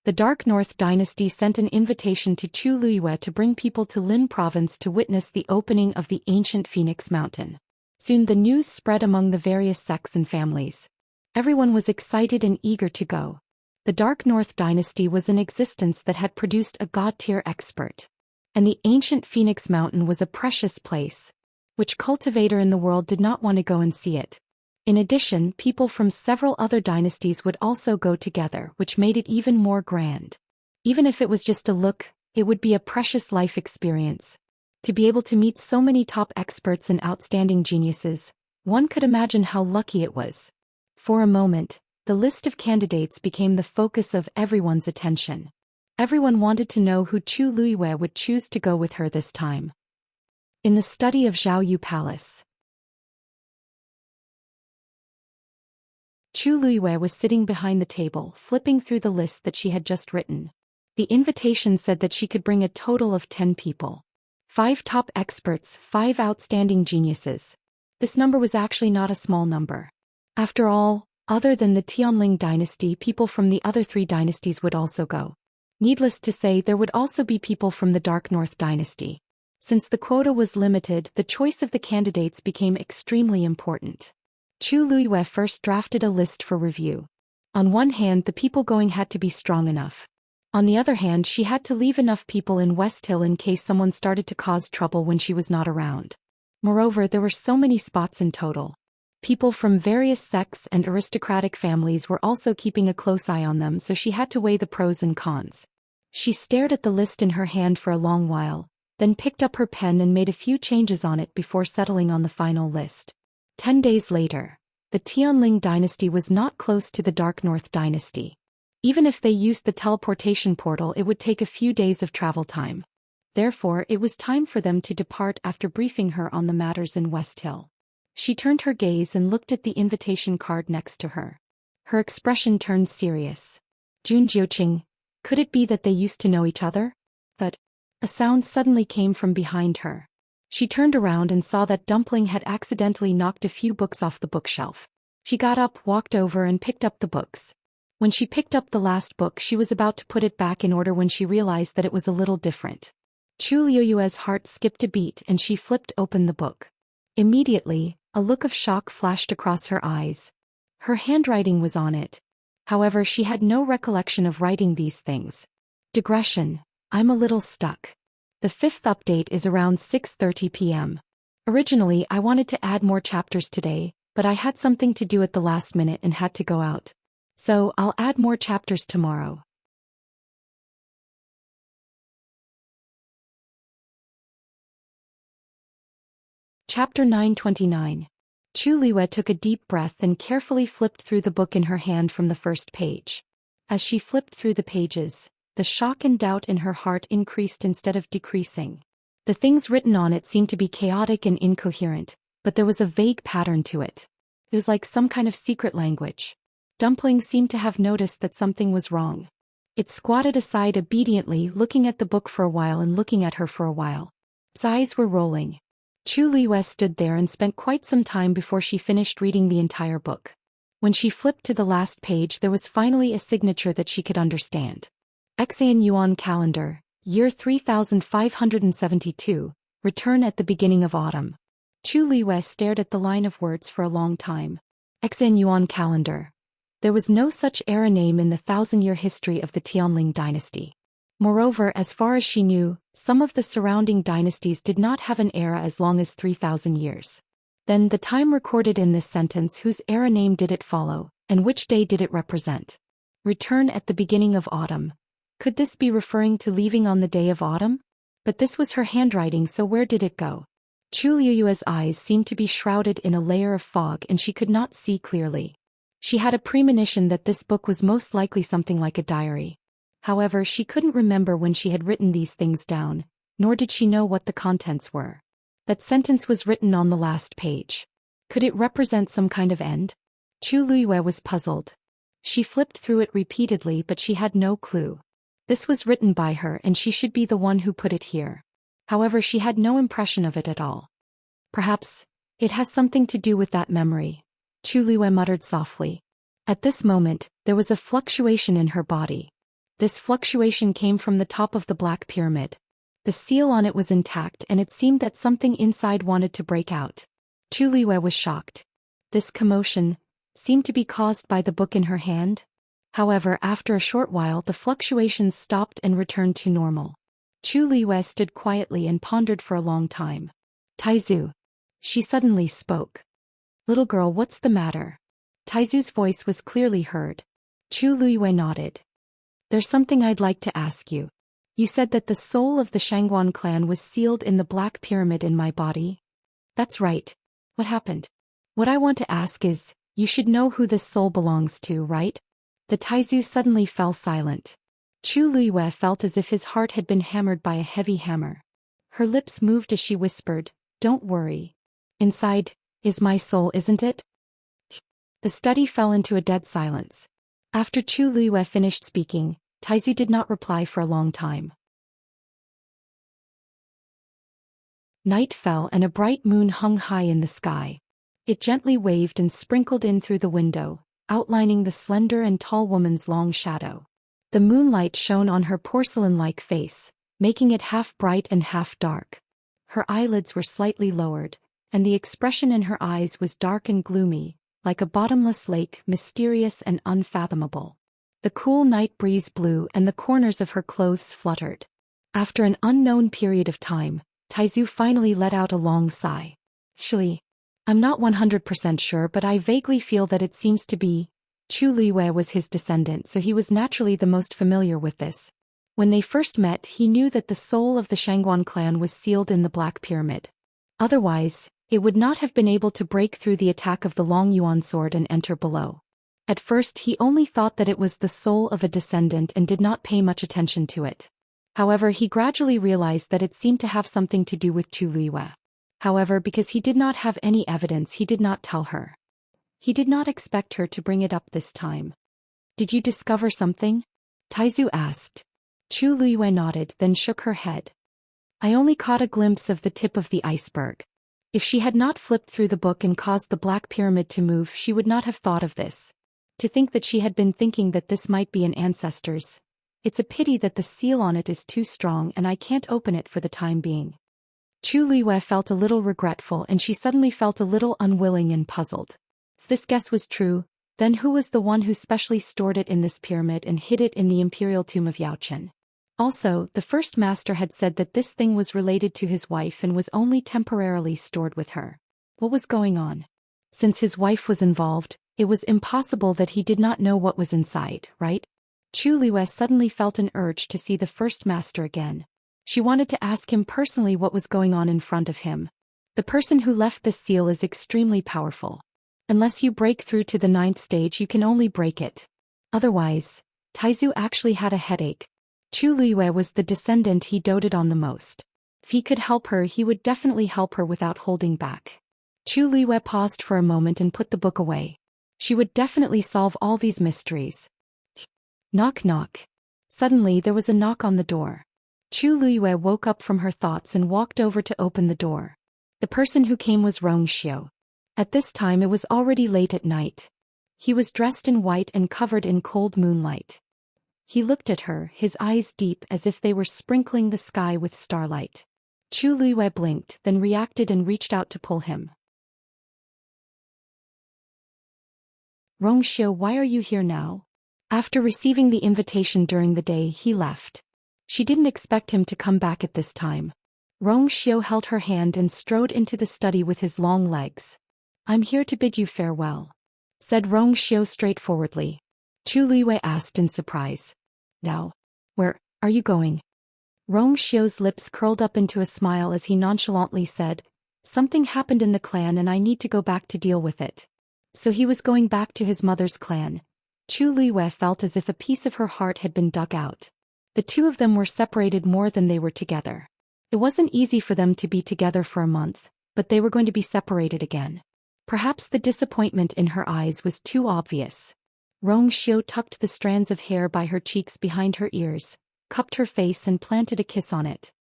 The Dark North dynasty sent an invitation to Chu Liyue to bring people to Lin province to witness the opening of the ancient Phoenix Mountain. Soon the news spread among the various sects and families. Everyone was excited and eager to go. The Dark North dynasty was an existence that had produced a god-tier expert. And the ancient Phoenix Mountain was a precious place. Which cultivator in the world did not want to go and see it? In addition, people from several other dynasties would also go together, which made it even more grand. Even if it was just a look, it would be a precious life experience. To be able to meet so many top experts and outstanding geniuses, one could imagine how lucky it was. For a moment, the list of candidates became the focus of everyone's attention. Everyone wanted to know who Chu Liyue would choose to go with her this time. In the study of Zhao Yu Palace, Chu Liyue was sitting behind the table, flipping through the list that she had just written. The invitation said that she could bring a total of 10 people. 5 top experts, 5 outstanding geniuses. This number was actually not a small number. After all, other than the Tianling dynasty, people from the other 3 dynasties would also go. Needless to say, there would also be people from the Dark North dynasty. Since the quota was limited, the choice of the candidates became extremely important. Chu Liyue first drafted a list for review. On one hand, the people going had to be strong enough. On the other hand, she had to leave enough people in West Hill in case someone started to cause trouble when she was not around. Moreover, there were so many spots in total. People from various sects and aristocratic families were also keeping a close eye on them, so she had to weigh the pros and cons. She stared at the list in her hand for a long while, then picked up her pen and made a few changes on it before settling on the final list. 10 days later, the Tianling dynasty was not close to the Dark North dynasty. Even if they used the teleportation portal, it would take a few days of travel time. Therefore, it was time for them to depart after briefing her on the matters in West Hill. She turned her gaze and looked at the invitation card next to her. Her expression turned serious. Jun Jiuqing, could it be that they used to know each other? But a sound suddenly came from behind her. She turned around and saw that Dumpling had accidentally knocked a few books off the bookshelf. She got up, walked over and picked up the books. When she picked up the last book, she was about to put it back in order when she realized that it was a little different. Chu Liyue's heart skipped a beat and she flipped open the book. Immediately, a look of shock flashed across her eyes. Her handwriting was on it. However, she had no recollection of writing these things. Digression. I'm a little stuck. The 5th update is around 6:30 p.m. Originally, I wanted to add more chapters today, but I had something to do at the last minute and had to go out. So, I'll add more chapters tomorrow. Chapter 929. Chu Liwei took a deep breath and carefully flipped through the book in her hand from the first page. As she flipped through the pages, the shock and doubt in her heart increased instead of decreasing. The things written on it seemed to be chaotic and incoherent, but there was a vague pattern to it. It was like some kind of secret language. Dumpling seemed to have noticed that something was wrong. It squatted aside obediently, looking at the book for a while and looking at her for a while. Its eyes were rolling. Chu Liwei stood there and spent quite some time before she finished reading the entire book. When she flipped to the last page, there was finally a signature that she could understand. Xian Yuan calendar, year 3572, return at the beginning of autumn. Chu Liwei stared at the line of words for a long time. Xian Yuan calendar. There was no such era name in the 1,000-year history of the Tianling dynasty. Moreover, as far as she knew, some of the surrounding dynasties did not have an era as long as 3,000 years. Then the time recorded in this sentence, whose era name did it follow, and which day did it represent? Return at the beginning of autumn. Could this be referring to leaving on the day of autumn? But this was her handwriting, so where did it go? Chu Liue's eyes seemed to be shrouded in a layer of fog and she could not see clearly. She had a premonition that this book was most likely something like a diary. However, she couldn't remember when she had written these things down, nor did she know what the contents were. That sentence was written on the last page. Could it represent some kind of end? Chu Liuei was puzzled. She flipped through it repeatedly, but she had no clue. This was written by her and she should be the one who put it here. However, she had no impression of it at all. Perhaps it has something to do with that memory, Chu Liuei muttered softly. At this moment, there was a fluctuation in her body. This fluctuation came from the top of the Black Pyramid. The seal on it was intact and it seemed that something inside wanted to break out. Chu Liuei was shocked. This commotion seemed to be caused by the book in her hand. However, after a short while the fluctuations stopped and returned to normal. Chu Liuei stood quietly and pondered for a long time. Taizu. She suddenly spoke. Little girl, what's the matter? Taizu's voice was clearly heard. Chu Liuei nodded. There's something I'd like to ask you. You said that the soul of the Shangguan clan was sealed in the Black Pyramid in my body? That's right. What happened? What I want to ask is, you should know who this soul belongs to, right? The Taizu suddenly fell silent. Chu Liuei felt as if his heart had been hammered by a heavy hammer. Her lips moved as she whispered, don't worry. Inside is my soul, isn't it? The study fell into a dead silence. After Chu Liuei finished speaking, Taizu did not reply for a long time. Night fell and a bright moon hung high in the sky. It gently waved and sprinkled in through the window, outlining the slender and tall woman's long shadow. The moonlight shone on her porcelain-like face, making it half bright and half dark. Her eyelids were slightly lowered, and the expression in her eyes was dark and gloomy, like a bottomless lake, mysterious and unfathomable. The cool night breeze blew and the corners of her clothes fluttered. After an unknown period of time, Taizu finally let out a long sigh. Actually, I'm not 100% sure, but I vaguely feel that it seems to be. Chu Liuei was his descendant, so he was naturally the most familiar with this. When they first met, he knew that the soul of the Shangguan clan was sealed in the Black Pyramid. Otherwise, it would not have been able to break through the attack of the Long Yuan sword and enter below. At first he only thought that it was the soul of a descendant and did not pay much attention to it. However, he gradually realized that it seemed to have something to do with Chu Liuei. However, because he did not have any evidence, he did not tell her. He did not expect her to bring it up this time. Did you discover something? Taizu asked. Chu Liuei nodded, then shook her head. I only caught a glimpse of the tip of the iceberg. If she had not flipped through the book and caused the Black Pyramid to move, she would not have thought of this. To think that she had been thinking that this might be an ancestor's. It's a pity that the seal on it is too strong and I can't open it for the time being. Chu Liuei felt a little regretful and she suddenly felt a little unwilling and puzzled. If this guess was true, then who was the one who specially stored it in this pyramid and hid it in the imperial tomb of Yaochen? Also, the first master had said that this thing was related to his wife and was only temporarily stored with her. What was going on? Since his wife was involved, it was impossible that he did not know what was inside, right? Chu Liuei suddenly felt an urge to see the first master again. She wanted to ask him personally what was going on in front of him. The person who left this seal is extremely powerful. Unless you break through to the 9th stage, you can only break it. Otherwise, Taizu actually had a headache. Chu Liyue was the descendant he doted on the most. If he could help her, he would definitely help her without holding back. Chu Liyue paused for a moment and put the book away. She would definitely solve all these mysteries. Knock knock. Suddenly there was a knock on the door. Chu Liyue woke up from her thoughts and walked over to open the door. The person who came was Zhou Xian. At this time it was already late at night. He was dressed in white and covered in cold moonlight. He looked at her, his eyes deep as if they were sprinkling the sky with starlight. Chu Liyue blinked, then reacted and reached out to pull him. Zhou Xian, why are you here now? After receiving the invitation during the day, he left. She didn't expect him to come back at this time. Zhou Xian held her hand and strode into the study with his long legs. I'm here to bid you farewell, said Zhou Xian straightforwardly. Chu Liyue asked in surprise. Now, where are you going? Zhou Xian's lips curled up into a smile as he nonchalantly said, something happened in the clan and I need to go back to deal with it. So he was going back to his mother's clan. Chu Liyue felt as if a piece of her heart had been dug out. The two of them were separated more than they were together. It wasn't easy for them to be together for a month, but they were going to be separated again. Perhaps the disappointment in her eyes was too obvious. Zhou Xian tucked the strands of hair by her cheeks behind her ears, cupped her face and planted a kiss on it.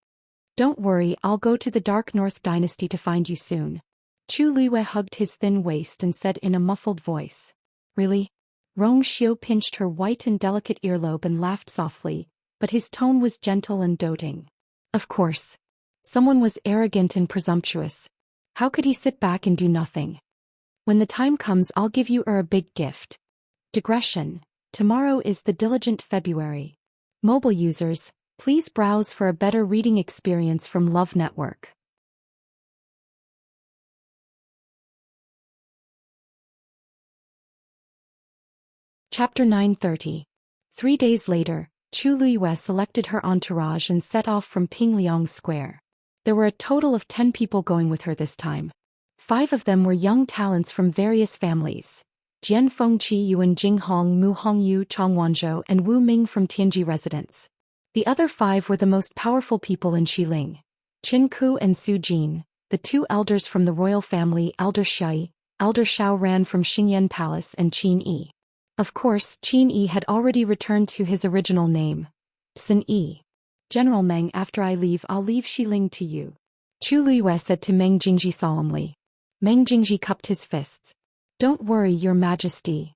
Don't worry, I'll go to the Dark North Dynasty to find you soon. Chu Liyue hugged his thin waist and said in a muffled voice. Really? Zhou Xian pinched her white and delicate earlobe and laughed softly, but his tone was gentle and doting. Of course. Someone was arrogant and presumptuous. How could he sit back and do nothing? When the time comes, I'll give you a big gift. Digression. Tomorrow is the diligent February. Mobile users, please browse for a better reading experience from Love Network. Chapter 930. 3 days later, Chu Liyue selected her entourage and set off from Pingliang Square. There were a total of 10 people going with her this time. 5 of them were young talents from various families. Jian Fengqi, Yuan Jinghong, Mu Hongyu, Chongwanzhou, and Wu Ming from Tianji residence. The other 5 were the most powerful people in Xiling. Qin Ku and Su Jin, the 2 elders from the royal family, Elder Xiai, Elder Shao Ran from Xingyan Palace, and Qin Yi. Of course, Qin Yi had already returned to his original name, Sun Yi. General Meng, after I leave, I'll leave Xiling to you, Chu Liyue said to Meng Jingji solemnly. Meng Jingji cupped his fists. Don't worry, Your Majesty.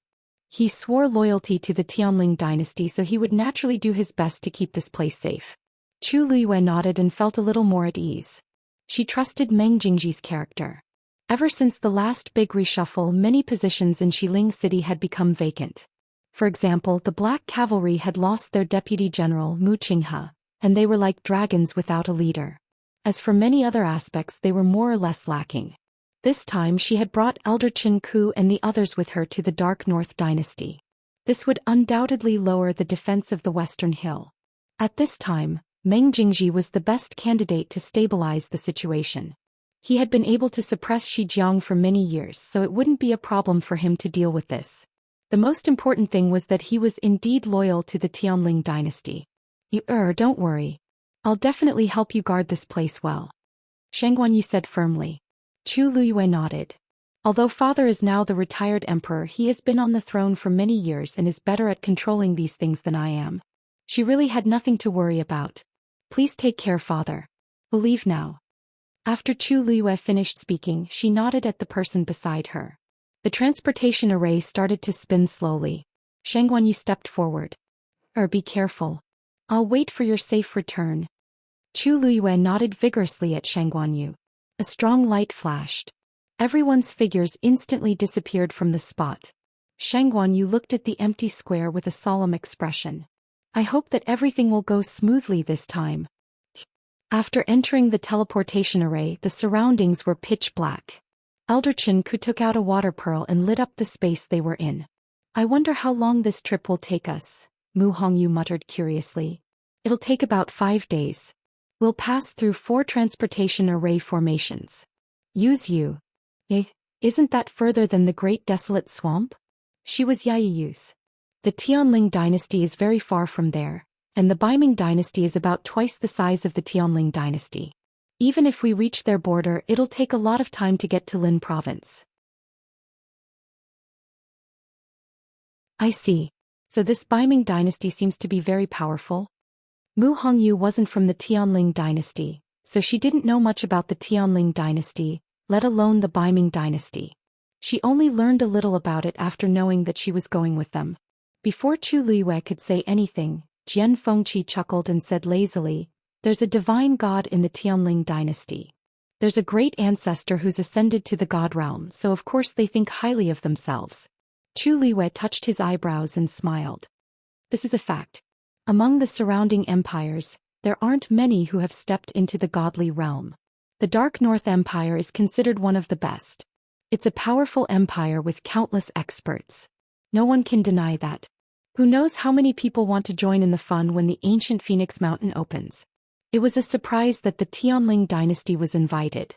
He swore loyalty to the Tianling dynasty, so he would naturally do his best to keep this place safe. Chu Liyue nodded and felt a little more at ease. She trusted Meng Jingji's character. Ever since the last big reshuffle, many positions in Xiling City had become vacant. For example, the Black Cavalry had lost their Deputy General Mu Qinghe, and they were like dragons without a leader. As for many other aspects, they were more or less lacking. This time she had brought Elder Qin Ku and the others with her to the Dark North Dynasty. This would undoubtedly lower the defense of the Western Hill. At this time, Meng Jingji was the best candidate to stabilize the situation. He had been able to suppress Shijiang for many years, so it wouldn't be a problem for him to deal with this. The most important thing was that he was indeed loyal to the Tianling dynasty. Don't worry. I'll definitely help you guard this place well, Shang Guanyu said firmly. Chu Liyue nodded. Although father is now the retired emperor, he has been on the throne for many years and is better at controlling these things than I am. She really had nothing to worry about. Please take care, father. We'll leave now. After Chu Liyue finished speaking, she nodded at the person beside her. The transportation array started to spin slowly. Shang Guanyu stepped forward. Be careful. I'll wait for your safe return. Chu Liyue nodded vigorously at Shang Guanyu. A strong light flashed. Everyone's figures instantly disappeared from the spot. Shang Guanyu looked at the empty square with a solemn expression. I hope that everything will go smoothly this time. After entering the teleportation array, the surroundings were pitch black. Elder Qin Ku took out a water pearl and lit up the space they were in. I wonder how long this trip will take us, Mu Hongyu muttered curiously. It'll take about 5 days. We'll pass through 4 transportation array formations. Use you. Eh, isn't that further than the Great Desolate Swamp? She was Yaiyu's. The Tianling dynasty is very far from there, and the Baiming dynasty is about twice the size of the Tianling dynasty. Even if we reach their border, it'll take a lot of time to get to Lin province. I see. So this Baiming dynasty seems to be very powerful? Mu Hongyu wasn't from the Tianling dynasty, so she didn't know much about the Tianling dynasty, let alone the Baiming dynasty. She only learned a little about it after knowing that she was going with them. Before Chu Liyue could say anything, Jian Fengqi chuckled and said lazily, "There's a divine god in the Tianling dynasty. There's a great ancestor who's ascended to the god realm, so of course they think highly of themselves." Chu Liyue touched his eyebrows and smiled. This is a fact. Among the surrounding empires, there aren't many who have stepped into the godly realm. The Dark North Empire is considered one of the best. It's a powerful empire with countless experts. No one can deny that. Who knows how many people want to join in the fun when the ancient Phoenix Mountain opens? It was a surprise that the Tianling dynasty was invited.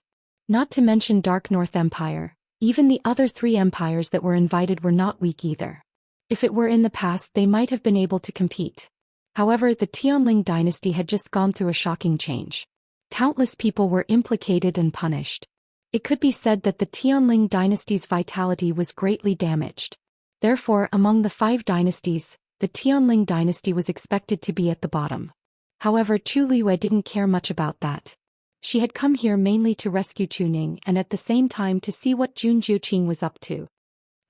Not to mention Dark North Empire, even the other 3 empires that were invited were not weak either. If it were in the past, they might have been able to compete. However, the Tianling dynasty had just gone through a shocking change. Countless people were implicated and punished. It could be said that the Tianling dynasty's vitality was greatly damaged. Therefore, among the 5 dynasties, the Tianling dynasty was expected to be at the bottom. However, Chu Liyue didn't care much about that. She had come here mainly to rescue Chuning and at the same time to see what Jun Jiuqing was up to.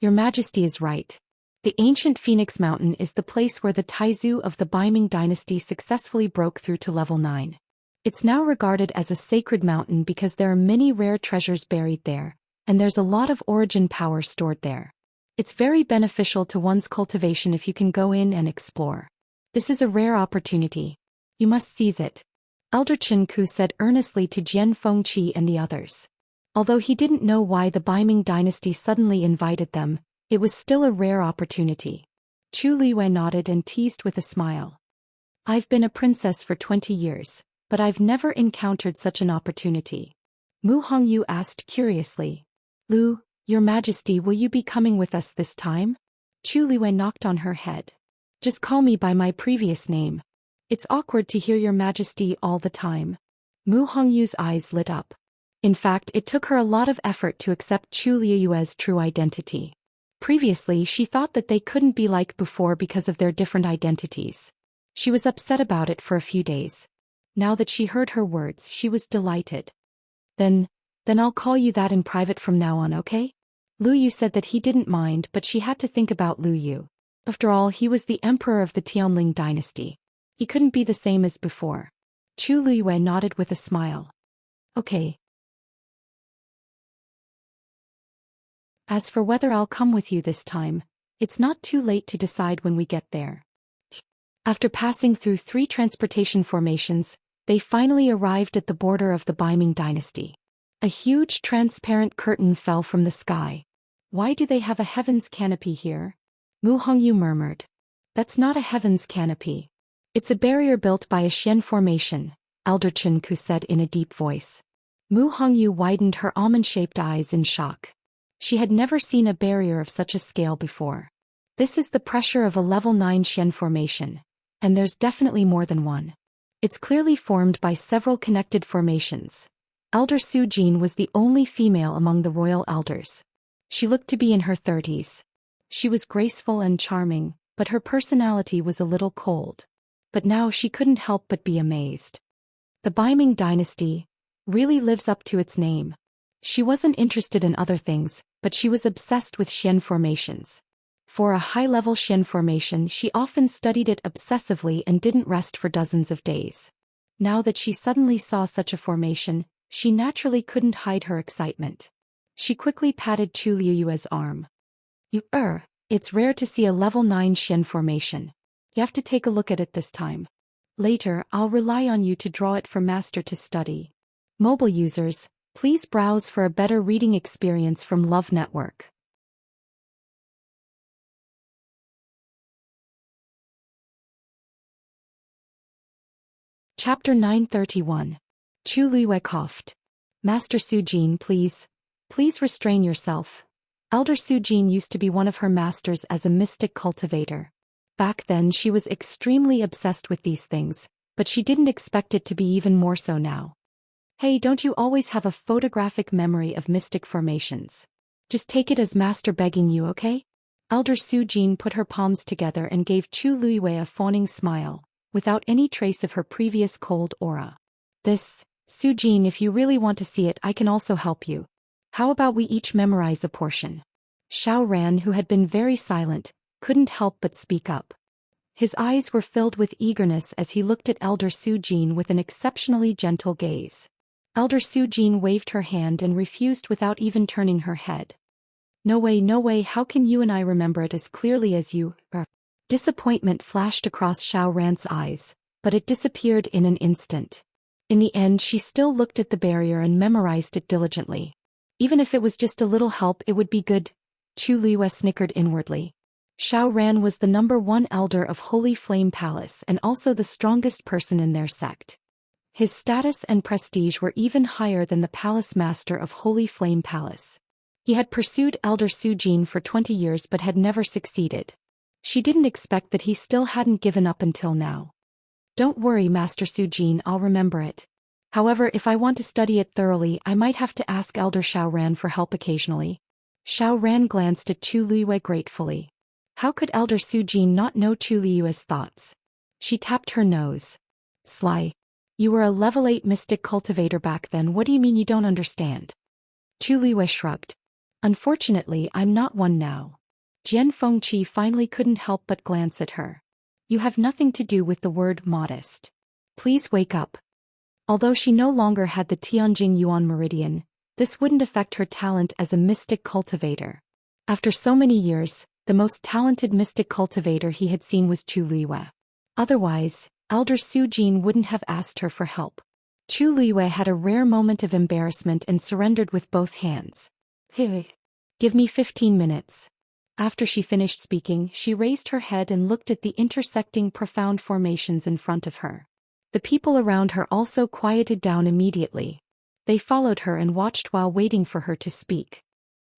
Your Majesty is right. The ancient Phoenix Mountain is the place where the Taizu of the Baiming dynasty successfully broke through to level 9. It's now regarded as a sacred mountain because there are many rare treasures buried there, and there's a lot of origin power stored there. It's very beneficial to one's cultivation if you can go in and explore. This is a rare opportunity. You must seize it. Elder Chen Ku said earnestly to Jian Fengqi and the others. Although he didn't know why the Baiming dynasty suddenly invited them, it was still a rare opportunity. Chu Liyue nodded and teased with a smile. I've been a princess for 20 years, but I've never encountered such an opportunity. Mu Hongyu asked curiously. Lu, Your Majesty, will you be coming with us this time? Chu Liyue knocked on her head. Just call me by my previous name. It's awkward to hear Your Majesty all the time. Mu Hongyu's eyes lit up. In fact, it took her a lot of effort to accept Chu Liyue's true identity. Previously, she thought that they couldn't be like before because of their different identities. She was upset about it for a few days. Now that she heard her words, she was delighted. Then I'll call you that in private from now on, okay? Lu Yu said that he didn't mind, but she had to think about Lu Yu. After all, he was the emperor of the Tianling dynasty. He couldn't be the same as before. Chu Liyue nodded with a smile. Okay. As for whether I'll come with you this time, it's not too late to decide when we get there. After passing through 3 transportation formations, they finally arrived at the border of the Baiming dynasty. A huge transparent curtain fell from the sky. Why do they have a heaven's canopy here? Mu Hongyu murmured. That's not a heaven's canopy. It's a barrier built by a Xian formation, Elder Chen Ku said in a deep voice. Mu Hongyu widened her almond-shaped eyes in shock. She had never seen a barrier of such a scale before. This is the pressure of a level 9 Xian formation, and there's definitely more than one. It's clearly formed by several connected formations. Elder Su Jin was the only female among the royal elders. She looked to be in her 30s. She was graceful and charming, but her personality was a little cold. But now she couldn't help but be amazed. The Baiming dynasty really lives up to its name. She wasn't interested in other things, but she was obsessed with Xian formations. For a high-level Xian formation, she often studied it obsessively and didn't rest for dozens of days. Now that she suddenly saw such a formation, she naturally couldn't hide her excitement. She quickly patted Chu Liyue's arm. It's rare to see a level 9 Xian formation. You have to take a look at it this time. Later, I'll rely on you to draw it for Master to study. Mobile users, please browse for a better reading experience from Love Network. Chapter 931. Chu Liyue coughed. Master Su Jin, please. Please restrain yourself. Elder Su Jin used to be one of her masters as a mystic cultivator. Back then she was extremely obsessed with these things, but she didn't expect it to be even more so now. Hey, don't you always have a photographic memory of mystic formations? Just take it as Master begging you, okay? Elder Su Jin put her palms together and gave Chu Luiwei a fawning smile, without any trace of her previous cold aura. Su Jin, if you really want to see it, I can also help you. How about we each memorize a portion? Xiao Ran, who had been very silent, couldn't help but speak up. His eyes were filled with eagerness as he looked at Elder Su Jin with an exceptionally gentle gaze. Elder Su Jin waved her hand and refused without even turning her head. No way, how can you and I remember it as clearly as you? Disappointment flashed across Xiao Ran's eyes, but it disappeared in an instant. In the end, she still looked at the barrier and memorized it diligently. Even if it was just a little help, it would be good. Chu Luiwei snickered inwardly. Xiao Ran was the #1 elder of Holy Flame Palace and also the strongest person in their sect. His status and prestige were even higher than the palace master of Holy Flame Palace. He had pursued Elder Su Jin for 20 years but had never succeeded. She didn't expect that he still hadn't given up until now. Don't worry, Master Su Jin, I'll remember it. However, if I want to study it thoroughly, I might have to ask Elder Xiao Ran for help occasionally. Xiao Ran glanced at Chu Luiwei gratefully. How could Elder Su Jin not know Chu Luiwei's thoughts? She tapped her nose. Sly. You were a level 8 mystic cultivator back then, what do you mean you don't understand? Chu Luiwei shrugged. Unfortunately, I'm not one now. Jian Fengqi finally couldn't help but glance at her. You have nothing to do with the word modest. Please wake up. Although she no longer had the Tianjing Yuan Meridian, this wouldn't affect her talent as a mystic cultivator. After so many years, the most talented mystic cultivator he had seen was Chu Luiwei. Otherwise, Elder Su Jin wouldn't have asked her for help. Chu Luiwei had a rare moment of embarrassment and surrendered with both hands. Hey, give me 15 minutes. After she finished speaking, she raised her head and looked at the intersecting profound formations in front of her. The people around her also quieted down immediately. They followed her and watched while waiting for her to speak.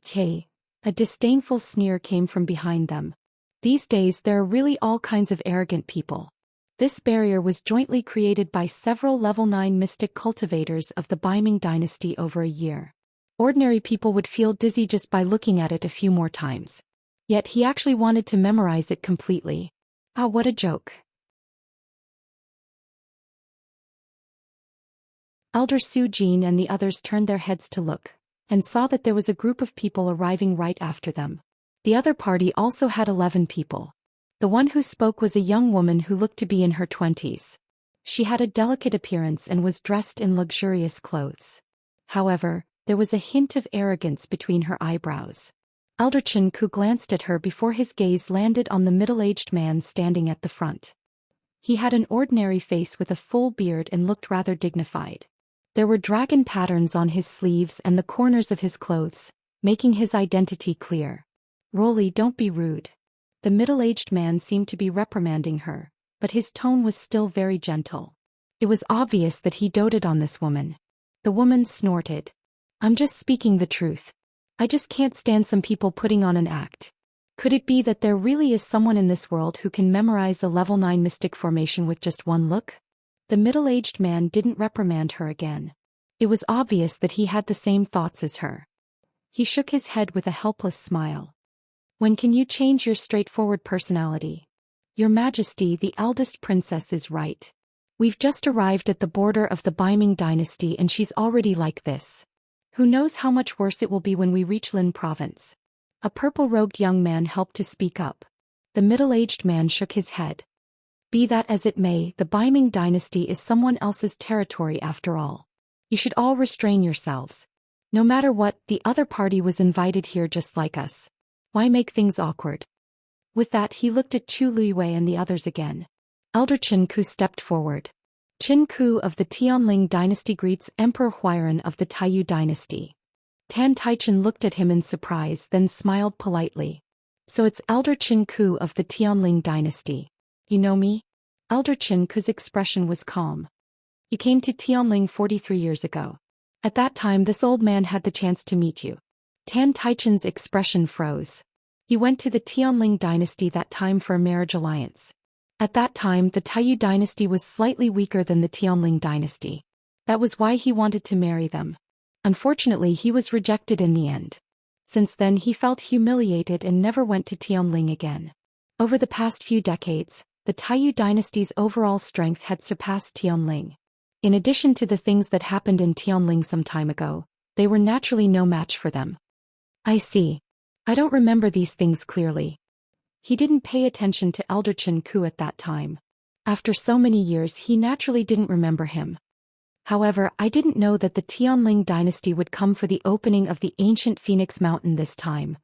Hey. A disdainful sneer came from behind them. These days there are really all kinds of arrogant people. This barrier was jointly created by several level 9 mystic cultivators of the Baiming dynasty over a year. Ordinary people would feel dizzy just by looking at it a few more times. Yet he actually wanted to memorize it completely. Ah, what a joke. Elder Su Jin and the others turned their heads to look, and saw that there was a group of people arriving right after them. The other party also had 11 people. The one who spoke was a young woman who looked to be in her 20s. She had a delicate appearance and was dressed in luxurious clothes. However, there was a hint of arrogance between her eyebrows. Elder Chen Ku glanced at her before his gaze landed on the middle-aged man standing at the front. He had an ordinary face with a full beard and looked rather dignified. There were dragon patterns on his sleeves and the corners of his clothes, making his identity clear. Rolly, don't be rude. The middle-aged man seemed to be reprimanding her, but his tone was still very gentle. It was obvious that he doted on this woman. The woman snorted. I'm just speaking the truth. I just can't stand some people putting on an act. Could it be that there really is someone in this world who can memorize a level 9 mystic formation with just one look? The middle-aged man didn't reprimand her again. It was obvious that he had the same thoughts as her. He shook his head with a helpless smile. When can you change your straightforward personality? Your Majesty, the eldest princess is right. We've just arrived at the border of the Baiming dynasty and she's already like this. Who knows how much worse it will be when we reach Lin province? A purple-robed young man helped to speak up. The middle-aged man shook his head. Be that as it may, the Baiming dynasty is someone else's territory after all. You should all restrain yourselves. No matter what, the other party was invited here just like us. Why make things awkward? With that, he looked at Chu Luiwei and the others again. Elder Chen Ku stepped forward. Chen Ku of the Tianling dynasty greets Emperor Huairan of the Taiyu dynasty. Tan Taichen looked at him in surprise, then smiled politely. So it's Elder Chen Ku of the Tianling dynasty. You know me? Elder Chen Ku's expression was calm. You came to Tianling 43 years ago. At that time this old man had the chance to meet you. Tan Taichen's expression froze. He went to the Tianling dynasty that time for a marriage alliance. At that time the Taiyu dynasty was slightly weaker than the Tianling dynasty. That was why he wanted to marry them. Unfortunately he was rejected in the end. Since then he felt humiliated and never went to Tianling again. Over the past few decades, the Taiyu dynasty's overall strength had surpassed Tianling. In addition to the things that happened in Tianling some time ago, they were naturally no match for them. I see. I don't remember these things clearly. He didn't pay attention to Elder Chen Ku at that time. After so many years he naturally didn't remember him. However, I didn't know that the Tianling dynasty would come for the opening of the ancient Phoenix Mountain this time.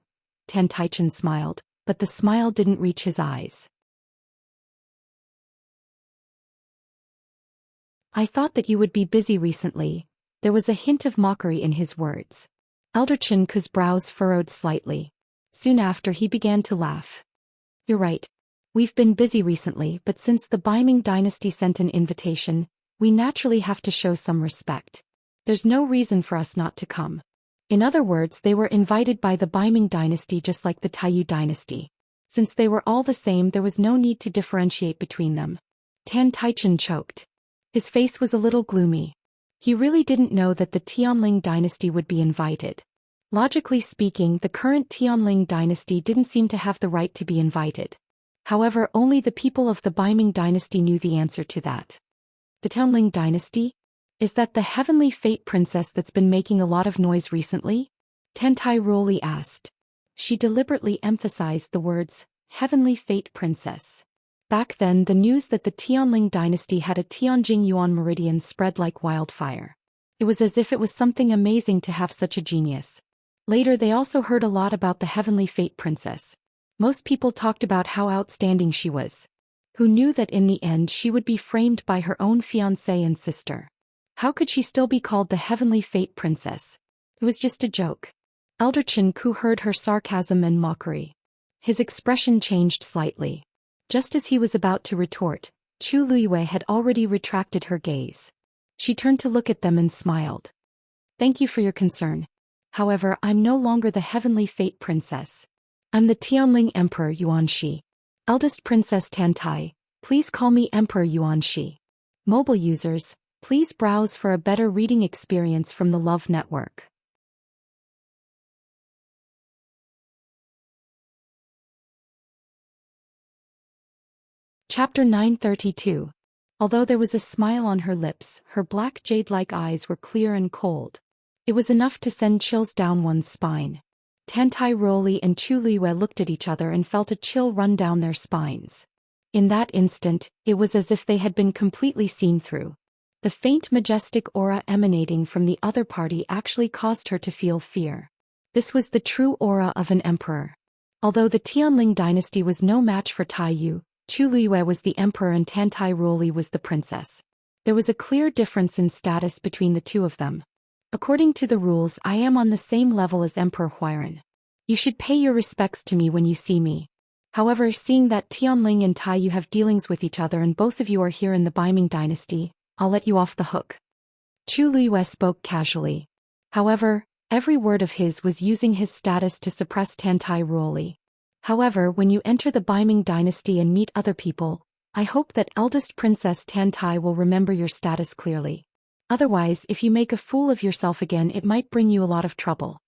Tan Taichen smiled, but the smile didn't reach his eyes. I thought that you would be busy recently. There was a hint of mockery in his words. Elder Chen Ku's brows furrowed slightly. Soon after he began to laugh. You're right. We've been busy recently, but since the Baiming dynasty sent an invitation, we naturally have to show some respect. There's no reason for us not to come. In other words, they were invited by the Baiming dynasty just like the Taiyu dynasty. Since they were all the same, there was no need to differentiate between them. Tan Taichen choked. His face was a little gloomy. He really didn't know that the Tianling dynasty would be invited. Logically speaking, the current Tianling dynasty didn't seem to have the right to be invited. However, only the people of the Baiming dynasty knew the answer to that. The Tianling dynasty? Is that the heavenly fate princess that's been making a lot of noise recently? Tentai Ruoli asked. She deliberately emphasized the words, heavenly fate princess. Back then the news that the Tianling dynasty had a Tianjing Yuan meridian spread like wildfire. It was as if it was something amazing to have such a genius. Later they also heard a lot about the heavenly fate princess. Most people talked about how outstanding she was. Who knew that in the end she would be framed by her own fiancé and sister? How could she still be called the heavenly fate princess? It was just a joke. Elder Chen Ku heard her sarcasm and mockery. His expression changed slightly. Just as he was about to retort, Chu Luiyue had already retracted her gaze. She turned to look at them and smiled. Thank you for your concern. However, I'm no longer the heavenly fate princess. I'm the Tianling Emperor Yuanxi. Eldest Princess Tantai, please call me Emperor Yuanxi. Mobile users, please browse for a better reading experience from the Love Network. Chapter 932. Although there was a smile on her lips, her black jade-like eyes were clear and cold. It was enough to send chills down one's spine. Tantai Ruoli and Chu Luiyue looked at each other and felt a chill run down their spines. In that instant, it was as if they had been completely seen through. The faint majestic aura emanating from the other party actually caused her to feel fear. This was the true aura of an emperor. Although the Tianling dynasty was no match for Taiyu, Chu Luiyue was the emperor and Tantai Ruoli was the princess. There was a clear difference in status between the two of them. According to the rules, I am on the same level as Emperor Huairan. You should pay your respects to me when you see me. However, seeing that Tianling and Taiyu have dealings with each other and both of you are here in the Baiming dynasty, I'll let you off the hook. Chu Luiyue spoke casually. However, every word of his was using his status to suppress Tantai Ruoli. However, when you enter the Baiming dynasty and meet other people, I hope that eldest Princess Tantai will remember your status clearly. Otherwise, if you make a fool of yourself again, it might bring you a lot of trouble.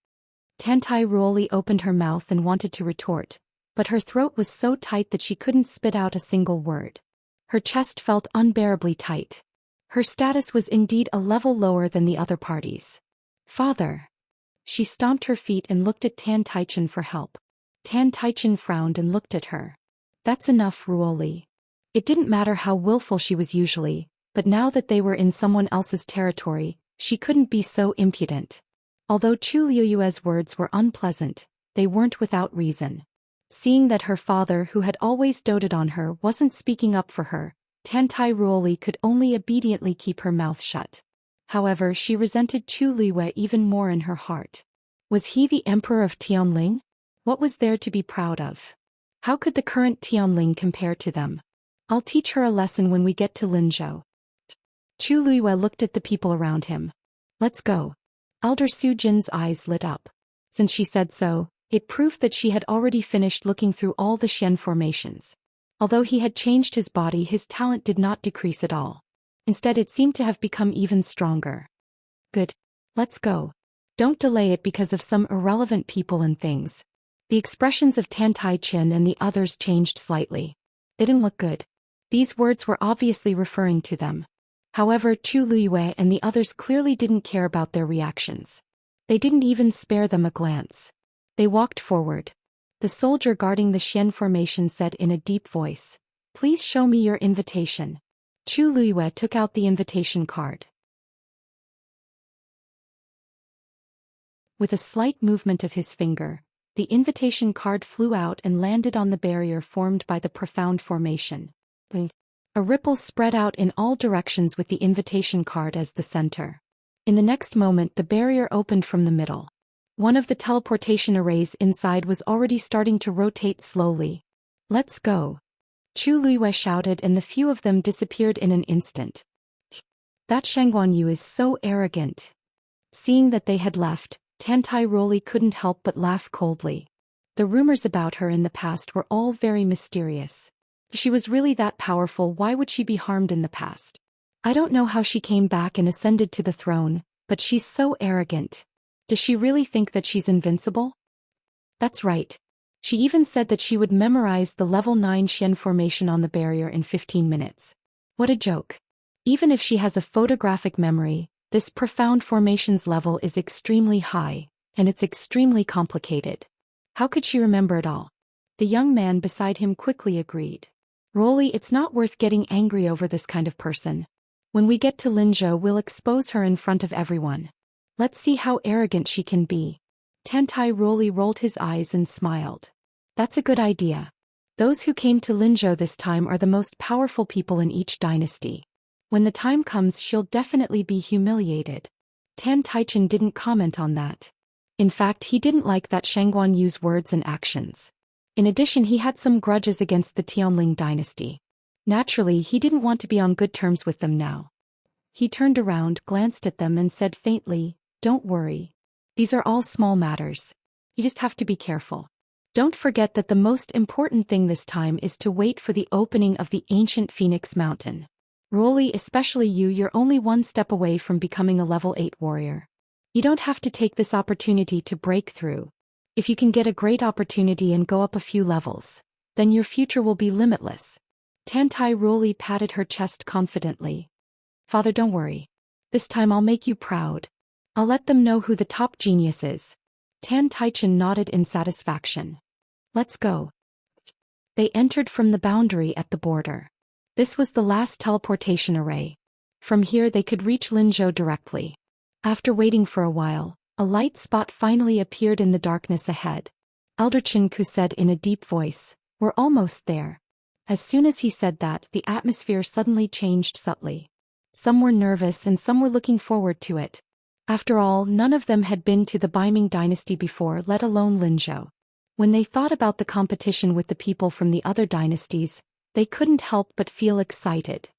Tantai Ruoli opened her mouth and wanted to retort, but her throat was so tight that she couldn't spit out a single word. Her chest felt unbearably tight. Her status was indeed a level lower than the other parties. Father. She stomped her feet and looked at Tan Taichen for help. Tan Taichen frowned and looked at her. That's enough, Ruoli. It didn't matter how willful she was usually, but now that they were in someone else's territory, she couldn't be so impudent. Although Chu Luiyue's words were unpleasant, they weren't without reason. Seeing that her father, who had always doted on her, wasn't speaking up for her, Tantai Ruoli could only obediently keep her mouth shut. However, she resented Chu Luiyue even more in her heart. Was he the emperor of Tianling? What was there to be proud of? How could the current Tianling compare to them? I'll teach her a lesson when we get to Linzhou. Chu Luiyue looked at the people around him. Let's go. Elder Su Jin's eyes lit up. Since she said so, it proved that she had already finished looking through all the Xian formations. Although he had changed his body, his talent did not decrease at all. Instead, it seemed to have become even stronger. Good. Let's go. Don't delay it because of some irrelevant people and things. The expressions of Tan Tai Chin and the others changed slightly. They didn't look good. These words were obviously referring to them. However, Chu Luiyue and the others clearly didn't care about their reactions. They didn't even spare them a glance. They walked forward. The soldier guarding the Xian formation said in a deep voice, "Please show me your invitation." Chu Luiyue took out the invitation card. With a slight movement of his finger, the invitation card flew out and landed on the barrier formed by the profound formation. A ripple spread out in all directions with the invitation card as the center. In the next moment, the barrier opened from the middle. One of the teleportation arrays inside was already starting to rotate slowly. "Let's go." Chu Luiyue shouted, and the few of them disappeared in an instant. That Shangguan Yu is so arrogant. Seeing that they had left, Tantai Roli couldn't help but laugh coldly. The rumors about her in the past were all very mysterious. If she was really that powerful, why would she be harmed in the past? I don't know how she came back and ascended to the throne, but she's so arrogant. Does she really think that she's invincible? That's right. She even said that she would memorize the level 9 Xian formation on the barrier in 15 minutes. What a joke. Even if she has a photographic memory, this profound formations level is extremely high, and it's extremely complicated. How could she remember it all? The young man beside him quickly agreed. Rolly, it's not worth getting angry over this kind of person. When we get to Linzhou, we'll expose her in front of everyone. Let's see how arrogant she can be. Tantai Rolly rolled his eyes and smiled. That's a good idea. Those who came to Linzhou this time are the most powerful people in each dynasty. When the time comes, she'll definitely be humiliated. Tan Taichen didn't comment on that. In fact, he didn't like that Shangguan Yu's words and actions. In addition, he had some grudges against the Tianling dynasty. Naturally, he didn't want to be on good terms with them now. He turned around, glanced at them and said faintly, "Don't worry. These are all small matters. You just have to be careful. Don't forget that the most important thing this time is to wait for the opening of the ancient Phoenix Mountain. Rolly, especially you, you're only one step away from becoming a level 8 warrior. You don't have to take this opportunity to break through. If you can get a great opportunity and go up a few levels, then your future will be limitless." Tantai Rolly patted her chest confidently. "Father, don't worry. This time I'll make you proud. I'll let them know who the top genius is." Tan Taichen nodded in satisfaction. "Let's go." They entered from the boundary at the border. This was the last teleportation array. From here they could reach Linzhou directly. After waiting for a while, a light spot finally appeared in the darkness ahead. Elder Chinku said in a deep voice, "We're almost there." As soon as he said that, the atmosphere suddenly changed subtly. Some were nervous and some were looking forward to it. After all, none of them had been to the Baiming dynasty before, let alone Linzhou. When they thought about the competition with the people from the other dynasties, they couldn't help but feel excited.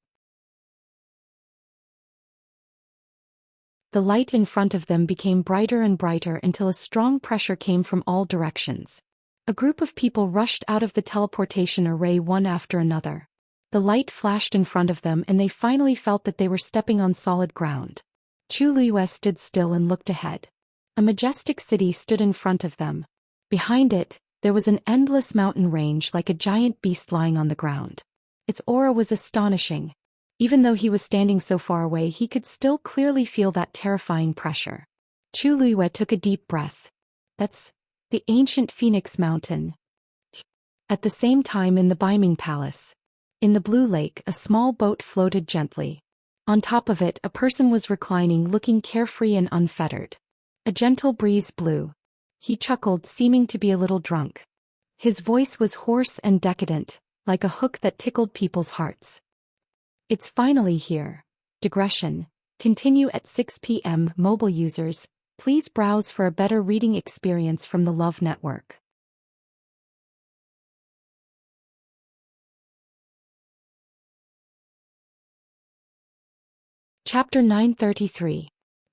The light in front of them became brighter and brighter until a strong pressure came from all directions. A group of people rushed out of the teleportation array one after another. The light flashed in front of them and they finally felt that they were stepping on solid ground. Chu Luiyue stood still and looked ahead. A majestic city stood in front of them. Behind it, there was an endless mountain range like a giant beast lying on the ground. Its aura was astonishing. Even though he was standing so far away, he could still clearly feel that terrifying pressure. Chu Luiyue took a deep breath. That's the ancient Phoenix Mountain. At the same time, in the Baiming Palace, in the blue lake, a small boat floated gently. On top of it, a person was reclining, looking carefree and unfettered. A gentle breeze blew. He chuckled, seeming to be a little drunk. His voice was hoarse and decadent, like a hook that tickled people's hearts. "It's finally here." Digression. Continue at 6 p.m. Mobile users, please browse for a better reading experience from the Love Network. Chapter 933.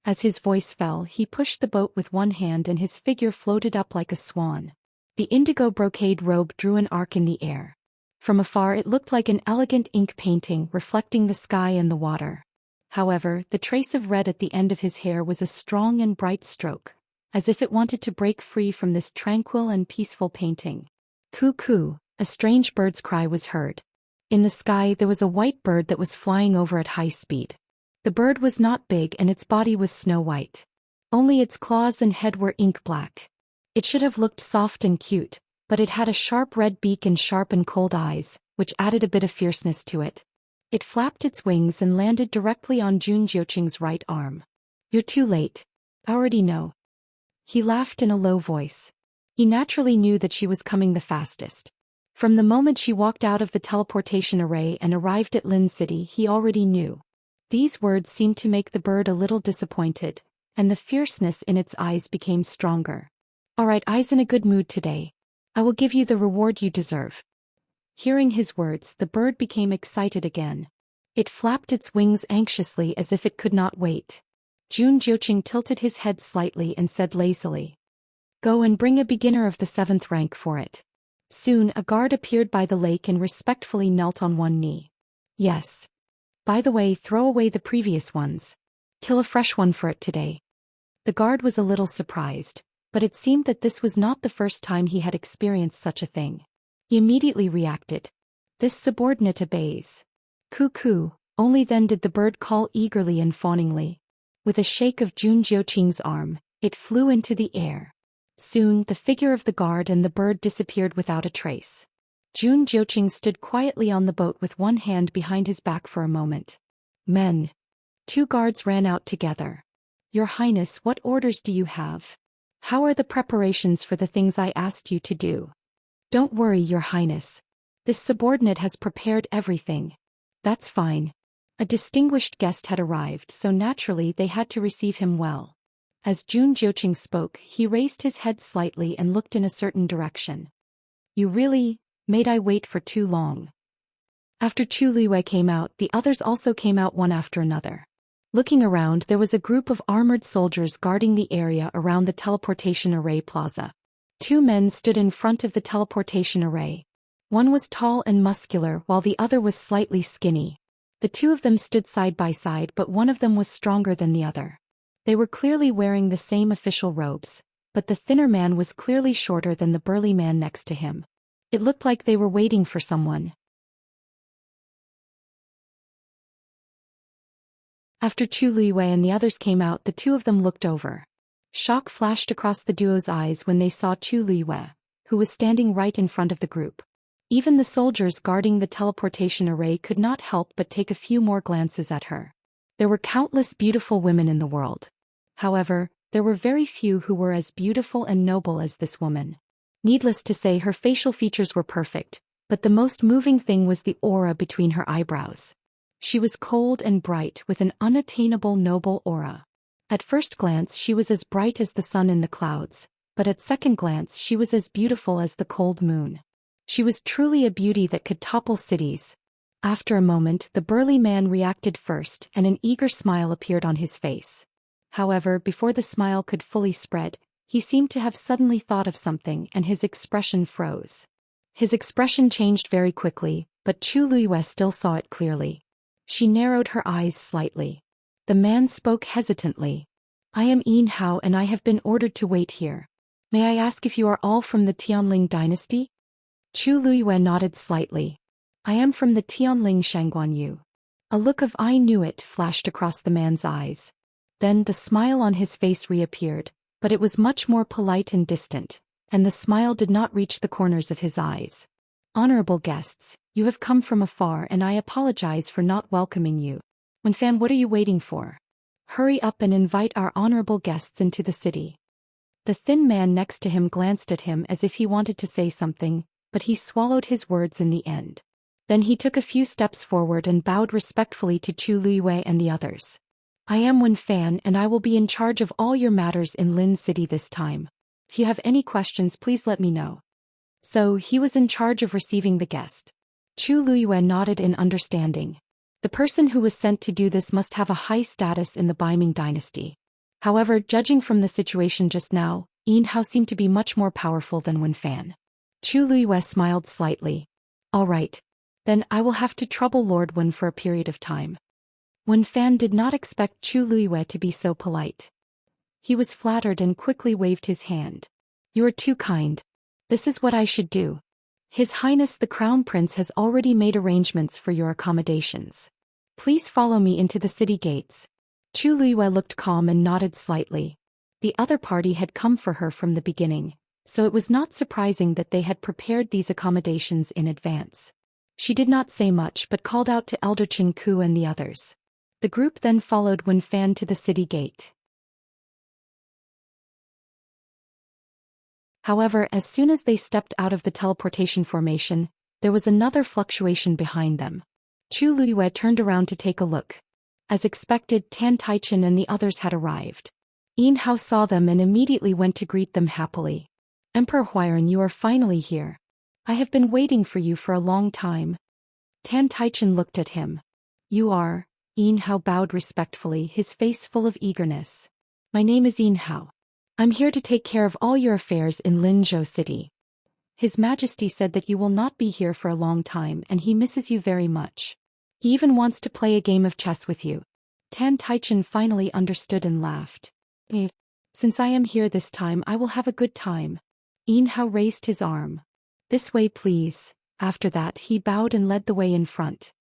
As his voice fell, he pushed the boat with one hand and his figure floated up like a swan. The indigo brocade robe drew an arc in the air. From afar it looked like an elegant ink painting reflecting the sky and the water. However, the trace of red at the end of his hair was a strong and bright stroke, as if it wanted to break free from this tranquil and peaceful painting. Coo-coo, a strange bird's cry was heard. In the sky there was a white bird that was flying over at high speed. The bird was not big and its body was snow-white. Only its claws and head were ink-black. It should have looked soft and cute, but it had a sharp red beak and sharp and cold eyes, which added a bit of fierceness to it. It flapped its wings and landed directly on Zhou Xian's right arm. "You're too late. I already know." He laughed in a low voice. He naturally knew that she was coming the fastest. From the moment she walked out of the teleportation array and arrived at Lin City, he already knew. These words seemed to make the bird a little disappointed, and the fierceness in its eyes became stronger. "All right, I's in a good mood today. I will give you the reward you deserve." Hearing his words, the bird became excited again. It flapped its wings anxiously as if it could not wait. Zhou Xian tilted his head slightly and said lazily, "Go and bring a beginner of the 7th rank for it." Soon a guard appeared by the lake and respectfully knelt on one knee. "Yes. By the way, throw away the previous ones. Kill a fresh one for it today." The guard was a little surprised, but it seemed that this was not the first time he had experienced such a thing. He immediately reacted. "This subordinate obeys." "Coo-coo." Only then did the bird call eagerly and fawningly. With a shake of Zhou Xian's arm, it flew into the air. Soon the figure of the guard and the bird disappeared without a trace. Zhou Xian stood quietly on the boat with one hand behind his back for a moment. "Men." 2 guards ran out together. "Your Highness, what orders do you have? How are the preparations for the things I asked you to do?" "Don't worry, Your Highness. This subordinate has prepared everything." "That's fine." A distinguished guest had arrived, so naturally they had to receive him well. As Zhou Xian spoke, he raised his head slightly and looked in a certain direction. "You really made I wait for too long." After Chu Liwei came out, the others also came out one after another. Looking around, there was a group of armored soldiers guarding the area around the teleportation array plaza. 2 men stood in front of the teleportation array. One was tall and muscular while the other was slightly skinny. The 2 of them stood side by side, but one of them was stronger than the other. They were clearly wearing the same official robes, but the thinner man was clearly shorter than the burly man next to him. It looked like they were waiting for someone. After Chu Liwei and the others came out, the 2 of them looked over. Shock flashed across the duo's eyes when they saw Chu Liwei, who was standing right in front of the group. Even the soldiers guarding the teleportation array could not help but take a few more glances at her. There were countless beautiful women in the world. However, there were very few who were as beautiful and noble as this woman. Needless to say, her facial features were perfect, but the most moving thing was the aura between her eyebrows. She was cold and bright with an unattainable noble aura. At first glance she was as bright as the sun in the clouds, but at second glance she was as beautiful as the cold moon. She was truly a beauty that could topple cities. After a moment, the burly man reacted first and an eager smile appeared on his face. However, before the smile could fully spread, he seemed to have suddenly thought of something and his expression froze. His expression changed very quickly, but Chu Liwei still saw it clearly. She narrowed her eyes slightly. The man spoke hesitantly. "I am Yin Hao and I have been ordered to wait here. May I ask if you are all from the Tianling dynasty?" Chu Liwei nodded slightly. "I am from the Tianling Shangguanyu." A look of "I knew it" flashed across the man's eyes. Then the smile on his face reappeared, but it was much more polite and distant, and the smile did not reach the corners of his eyes. "Honorable guests, you have come from afar and I apologize for not welcoming you. Wenfan, what are you waiting for? Hurry up and invite our honorable guests into the city." The thin man next to him glanced at him as if he wanted to say something, but he swallowed his words in the end. Then he took a few steps forward and bowed respectfully to Chu Liwei and the others. "I am Wenfan and I will be in charge of all your matters in Lin City this time. If you have any questions, please let me know." So, he was in charge of receiving the guest. Chu Liwei nodded in understanding. The person who was sent to do this must have a high status in the Baiming dynasty. However, judging from the situation just now, Yin Hao seemed to be much more powerful than Wen Fan. Chu Luiyue smiled slightly. All right. Then I will have to trouble Lord Wen for a period of time. Wen Fan did not expect Chu Luiyue to be so polite. He was flattered and quickly waved his hand. You are too kind. This is what I should do. His Highness the Crown Prince has already made arrangements for your accommodations. Please follow me into the city gates. Chu Luiyue looked calm and nodded slightly. The other party had come for her from the beginning, so it was not surprising that they had prepared these accommodations in advance. She did not say much but called out to Elder Qin Ku and the others. The group then followed Wen Fan to the city gate. However, as soon as they stepped out of the teleportation formation, there was another fluctuation behind them. Chu Luiyue turned around to take a look. As expected, Tan Taichen and the others had arrived. Yin Hao saw them and immediately went to greet them happily. Emperor Huairan, you are finally here. I have been waiting for you for a long time. Tan Taichen looked at him. You are? Yin Hao bowed respectfully, his face full of eagerness. My name is Yin Hao. I'm here to take care of all your affairs in Linzhou City. His Majesty said that you will not be here for a long time and he misses you very much. He even wants to play a game of chess with you. Tan Taichen finally understood and laughed. Since I am here this time, I will have a good time. Yin Hao raised his arm. This way, please. After that, he bowed and led the way in front.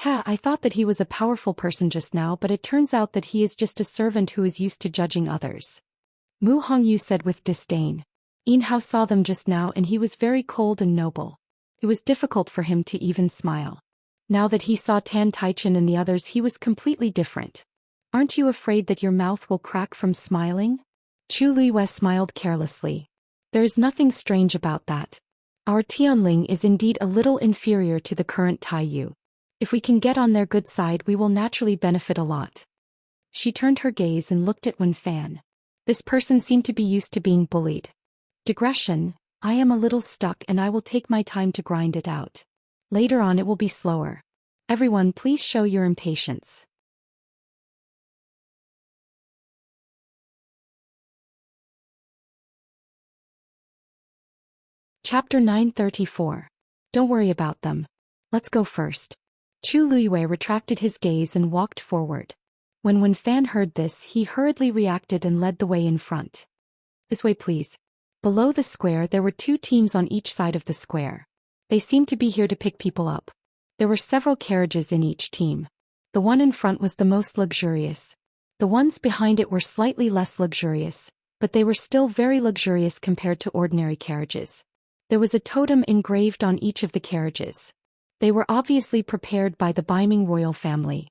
I thought that he was a powerful person just now, but it turns out that he is just a servant who is used to judging others. Mu Hongyu said with disdain. Yin Hao saw them just now and he was very cold and noble. It was difficult for him to even smile. Now that he saw Tan Taichen and the others, he was completely different. Aren't you afraid that your mouth will crack from smiling? Chu Luiyue smiled carelessly. There is nothing strange about that. Our Tianling is indeed a little inferior to the current Taiyu. If we can get on their good side, we will naturally benefit a lot. She turned her gaze and looked at Wen Fan. This person seemed to be used to being bullied. Digression, I am a little stuck and I will take my time to grind it out. Later on it will be slower. Everyone, please show your impatience. Chapter 934. Don't worry about them. Let's go first. Chu Luiyue retracted his gaze and walked forward. When Wen Fan heard this, he hurriedly reacted and led the way in front. This way, please. Below the square, there were 2 teams on each side of the square. They seemed to be here to pick people up. There were several carriages in each team. The one in front was the most luxurious. The ones behind it were slightly less luxurious, but they were still very luxurious compared to ordinary carriages. There was a totem engraved on each of the carriages. They were obviously prepared by the Baiming royal family.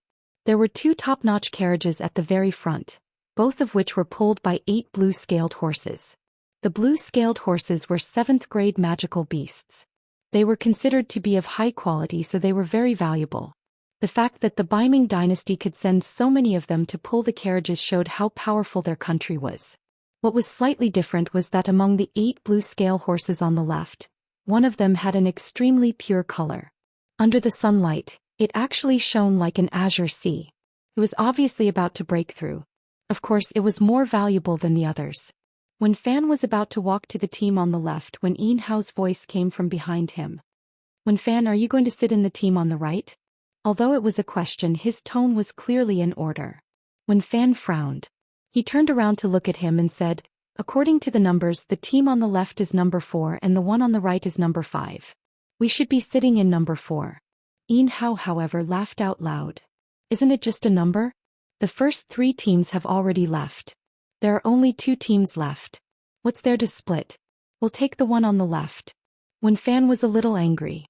There were 2 top-notch carriages at the very front, both of which were pulled by 8 blue-scaled horses. The blue-scaled horses were 7th-grade magical beasts. They were considered to be of high quality, so they were very valuable. The fact that the Baiming dynasty could send so many of them to pull the carriages showed how powerful their country was. What was slightly different was that among the 8 blue-scale horses on the left, one of them had an extremely pure color. Under the sunlight, it actually shone like an azure sea. It was obviously about to break through. Of course, it was more valuable than the others. Wen Fan was about to walk to the team on the left when Yin Hao's voice came from behind him. Wen Fan, are you going to sit in the team on the right? Although it was a question, his tone was clearly in order. Wen Fan frowned. He turned around to look at him and said, according to the numbers, the team on the left is number 4 and the one on the right is number 5. We should be sitting in number 4. Yin Hao, however, laughed out loud. Isn't it just a number? The first 3 teams have already left. There are only 2 teams left. What's there to split? We'll take the one on the left. Wen Fan was a little angry.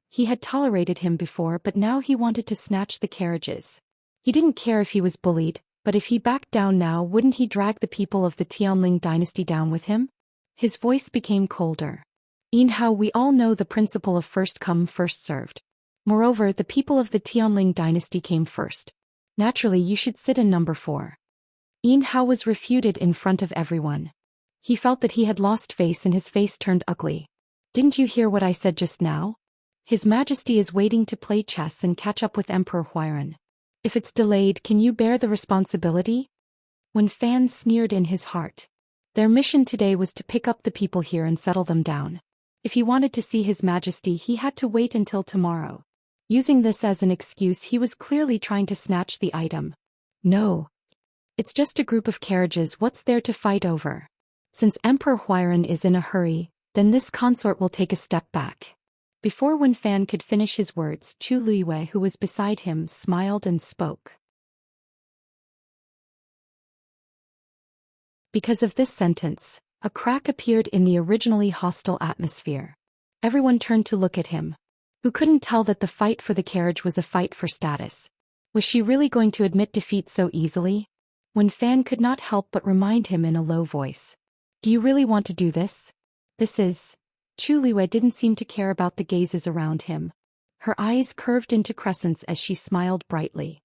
He had tolerated him before, but now he wanted to snatch the carriages. He didn't care if he was bullied, but if he backed down now, wouldn't he drag the people of the Tianling dynasty down with him? His voice became colder. Yin Hao, we all know the principle of first come, first served. Moreover, the people of the Tianling dynasty came first. Naturally, you should sit in number 4. Yin Hao was refuted in front of everyone. He felt that he had lost face and his face turned ugly. Didn't you hear what I said just now? His Majesty is waiting to play chess and catch up with Emperor Huairan. If it's delayed, can you bear the responsibility? When Fan sneered in his heart. Their mission today was to pick up the people here and settle them down. If he wanted to see His Majesty, he had to wait until tomorrow. Using this as an excuse, he was clearly trying to snatch the item. No. It's just a group of carriages, what's there to fight over? Since Emperor Huairan is in a hurry, then this consort will take a step back. Before Wen Fan could finish his words, Chu Luiyue, who was beside him, smiled and spoke. Because of this sentence, a crack appeared in the originally hostile atmosphere. Everyone turned to look at him. Who couldn't tell that the fight for the carriage was a fight for status? Was she really going to admit defeat so easily? Wen Fan could not help but remind him in a low voice. Do you really want to do this? This is... Chu Luiyue didn't seem to care about the gazes around him. Her eyes curved into crescents as she smiled brightly.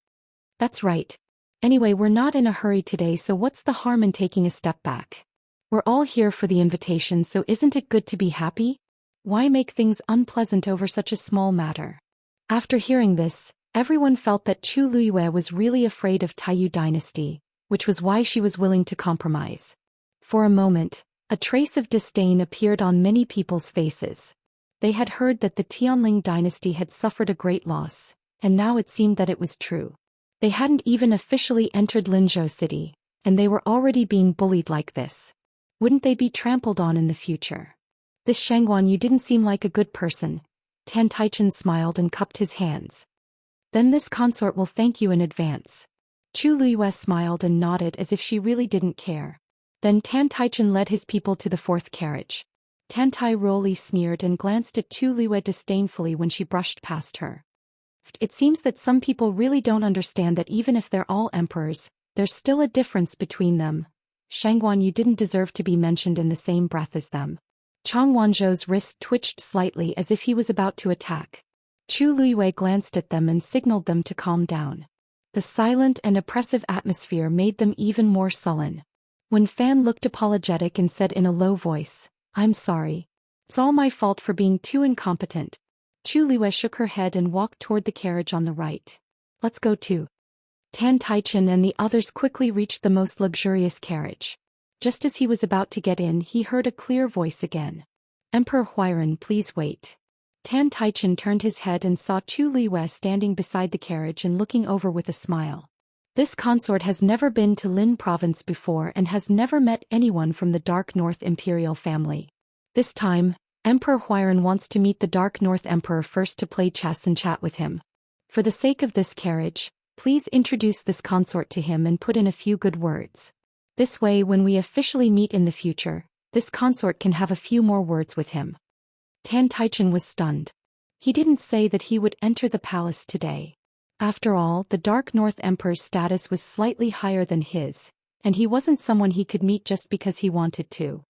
That's right. Anyway, we're not in a hurry today, so what's the harm in taking a step back? We're all here for the invitation, so isn't it good to be happy? Why make things unpleasant over such a small matter? After hearing this, everyone felt that Chu Luiyue was really afraid of Taiyu dynasty, which was why she was willing to compromise. For a moment, a trace of disdain appeared on many people's faces. They had heard that the Tianling dynasty had suffered a great loss, and now it seemed that it was true. They hadn't even officially entered Linzhou city, and they were already being bullied like this. Wouldn't they be trampled on in the future? This Shangguan, you didn't seem like a good person. Tan Taichen smiled and cupped his hands. Then this consort will thank you in advance. Chu Luiyue smiled and nodded as if she really didn't care. Then Tan Taichen led his people to the fourth carriage. Tan Tai Roli sneered and glanced at Chu Luiyue disdainfully when she brushed past her. It seems that some people really don't understand that even if they're all emperors, there's still a difference between them. Shangguan, you didn't deserve to be mentioned in the same breath as them. Chang Wanzhou's wrist twitched slightly as if he was about to attack. Chu Luiyue glanced at them and signaled them to calm down. The silent and oppressive atmosphere made them even more sullen. When Fan looked apologetic and said in a low voice, I'm sorry. It's all my fault for being too incompetent. Chu Luiyue shook her head and walked toward the carriage on the right. Let's go too. Tan Taichen and the others quickly reached the most luxurious carriage. Just as he was about to get in, he heard a clear voice again. Emperor Huairan, please wait. Tan Taichen turned his head and saw Chu Luiyue standing beside the carriage and looking over with a smile. This consort has never been to Lin province before and has never met anyone from the Dark North imperial family. This time, Emperor Huairan wants to meet the Dark North Emperor first to play chess and chat with him. For the sake of this carriage, please introduce this consort to him and put in a few good words. This way, when we officially meet in the future, this consort can have a few more words with him. Tan Taichen was stunned. He didn't say that he would enter the palace today. After all, the Dark North Emperor's status was slightly higher than his, and he wasn't someone he could meet just because he wanted to.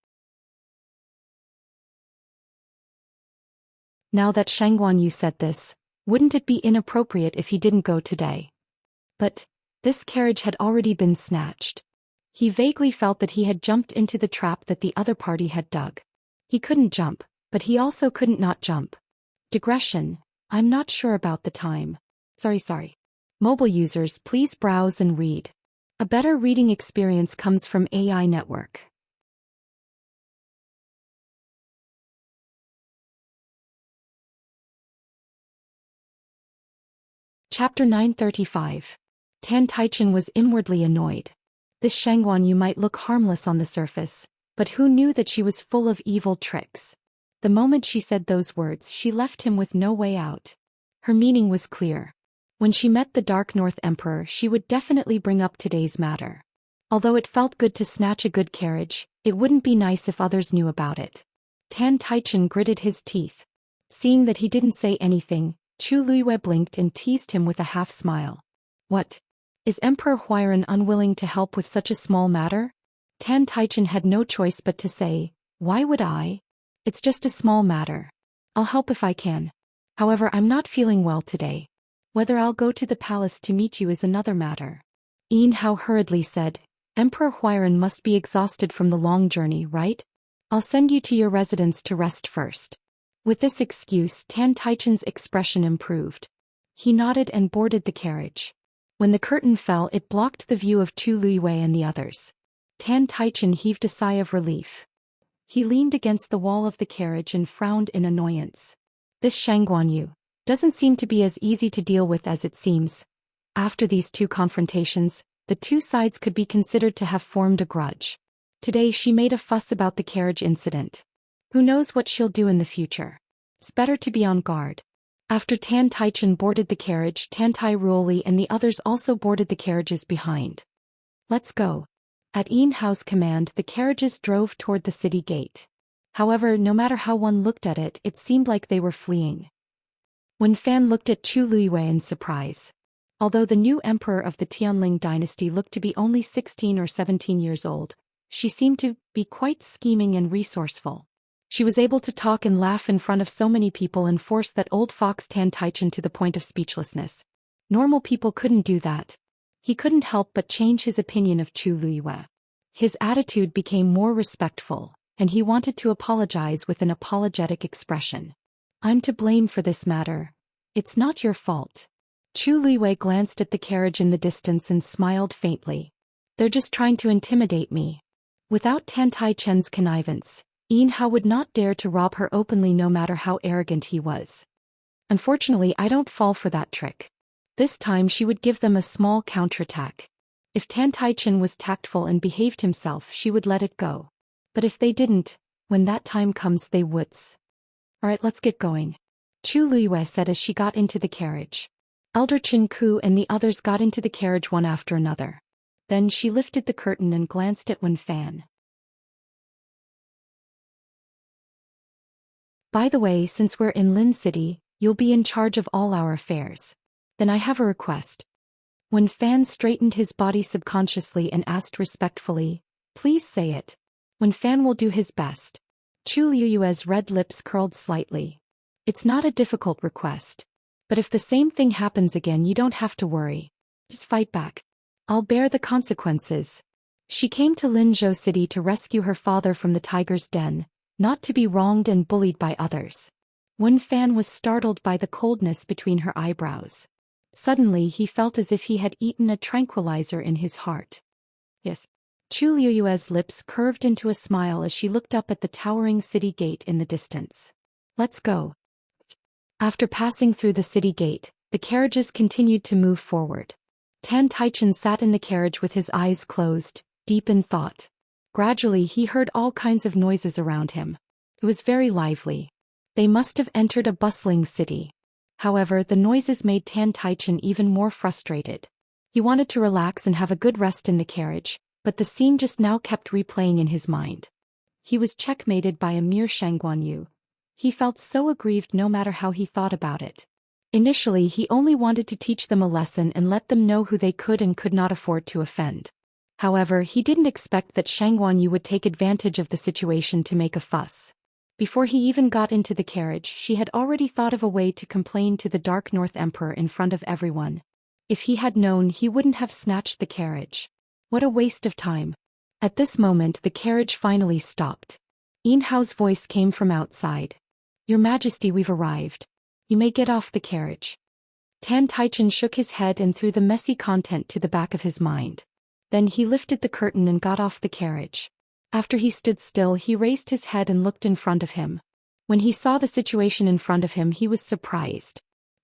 Now that Shangguan Yu said this, wouldn't it be inappropriate if he didn't go today? But this carriage had already been snatched. He vaguely felt that he had jumped into the trap that the other party had dug. He couldn't jump, but he also couldn't not jump. Digression, I'm not sure about the time. Sorry. Mobile users, please browse and read. A better reading experience comes from AI Network. Chapter 935. Tan Taichen was inwardly annoyed. This Shangguan Yu might look harmless on the surface, but who knew that she was full of evil tricks? The moment she said those words, she left him with no way out. Her meaning was clear. When she met the Dark North Emperor, she would definitely bring up today's matter. Although it felt good to snatch a good carriage, it wouldn't be nice if others knew about it. Tan Taichen gritted his teeth. Seeing that he didn't say anything, Chu Luiyue blinked and teased him with a half-smile. What? Is Emperor Huairan unwilling to help with such a small matter? Tan Taichen had no choice but to say, why would I? It's just a small matter. I'll help if I can. However, I'm not feeling well today. Whether I'll go to the palace to meet you is another matter. Yin Hao hurriedly said, Emperor Huairan must be exhausted from the long journey, right? I'll send you to your residence to rest first. With this excuse, Tan Taichen's expression improved. He nodded and boarded the carriage. When the curtain fell, it blocked the view of Chu Luiyue and the others. Tan Taichen heaved a sigh of relief. He leaned against the wall of the carriage and frowned in annoyance. This Shangguanyu doesn't seem to be as easy to deal with as it seems. After these two confrontations, the two sides could be considered to have formed a grudge. Today she made a fuss about the carriage incident. Who knows what she'll do in the future? It's better to be on guard. After Tan Taichen boarded the carriage, Tan Tai Ruoli and the others also boarded the carriages behind. Let's go. At Yin Hao's command, the carriages drove toward the city gate. However, no matter how one looked at it, it seemed like they were fleeing. Wen Fan looked at Chu Luiyue in surprise. Although the new emperor of the Tianling dynasty looked to be only 16 or 17 years old, she seemed to be quite scheming and resourceful. She was able to talk and laugh in front of so many people and force that old fox Tan Taichen to the point of speechlessness. Normal people couldn't do that. He couldn't help but change his opinion of Chu Luiyue. His attitude became more respectful, and he wanted to apologize with an apologetic expression. I'm to blame for this matter. It's not your fault. Chu Luiyue glanced at the carriage in the distance and smiled faintly. They're just trying to intimidate me. Without Tan Taichen's connivance, Yin Hao would not dare to rob her openly no matter how arrogant he was. Unfortunately, I don't fall for that trick. This time she would give them a small counterattack. If Tan Taichen was tactful and behaved himself, she would let it go. But if they didn't, when that time comes they would. Alright, let's get going. Chu Luiyue said as she got into the carriage. Elder Chen Ku and the others got into the carriage one after another. Then she lifted the curtain and glanced at Wen Fan. By the way, since we're in Lin City, you'll be in charge of all our affairs. Then I have a request. Wen Fan straightened his body subconsciously and asked respectfully, please say it. Wen Fan will do his best. Chu Luiyue's red lips curled slightly. It's not a difficult request. But if the same thing happens again, you don't have to worry. Just fight back. I'll bear the consequences. She came to Linzhou City to rescue her father from the tiger's den, not to be wronged and bullied by others. Wen Fan was startled by the coldness between her eyebrows. Suddenly he felt as if he had eaten a tranquilizer in his heart. Yes. Chu Luiyue's lips curved into a smile as she looked up at the towering city gate in the distance. Let's go. After passing through the city gate, the carriages continued to move forward. Tan Taichen sat in the carriage with his eyes closed, deep in thought. Gradually he heard all kinds of noises around him. It was very lively. They must have entered a bustling city. However, the noises made Tan Taichen even more frustrated. He wanted to relax and have a good rest in the carriage, but the scene just now kept replaying in his mind. He was checkmated by a mere Shangguanyu. He felt so aggrieved no matter how he thought about it. Initially he only wanted to teach them a lesson and let them know who they could and could not afford to offend. However, he didn't expect that Shangguanyu would take advantage of the situation to make a fuss. Before he even got into the carriage, she had already thought of a way to complain to the Dark North Emperor in front of everyone. If he had known, he wouldn't have snatched the carriage. What a waste of time. At this moment the carriage finally stopped. Yin Hao's voice came from outside. Your Majesty, we've arrived. You may get off the carriage. Tan Taichen shook his head and threw the messy content to the back of his mind. Then he lifted the curtain and got off the carriage. After he stood still, he raised his head and looked in front of him. When he saw the situation in front of him, he was surprised.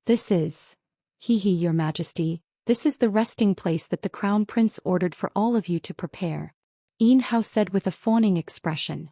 This is... Your Majesty, this is the resting place that the Crown Prince ordered for all of you to prepare. Yin Hao said with a fawning expression.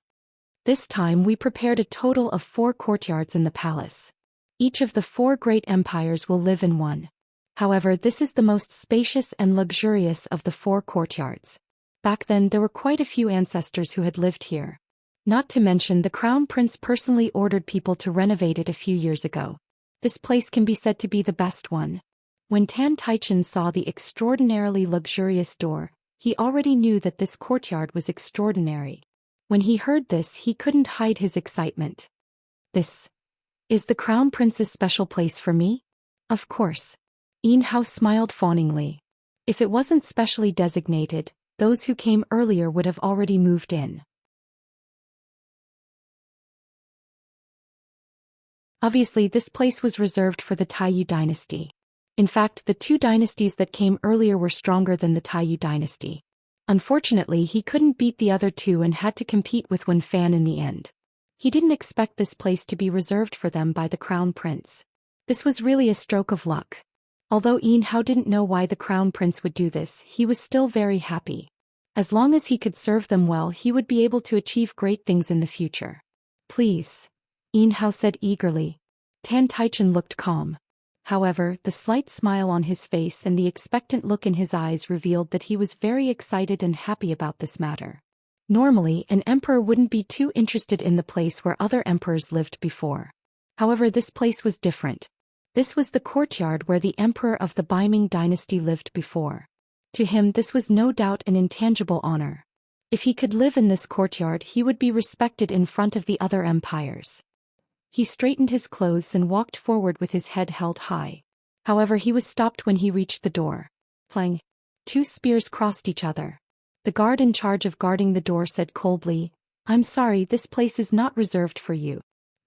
This time we prepared a total of 4 courtyards in the palace. Each of the 4 great empires will live in one. However, this is the most spacious and luxurious of the 4 courtyards. Back then there were quite a few ancestors who had lived here. Not to mention the Crown Prince personally ordered people to renovate it a few years ago. This place can be said to be the best one. When Tan Taichen saw the extraordinarily luxurious door, he already knew that this courtyard was extraordinary. When he heard this, he couldn't hide his excitement. This is the Crown Prince's special place for me? Of course. Yin Hao smiled fawningly. If it wasn't specially designated, those who came earlier would have already moved in. Obviously, this place was reserved for the Taiyu dynasty. In fact, the two dynasties that came earlier were stronger than the Taiyu dynasty. Unfortunately, he couldn't beat the other two and had to compete with Wen Fan in the end. He didn't expect this place to be reserved for them by the Crown Prince. This was really a stroke of luck. Although Yin Hao didn't know why the Crown Prince would do this, he was still very happy. As long as he could serve them well, he would be able to achieve great things in the future. Please, Yin Hao said eagerly. Tan Taichen looked calm. However, the slight smile on his face and the expectant look in his eyes revealed that he was very excited and happy about this matter. Normally, an emperor wouldn't be too interested in the place where other emperors lived before. However, this place was different. This was the courtyard where the emperor of the Baiming dynasty lived before. To him, this was no doubt an intangible honor. If he could live in this courtyard, he would be respected in front of the other empires. He straightened his clothes and walked forward with his head held high. However, he was stopped when he reached the door. Clang! Two spears crossed each other. The guard in charge of guarding the door said coldly, "I'm sorry, this place is not reserved for you."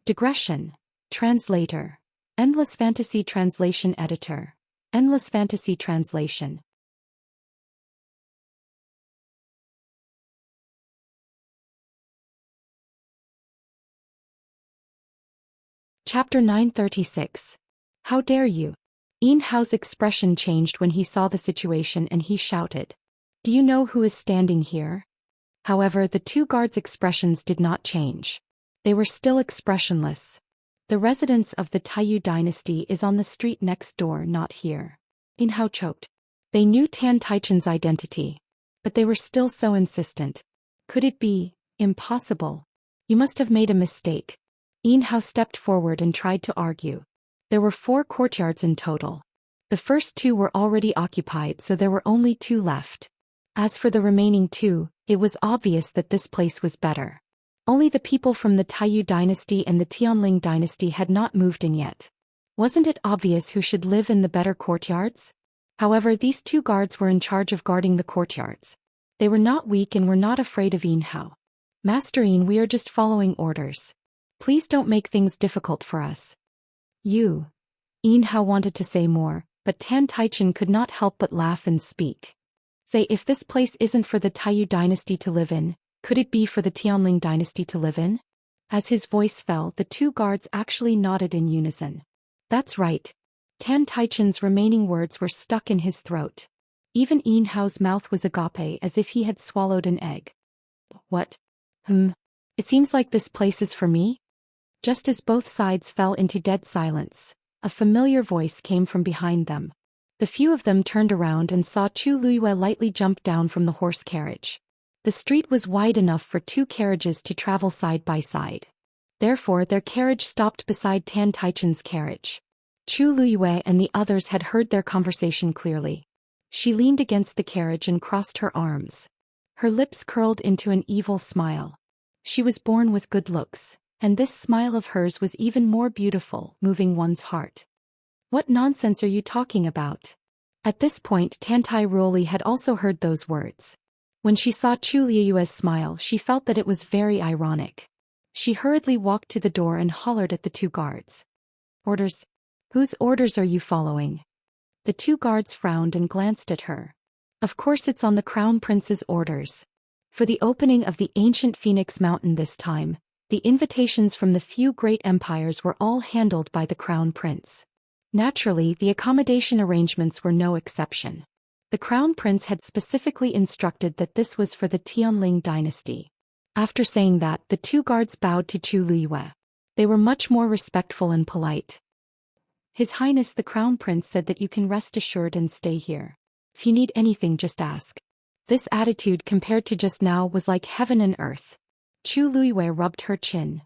Digression. Translator. Endless Fantasy Translation Editor. Endless Fantasy Translation. Chapter 936. How dare you? Yin Hao's expression changed when he saw the situation and he shouted, "Do you know who is standing here?" However, the two guards' expressions did not change. They were still expressionless. The residence of the Taiyu dynasty is on the street next door, not here. Yin Hao choked. They knew Tan Taichen's identity. But they were still so insistent. Could it be impossible? You must have made a mistake. Yin Hao stepped forward and tried to argue. There were 4 courtyards in total. The first 2 were already occupied, so there were only 2 left. As for the remaining 2, it was obvious that this place was better. Only the people from the Taiyu dynasty and the Tianling dynasty had not moved in yet. Wasn't it obvious who should live in the better courtyards? However, these 2 guards were in charge of guarding the courtyards. They were not weak and were not afraid of Yin Hao. "Master Yin, we are just following orders. Please don't make things difficult for us." Yin Hao wanted to say more, but Tan Taichen could not help but laugh and speak. "Say, if this place isn't for the Taiyu dynasty to live in, could it be for the Tianling dynasty to live in?" As his voice fell, the 2 guards actually nodded in unison. That's right. Tan Taichen's remaining words were stuck in his throat. Even Yin Hao's mouth was agape, as if he had swallowed an egg. "What? It seems like this place is for me?" Just as both sides fell into dead silence, a familiar voice came from behind them. The few of them turned around and saw Chu Luiyue lightly jump down from the horse carriage. The street was wide enough for 2 carriages to travel side by side. Therefore, their carriage stopped beside Tan Taichen's carriage. Chu Luiyue and the others had heard their conversation clearly. She leaned against the carriage and crossed her arms. Her lips curled into an evil smile. She was born with good looks, and this smile of hers was even more beautiful, moving one's heart. "What nonsense are you talking about?" At this point, Tantai Ruoli had also heard those words. When she saw Chu Luiyue's smile, she felt that it was very ironic. She hurriedly walked to the door and hollered at the 2 guards. "Orders? Whose orders are you following?" The 2 guards frowned and glanced at her. "Of course it's on the Crown Prince's orders. For the opening of the ancient Phoenix Mountain this time, the invitations from the few great empires were all handled by the Crown Prince. Naturally, the accommodation arrangements were no exception. The Crown Prince had specifically instructed that this was for the Tianling dynasty." After saying that, the 2 guards bowed to Chu Luiyue. They were much more respectful and polite. "His Highness the Crown Prince said that you can rest assured and stay here. If you need anything, just ask." This attitude compared to just now was like heaven and earth. Chu Luiyue rubbed her chin.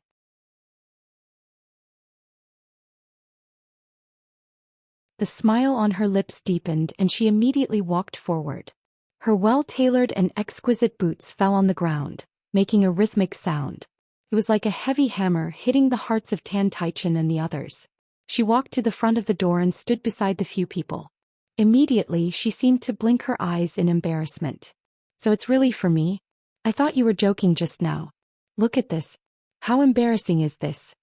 The smile on her lips deepened and she immediately walked forward. Her well-tailored and exquisite boots fell on the ground, making a rhythmic sound. It was like a heavy hammer hitting the hearts of Tan Taichen and the others. She walked to the front of the door and stood beside the few people. Immediately, she seemed to blink her eyes in embarrassment. "So it's really for me? I thought you were joking just now. Look at this. How embarrassing is this?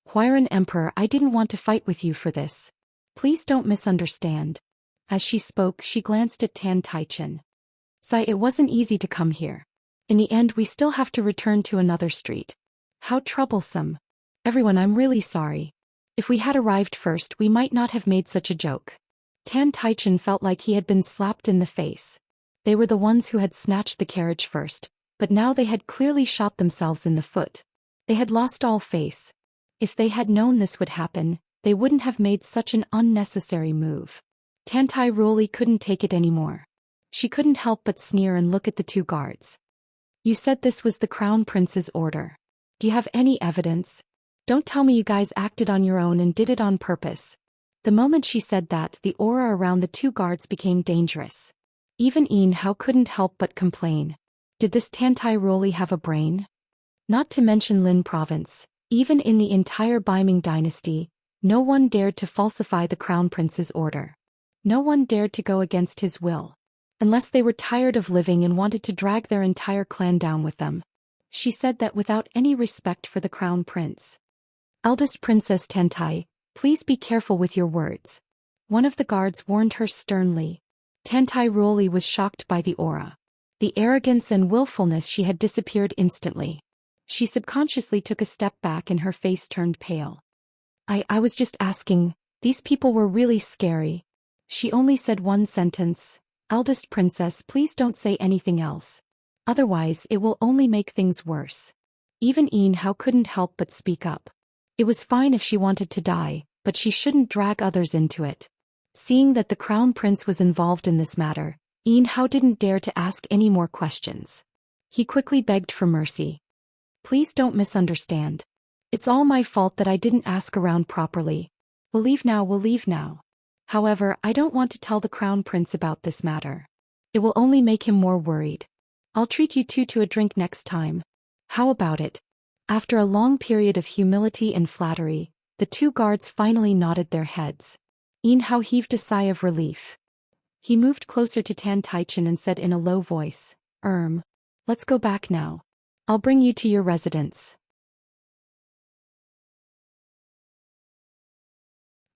Huiran Emperor, I didn't want to fight with you for this. Please don't misunderstand. As she spoke, she glanced at Tan Taichen. Sigh, it wasn't easy to come here. In the end, we still have to return to another street. How troublesome. Everyone, I'm really sorry. If we had arrived first, we might not have made such a joke. Tan Taichen felt like he had been slapped in the face. They were the ones who had snatched the carriage first, but now they had clearly shot themselves in the foot. They had lost all face. If they had known this would happen, they wouldn't have made such an unnecessary move. Tantai Ruli couldn't take it anymore. She couldn't help but sneer and look at the two guards. You said this was the Crown Prince's order. Do you have any evidence? Don't tell me you guys acted on your own and did it on purpose. The moment she said that, the aura around the two guards became dangerous. Even Yin Hao couldn't help but complain. Did this Tantai Ruli have a brain? Not to mention Lin Province, even in the entire Baiming dynasty, no one dared to falsify the Crown Prince's order. No one dared to go against his will. Unless they were tired of living and wanted to drag their entire clan down with them. She said that without any respect for the Crown Prince. Eldest Princess Tantai, please be careful with your words. One of the guards warned her sternly. Tantai Ruli was shocked by the aura. The arrogance and willfulness she had disappeared instantly. She subconsciously took a step back and her face turned pale. I was just asking, these people were really scary. She only said one sentence. Eldest Princess, please don't say anything else. Otherwise, it will only make things worse. Even Yin Hao couldn't help but speak up. It was fine if she wanted to die, but she shouldn't drag others into it. Seeing that the Crown Prince was involved in this matter, Yin Hao didn't dare to ask any more questions. He quickly begged for mercy. Please don't misunderstand. It's all my fault that I didn't ask around properly. We'll leave now. However, I don't want to tell the Crown Prince about this matter. It will only make him more worried. I'll treat you two to a drink next time. How about it? After a long period of humility and flattery, the two guards finally nodded their heads. Yin Hao heaved a sigh of relief. He moved closer to Tan Taichen and said in a low voice, let's go back now. I'll bring you to your residence.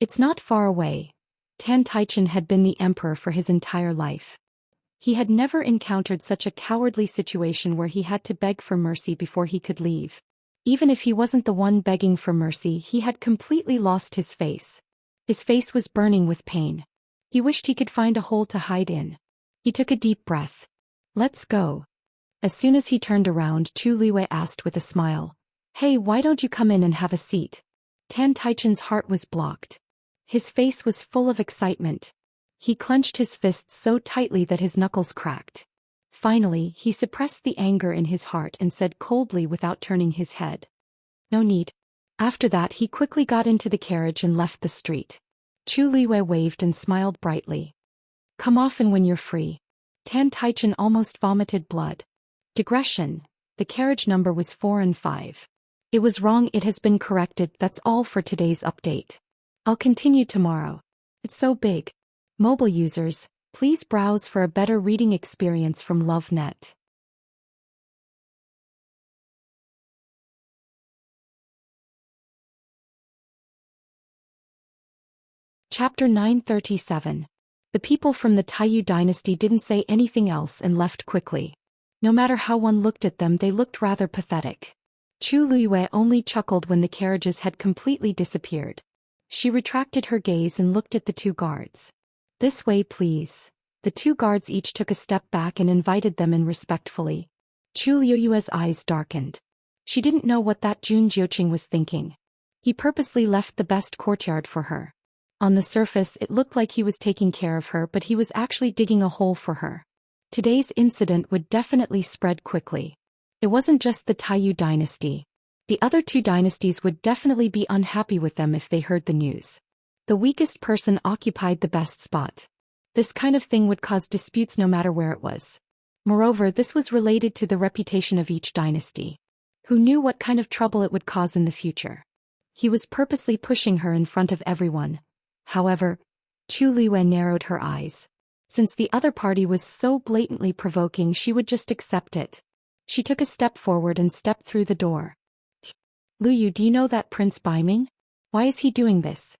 It's not far away. Tan Taichen had been the emperor for his entire life. He had never encountered such a cowardly situation where he had to beg for mercy before he could leave. Even if he wasn't the one begging for mercy, he had completely lost his face. His face was burning with pain. He wished he could find a hole to hide in. He took a deep breath. Let's go. As soon as he turned around, Chu Liwei asked with a smile. Hey, why don't you come in and have a seat? Tan Taichen's heart was blocked. His face was full of excitement. He clenched his fists so tightly that his knuckles cracked. Finally, he suppressed the anger in his heart and said coldly without turning his head. No need. After that, he quickly got into the carriage and left the street. Chu Liwei waved and smiled brightly. Come often when you're free. Tan Taichen almost vomited blood. Digression. The carriage number was 4 and 5. It was wrong, it has been corrected. That's all for today's update. I'll continue tomorrow. It's so big. Mobile users, please browse for a better reading experience from LoveNet. Chapter 937. The people from the Taiyu dynasty didn't say anything else and left quickly. No matter how one looked at them, they looked rather pathetic. Chu Luiyue only chuckled when the carriages had completely disappeared. She retracted her gaze and looked at the two guards. This way, please. The two guards each took a step back and invited them in respectfully. Chu Luiyue's eyes darkened. She didn't know what that Jun Jiuqing was thinking. He purposely left the best courtyard for her. On the surface, it looked like he was taking care of her, but he was actually digging a hole for her. Today's incident would definitely spread quickly. It wasn't just the Taiyu dynasty. The other two dynasties would definitely be unhappy with them if they heard the news. The weakest person occupied the best spot. This kind of thing would cause disputes no matter where it was. Moreover, this was related to the reputation of each dynasty. Who knew what kind of trouble it would cause in the future? He was purposely pushing her in front of everyone. However, Chu Liwen narrowed her eyes. Since the other party was so blatantly provoking, she would just accept it. She took a step forward and stepped through the door. Lu Yu, do you know that Prince Baiming? Why is he doing this?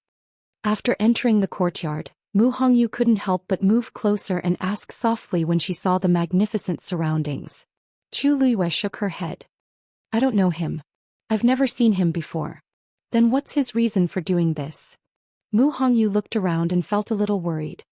After entering the courtyard, Mu Hongyu couldn't help but move closer and ask softly when she saw the magnificent surroundings. Chu Luiyue shook her head. I don't know him. I've never seen him before. Then what's his reason for doing this? Mu Hongyu looked around and felt a little worried.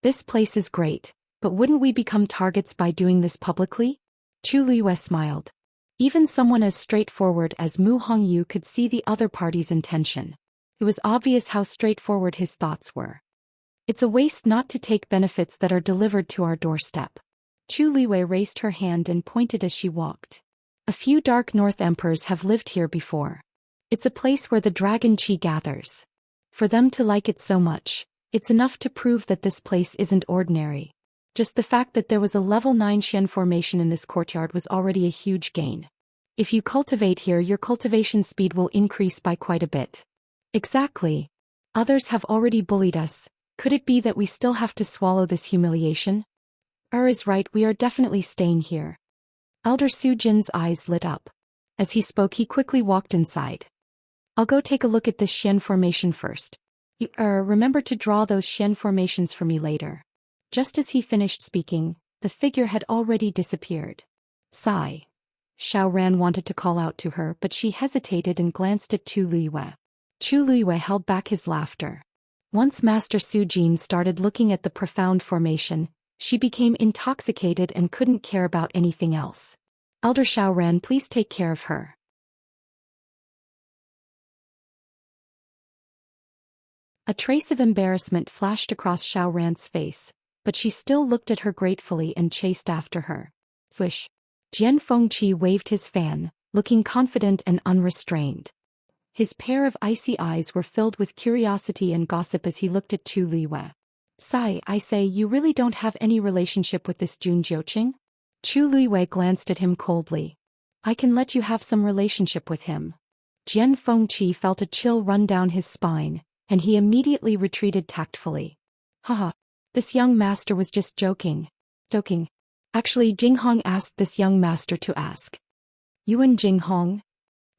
This place is great, but wouldn't we become targets by doing this publicly? Chu Luiyue smiled. Even someone as straightforward as Mu Hongyu could see the other party's intention. It was obvious how straightforward his thoughts were. It's a waste not to take benefits that are delivered to our doorstep. Chu Luiyue raised her hand and pointed as she walked. A few Dark North emperors have lived here before. It's a place where the dragon qi gathers. For them to like it so much, it's enough to prove that this place isn't ordinary. Just the fact that there was a level 9 Xian formation in this courtyard was already a huge gain. If you cultivate here, your cultivation speed will increase by quite a bit. Exactly. Others have already bullied us. Could it be that we still have to swallow this humiliation? Is right, we are definitely staying here. Elder Su Jin's eyes lit up. As he spoke, he quickly walked inside. I'll go take a look at this Xian formation first. You, remember to draw those Xian formations for me later. Just as he finished speaking, the figure had already disappeared. Sigh. Xiao Ran wanted to call out to her, but she hesitated and glanced at Chu Luiyue. Chu Luiyue held back his laughter. Once Master Su Jin started looking at the profound formation, she became intoxicated and couldn't care about anything else. Elder Xiao Ran, please take care of her. A trace of embarrassment flashed across Xiao Ran's face, but she still looked at her gratefully and chased after her. Swish. Jian Fengqi waved his fan, looking confident and unrestrained. His pair of icy eyes were filled with curiosity and gossip as he looked at Chu Luiyue. Sai, I say, you really don't have any relationship with this Jun Jiuqing? Chu Luiyue glanced at him coldly. I can let you have some relationship with him. Jian Fengqi felt a chill run down his spine, and he immediately retreated tactfully. Haha, this young master was just joking. Joking. Actually, Jinghong asked this young master to ask. Yuan Jinghong?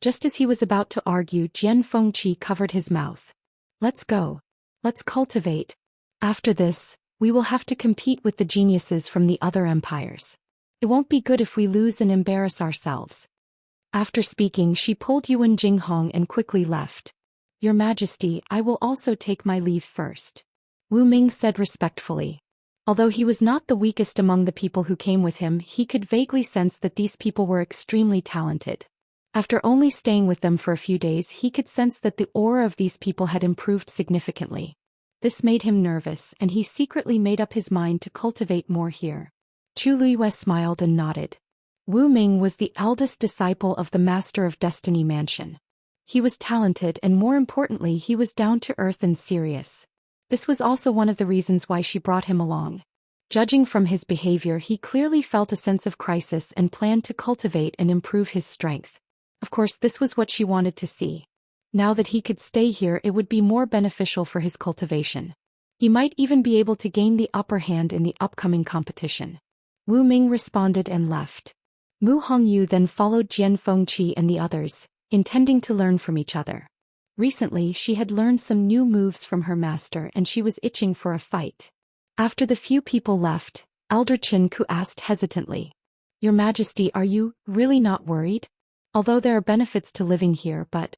Just as he was about to argue, Jian Fengqi covered his mouth. Let's go. Let's cultivate. After this, we will have to compete with the geniuses from the other empires. It won't be good if we lose and embarrass ourselves. After speaking, she pulled Yuan Jinghong and quickly left. Your Majesty, I will also take my leave first. Wu Ming said respectfully. Although he was not the weakest among the people who came with him, he could vaguely sense that these people were extremely talented. After only staying with them for a few days, he could sense that the aura of these people had improved significantly. This made him nervous, and he secretly made up his mind to cultivate more here. Chu Luiyue smiled and nodded. Wu Ming was the eldest disciple of the Master of Destiny Mansion. He was talented, and more importantly, he was down to earth and serious. This was also one of the reasons why she brought him along. Judging from his behavior, he clearly felt a sense of crisis and planned to cultivate and improve his strength. Of course, this was what she wanted to see. Now that he could stay here, it would be more beneficial for his cultivation. He might even be able to gain the upper hand in the upcoming competition. Wu Ming responded and left. Mu Hongyu then followed Jian Fengqi and the others, intending to learn from each other. Recently, she had learned some new moves from her master and she was itching for a fight. After the few people left, Elder Chen Ku asked hesitantly. Your Majesty, are you really not worried? Although there are benefits to living here, but...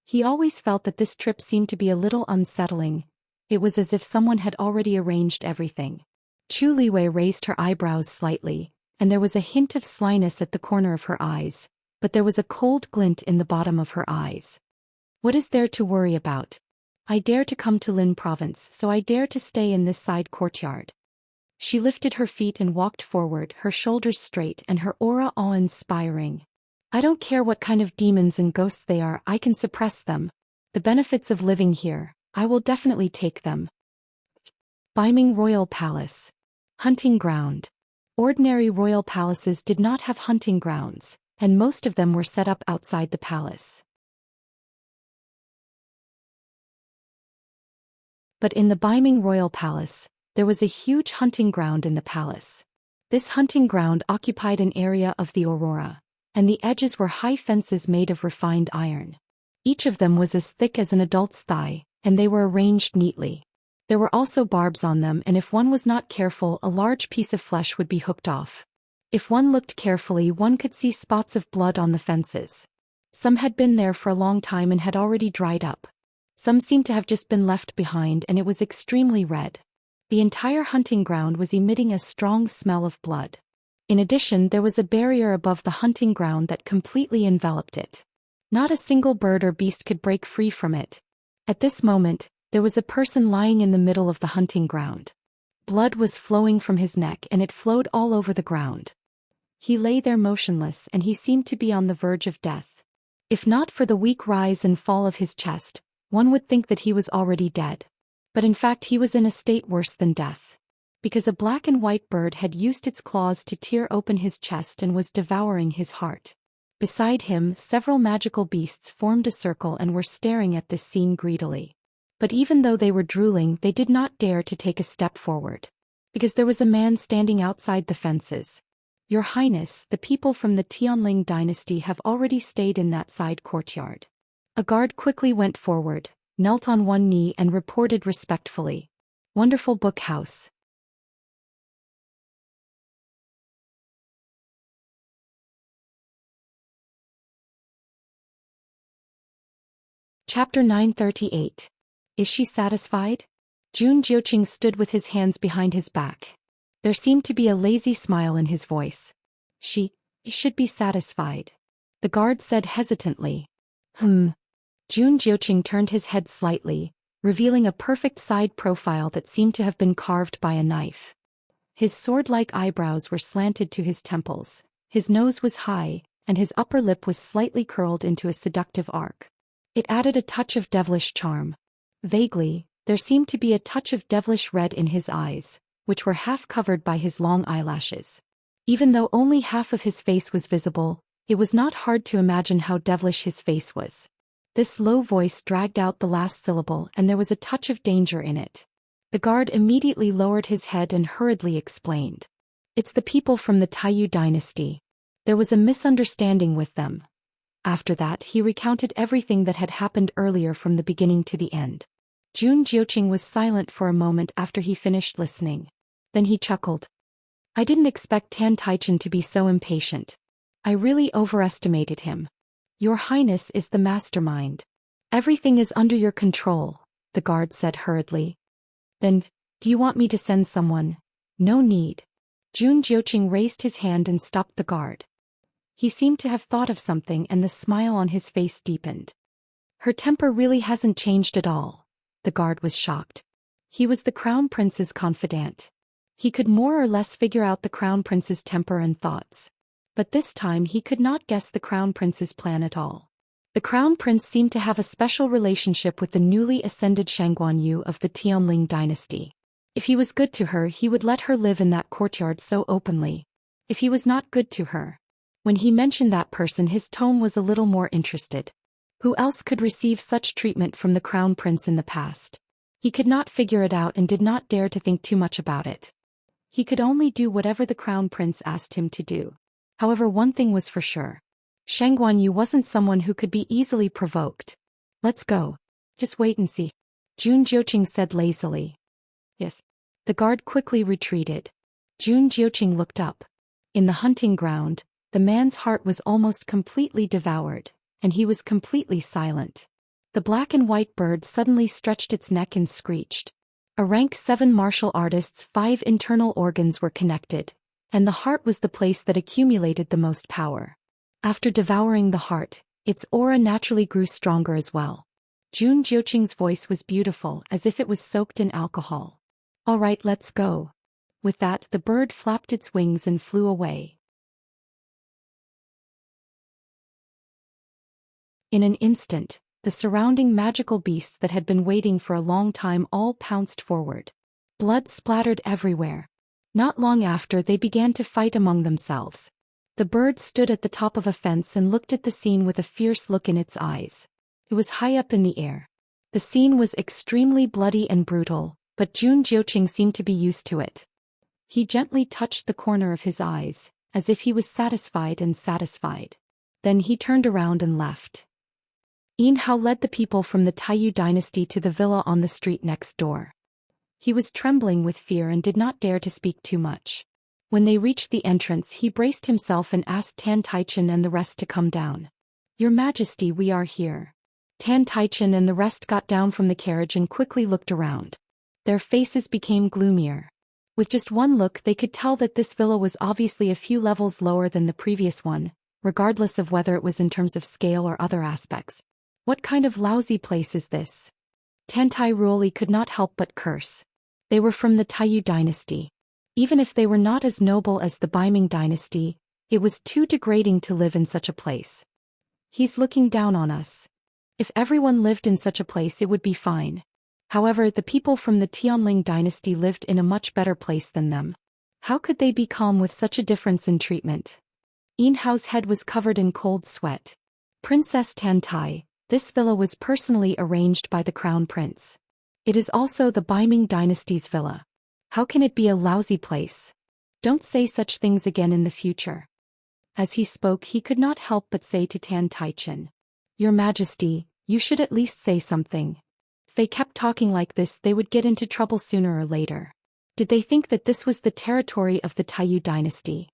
He always felt that this trip seemed to be a little unsettling. It was as if someone had already arranged everything. Chu Luiyue raised her eyebrows slightly, and there was a hint of slyness at the corner of her eyes, but there was a cold glint in the bottom of her eyes. What is there to worry about? I dare to come to Lin Province, so I dare to stay in this side courtyard. She lifted her feet and walked forward, her shoulders straight and her aura awe-inspiring. I don't care what kind of demons and ghosts they are, I can suppress them. The benefits of living here, I will definitely take them. Beiming Royal Palace. Hunting ground. Ordinary royal palaces did not have hunting grounds, and most of them were set up outside the palace. But in the Beiming Royal Palace, there was a huge hunting ground in the palace. This hunting ground occupied an area of the aurora, and the edges were high fences made of refined iron. Each of them was as thick as an adult's thigh, and they were arranged neatly. There were also barbs on them, and if one was not careful, a large piece of flesh would be hooked off. If one looked carefully, one could see spots of blood on the fences. Some had been there for a long time and had already dried up. Some seemed to have just been left behind, and it was extremely red. The entire hunting ground was emitting a strong smell of blood. In addition, there was a barrier above the hunting ground that completely enveloped it. Not a single bird or beast could break free from it. At this moment, there was a person lying in the middle of the hunting ground. Blood was flowing from his neck, and it flowed all over the ground. He lay there motionless, and he seemed to be on the verge of death. If not for the weak rise and fall of his chest, one would think that he was already dead. But in fact he was in a state worse than death. Because a black and white bird had used its claws to tear open his chest and was devouring his heart. Beside him, several magical beasts formed a circle and were staring at this scene greedily. But even though they were drooling, they did not dare to take a step forward. Because there was a man standing outside the fences. "Your Highness, the people from the Tianling dynasty have already stayed in that side courtyard." A guard quickly went forward, knelt on one knee and reported respectfully. "Wonderful book house." Chapter 938. Is she satisfied? Jun Jiuqing stood with his hands behind his back. There seemed to be a lazy smile in his voice. She should be satisfied. The guard said hesitantly. Jun Jiuqing turned his head slightly, revealing a perfect side profile that seemed to have been carved by a knife. His sword-like eyebrows were slanted to his temples, his nose was high, and his upper lip was slightly curled into a seductive arc. It added a touch of devilish charm. Vaguely, there seemed to be a touch of devilish red in his eyes, which were half covered by his long eyelashes. Even though only half of his face was visible, it was not hard to imagine how devilish his face was. This low voice dragged out the last syllable, and there was a touch of danger in it. The guard immediately lowered his head and hurriedly explained. It's the people from the Taiyu dynasty. There was a misunderstanding with them. After that, he recounted everything that had happened earlier from the beginning to the end. Jun Jiuqing was silent for a moment after he finished listening. Then he chuckled. I didn't expect Tan Taichen to be so impatient. I really overestimated him. Your Highness is the mastermind. Everything is under your control, the guard said hurriedly. Then, do you want me to send someone? No need. Jun Jiuqing raised his hand and stopped the guard. He seemed to have thought of something, and the smile on his face deepened. Her temper really hasn't changed at all. The guard was shocked. He was the Crown Prince's confidant. He could more or less figure out the Crown Prince's temper and thoughts. But this time he could not guess the Crown Prince's plan at all. The Crown Prince seemed to have a special relationship with the newly ascended Shangguanyu of the Tianling dynasty. If he was good to her, he would let her live in that courtyard so openly. If he was not good to her, when he mentioned that person, his tone was a little more interested. Who else could receive such treatment from the Crown Prince in the past? He could not figure it out and did not dare to think too much about it. He could only do whatever the Crown Prince asked him to do. However, one thing was for sure. Shangguanyu wasn't someone who could be easily provoked. Let's go. Just wait and see. Jun Jiuqing said lazily. Yes. The guard quickly retreated. Jun Jiuqing looked up. In the hunting ground, the man's heart was almost completely devoured, and he was completely silent. The black and white bird suddenly stretched its neck and screeched. A rank 7 martial artist's 5 internal organs were connected, and the heart was the place that accumulated the most power. After devouring the heart, its aura naturally grew stronger as well. Jun Jiuqing's voice was beautiful, as if it was soaked in alcohol. All right, let's go. With that, the bird flapped its wings and flew away. In an instant, the surrounding magical beasts that had been waiting for a long time all pounced forward. Blood splattered everywhere. Not long after, they began to fight among themselves. The bird stood at the top of a fence and looked at the scene with a fierce look in its eyes. It was high up in the air. The scene was extremely bloody and brutal, but Jun Jiuqing seemed to be used to it. He gently touched the corner of his eyes, as if he was satisfied and satisfied. Then he turned around and left. Yin Hao led the people from the Taiyu dynasty to the villa on the street next door. He was trembling with fear and did not dare to speak too much. When they reached the entrance, he braced himself and asked Tan Taichen and the rest to come down. "Your Majesty, we are here." Tan Taichen and the rest got down from the carriage and quickly looked around. Their faces became gloomier. With just one look, they could tell that this villa was obviously a few levels lower than the previous one, regardless of whether it was in terms of scale or other aspects. What kind of lousy place is this? Tantai Ruoli could not help but curse. They were from the Taiyu dynasty. Even if they were not as noble as the Baiming dynasty, it was too degrading to live in such a place. He's looking down on us. If everyone lived in such a place, it would be fine. However, the people from the Tianling dynasty lived in a much better place than them. How could they be calm with such a difference in treatment? Yin Hao's head was covered in cold sweat. Princess Tantai, this villa was personally arranged by the crown prince. It is also the Baiming dynasty's villa. How can it be a lousy place? Don't say such things again in the future. As he spoke, he could not help but say to Tan Taichen, "Your Majesty, you should at least say something." If they kept talking like this, they would get into trouble sooner or later. Did they think that this was the territory of the Taiyu dynasty?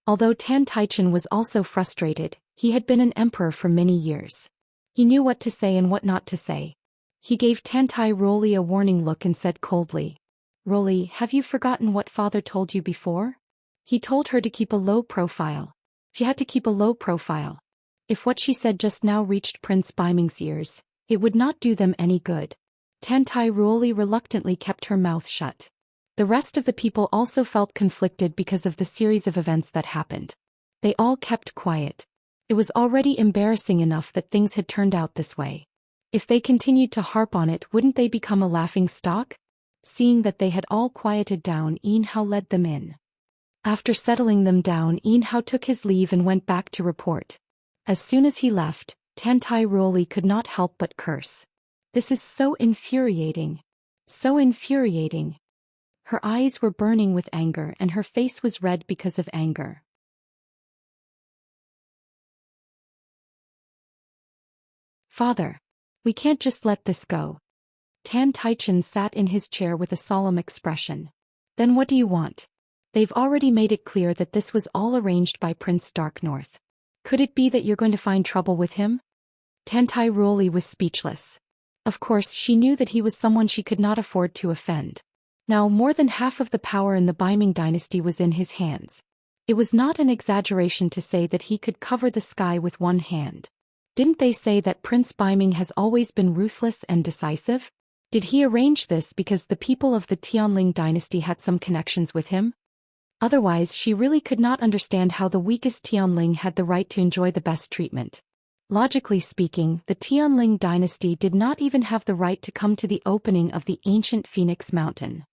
Although Tan Taichen was also frustrated, he had been an emperor for many years. He knew what to say and what not to say. He gave Tantai Ruoli a warning look and said coldly, "Ruoli, have you forgotten what father told you before? He told her to keep a low profile. She had to keep a low profile. If what she said just now reached Prince Baiming's ears, it would not do them any good." Tantai Ruoli reluctantly kept her mouth shut. The rest of the people also felt conflicted because of the series of events that happened. They all kept quiet. It was already embarrassing enough that things had turned out this way. If they continued to harp on it, wouldn't they become a laughing stock? Seeing that they had all quieted down, Yin Hao led them in. After settling them down, Yin Hao took his leave and went back to report. As soon as he left, Tantai Ruoli could not help but curse. This is so infuriating. So infuriating. Her eyes were burning with anger and her face was red because of anger. "Father, we can't just let this go." Tan Taichen sat in his chair with a solemn expression. "Then what do you want? They've already made it clear that this was all arranged by Prince Darknorth. Could it be that you're going to find trouble with him?" Tantai Ruoli was speechless. Of course, she knew that he was someone she could not afford to offend. Now, more than half of the power in the Baiming dynasty was in his hands. It was not an exaggeration to say that he could cover the sky with one hand. Didn't they say that Prince Baiming has always been ruthless and decisive? Did he arrange this because the people of the Tianling dynasty had some connections with him? Otherwise, she really could not understand how the weakest Tianling had the right to enjoy the best treatment. Logically speaking, the Tianling dynasty did not even have the right to come to the opening of the ancient Phoenix Mountain.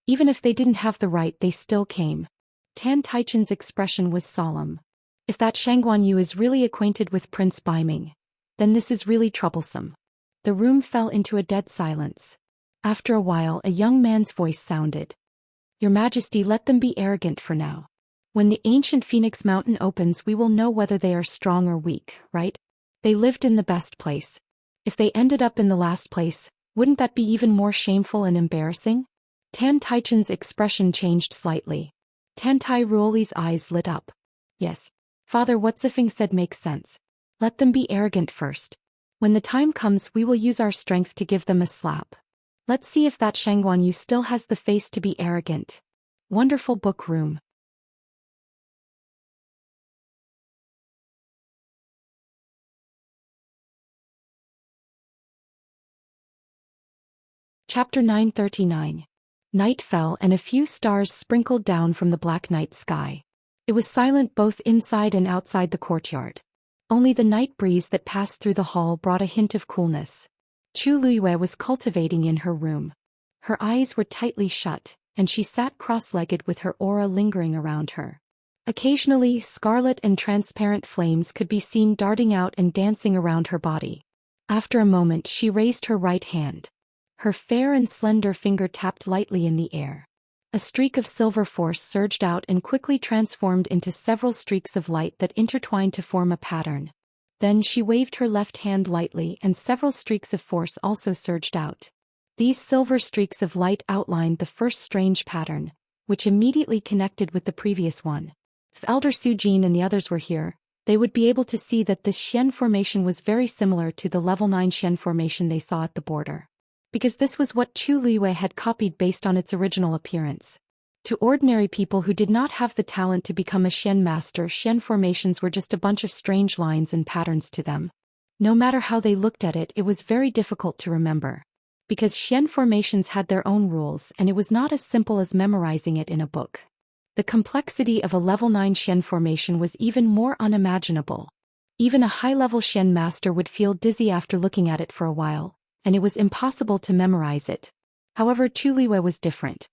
Even if they didn't have the right, they still came. Tan Taichen's expression was solemn. If that Shangguan Yu is really acquainted with Prince Baiming, then this is really troublesome. The room fell into a dead silence. After a while, a young man's voice sounded. "Your Majesty, let them be arrogant for now. When the ancient Phoenix Mountain opens, we will know whether they are strong or weak, right? They lived in the best place. If they ended up in the last place, wouldn't that be even more shameful and embarrassing?" Tan Taichen's expression changed slightly. Tantai Ruoli's eyes lit up. "Yes, Father, what Zifeng said makes sense. Let them be arrogant first. When the time comes, we will use our strength to give them a slap. Let's see if that Shangguan Yu still has the face to be arrogant." Wonderful book room. Chapter 939. Night fell and a few stars sprinkled down from the black night sky. It was silent both inside and outside the courtyard. Only the night breeze that passed through the hall brought a hint of coolness. Chu Luyue was cultivating in her room. Her eyes were tightly shut, and she sat cross-legged with her aura lingering around her. Occasionally, scarlet and transparent flames could be seen darting out and dancing around her body. After a moment, she raised her right hand. Her fair and slender finger tapped lightly in the air. A streak of silver force surged out and quickly transformed into several streaks of light that intertwined to form a pattern. Then she waved her left hand lightly and several streaks of force also surged out. These silver streaks of light outlined the first strange pattern, which immediately connected with the previous one. If Elder Zhou Xian and the others were here, they would be able to see that this Xian formation was very similar to the level 9 Xian formation they saw at the border. Because this was what Chu Liwei had copied based on its original appearance. To ordinary people who did not have the talent to become a Xian master, Xian formations were just a bunch of strange lines and patterns to them. No matter how they looked at it, it was very difficult to remember. Because Xian formations had their own rules and it was not as simple as memorizing it in a book. The complexity of a level 9 Xian formation was even more unimaginable. Even a high-level Xian master would feel dizzy after looking at it for a while, and it was impossible to memorize it. However, Chu Liwei was different.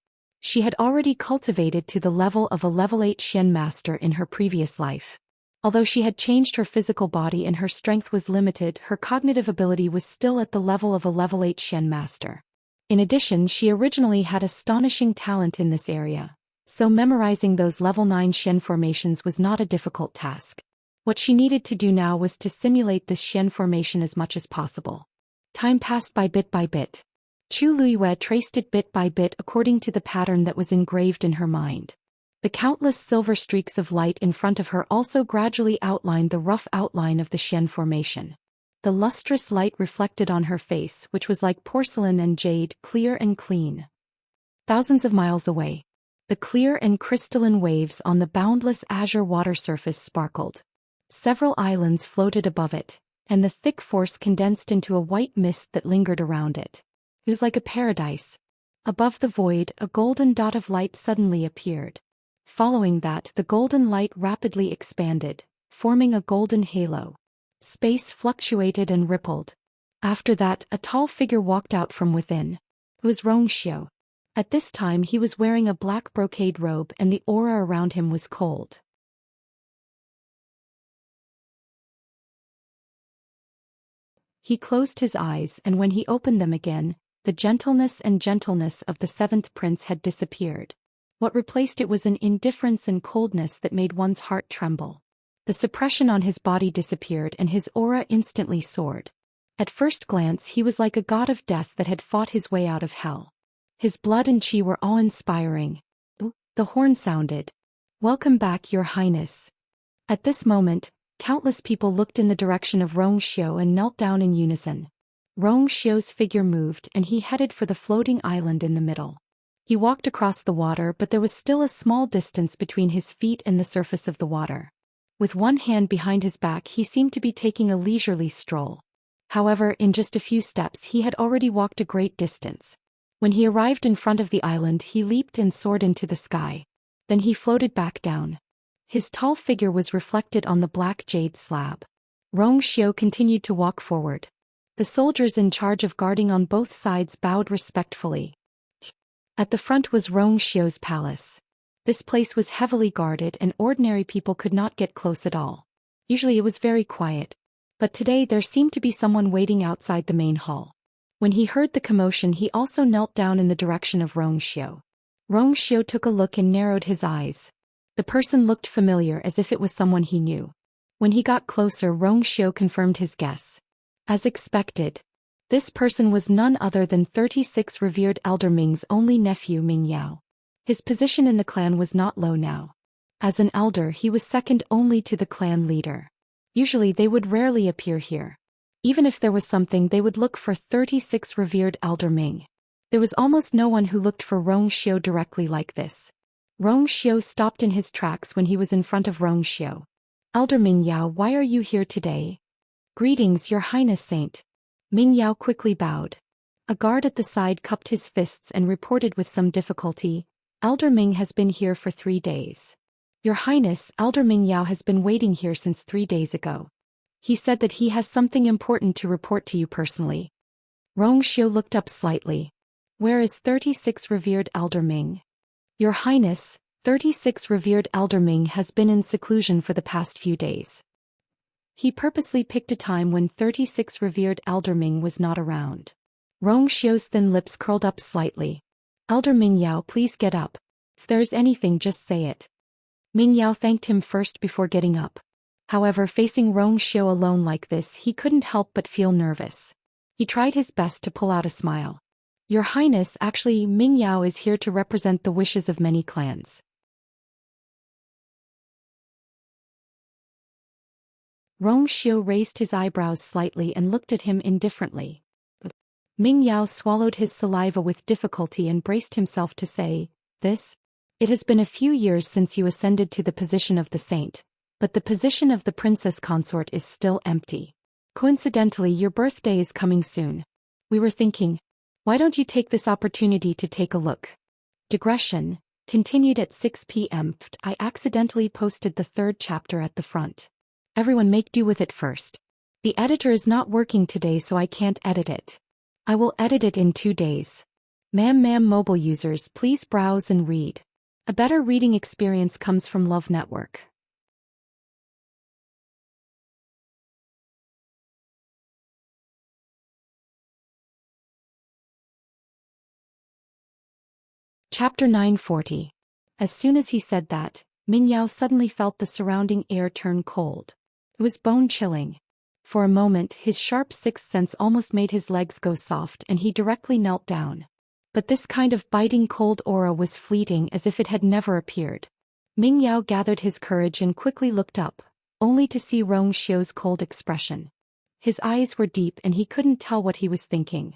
She had already cultivated to the level of a level 8 Xian master in her previous life. Although she had changed her physical body and her strength was limited, her cognitive ability was still at the level of a level 8 Xian master. In addition, she originally had astonishing talent in this area, so memorizing those level 9 Xian formations was not a difficult task. What she needed to do now was to simulate this Xian formation as much as possible. Time passed by bit. Chu Liwei traced it bit by bit according to the pattern that was engraved in her mind. The countless silver streaks of light in front of her also gradually outlined the rough outline of the Xian formation. The lustrous light reflected on her face, which was like porcelain and jade, clear and clean. Thousands of miles away, the clear and crystalline waves on the boundless azure water surface sparkled. Several islands floated above it, and the thick force condensed into a white mist that lingered around it. It was like a paradise. Above the void, a golden dot of light suddenly appeared. Following that, the golden light rapidly expanded, forming a golden halo. Space fluctuated and rippled. After that, a tall figure walked out from within. It was Rongxiu. At this time he was wearing a black brocade robe and the aura around him was cold. He closed his eyes, and when he opened them again, the gentleness of the seventh prince had disappeared. What replaced it was an indifference and coldness that made one's heart tremble. The suppression on his body disappeared and his aura instantly soared. At first glance he was like a god of death that had fought his way out of hell. His blood and chi were awe-inspiring. The horn sounded. "Welcome back, Your Highness." At this moment, countless people looked in the direction of Rongxiu and knelt down in unison. Rongxiu's figure moved and he headed for the floating island in the middle. He walked across the water, but there was still a small distance between his feet and the surface of the water. With one hand behind his back, he seemed to be taking a leisurely stroll. However, in just a few steps he had already walked a great distance. When he arrived in front of the island, he leaped and soared into the sky. Then he floated back down. His tall figure was reflected on the black jade slab. Rongxiu continued to walk forward. The soldiers in charge of guarding on both sides bowed respectfully. At the front was Rongxiu's palace. This place was heavily guarded and ordinary people could not get close at all. Usually it was very quiet. But today there seemed to be someone waiting outside the main hall. When he heard the commotion, he also knelt down in the direction of Rongxiu. Rongxiu took a look and narrowed his eyes. The person looked familiar, as if it was someone he knew. When he got closer, Rongxiu confirmed his guess. As expected, this person was none other than 36 revered Elder Ming's only nephew Ming Yao. His position in the clan was not low now. As an elder, he was second only to the clan leader. Usually they would rarely appear here. Even if there was something, they would look for 36 revered Elder Ming. There was almost no one who looked for Rongxiu directly like this. Rongxiu stopped in his tracks when he was in front of Rongxiu. "Elder Ming Yao, why are you here today?" "Greetings, Your Highness Saint." Ming Yao quickly bowed. A guard at the side cupped his fists and reported with some difficulty, "Elder Ming has been here for 3 days. Your Highness, Elder Ming Yao has been waiting here since 3 days ago. He said that he has something important to report to you personally." Rongxiu looked up slightly. "Where is 36 revered Elder Ming?" "Your Highness, 36 revered Elder Ming has been in seclusion for the past few days." He purposely picked a time when 36 revered Elder Ming was not around. Rongxiu's thin lips curled up slightly. "Elder Ming Yao, please get up. If there is anything, just say it." Ming Yao thanked him first before getting up. However, facing Rong Xiu alone like this, he couldn't help but feel nervous. He tried his best to pull out a smile. Your Highness, actually, Ming Yao is here to represent the wishes of many clans. Rong Xiu raised his eyebrows slightly and looked at him indifferently. Ming Yao swallowed his saliva with difficulty and braced himself to say, "This? It has been a few years since you ascended to the position of the saint, but the position of the princess consort is still empty. Coincidentally, your birthday is coming soon. We were thinking, why don't you take this opportunity to take a look?" Digression, continued at 6 p.m. I accidentally posted the 3rd chapter at the front. Everyone make do with it first. The editor is not working today, so I can't edit it. I will edit it in 2 days. Ma'am, mobile users, please browse and read. A better reading experience comes from Love Network. Chapter 940. As soon as he said that, Ming Yao suddenly felt the surrounding air turn cold. It was bone-chilling. For a moment, his sharp sixth sense almost made his legs go soft and he directly knelt down. But this kind of biting cold aura was fleeting, as if it had never appeared. Ming Yao gathered his courage and quickly looked up, only to see Rong Xiu's cold expression. His eyes were deep and he couldn't tell what he was thinking.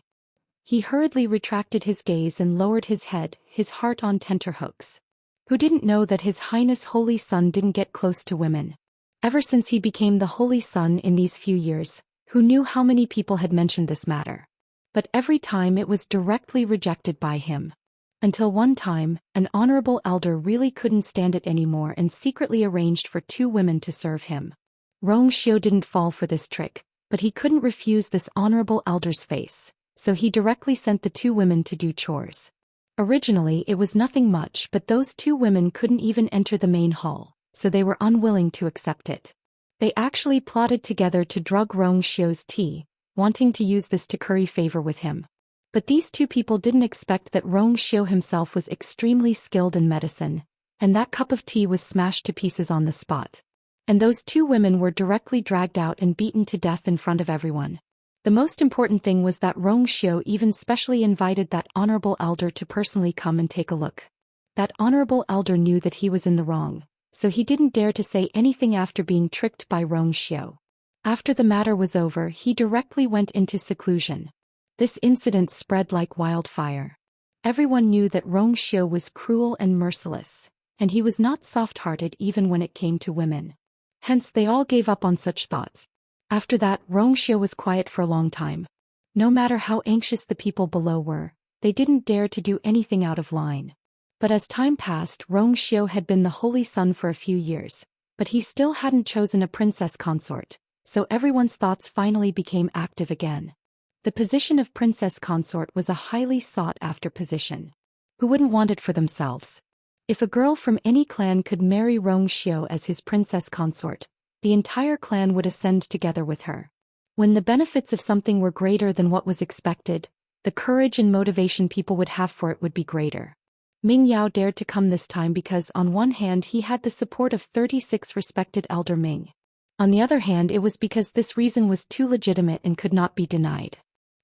He hurriedly retracted his gaze and lowered his head, his heart on tenterhooks. Who didn't know that His Highness Holy Son didn't get close to women? Ever since he became the Holy Son in these few years, who knew how many people had mentioned this matter? But every time it was directly rejected by him. Until one time, an honorable elder really couldn't stand it anymore and secretly arranged for 2 women to serve him. Rong Xiu didn't fall for this trick, but he couldn't refuse this honorable elder's face, so he directly sent the 2 women to do chores. Originally it was nothing much, but those 2 women couldn't even enter the main hall, so they were unwilling to accept it. They actually plotted together to drug Rong Xiu's tea, wanting to use this to curry favor with him. But these 2 people didn't expect that Rong Xiu himself was extremely skilled in medicine, and that cup of tea was smashed to pieces on the spot. And those 2 women were directly dragged out and beaten to death in front of everyone. The most important thing was that Rong Xiu even specially invited that honorable elder to personally come and take a look. That honorable elder knew that he was in the wrong, so he didn't dare to say anything after being tricked by Rong Xiu. After the matter was over, he directly went into seclusion. This incident spread like wildfire. Everyone knew that Rong Xiu was cruel and merciless, and he was not soft-hearted even when it came to women. Hence they all gave up on such thoughts. After that, Rong Xiu was quiet for a long time. No matter how anxious the people below were, they didn't dare to do anything out of line. But as time passed, Rong Xiu had been the Holy Son for a few years, but he still hadn't chosen a princess consort, so everyone's thoughts finally became active again. The position of princess consort was a highly sought-after position. Who wouldn't want it for themselves? If a girl from any clan could marry Rong Xiu as his princess consort, the entire clan would ascend together with her. When the benefits of something were greater than what was expected, the courage and motivation people would have for it would be greater. Ming Yao dared to come this time because on one hand he had the support of 36 respected elder Ming. On the other hand, it was because this reason was too legitimate and could not be denied.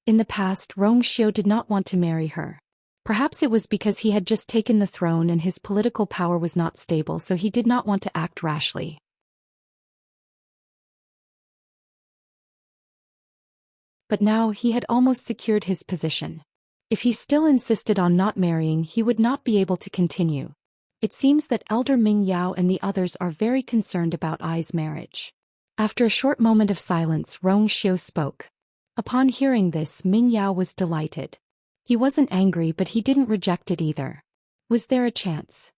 In the past, Rong Xiu did not want to marry her. Perhaps it was because he had just taken the throne and his political power was not stable, so he did not want to act rashly. But now he had almost secured his position. If he still insisted on not marrying, he would not be able to continue. It seems that Elder Ming Yao and the others are very concerned about Ai's marriage. After a short moment of silence, Rong Xiu spoke. Upon hearing this, Ming Yao was delighted. He wasn't angry, but he didn't reject it either. Was there a chance?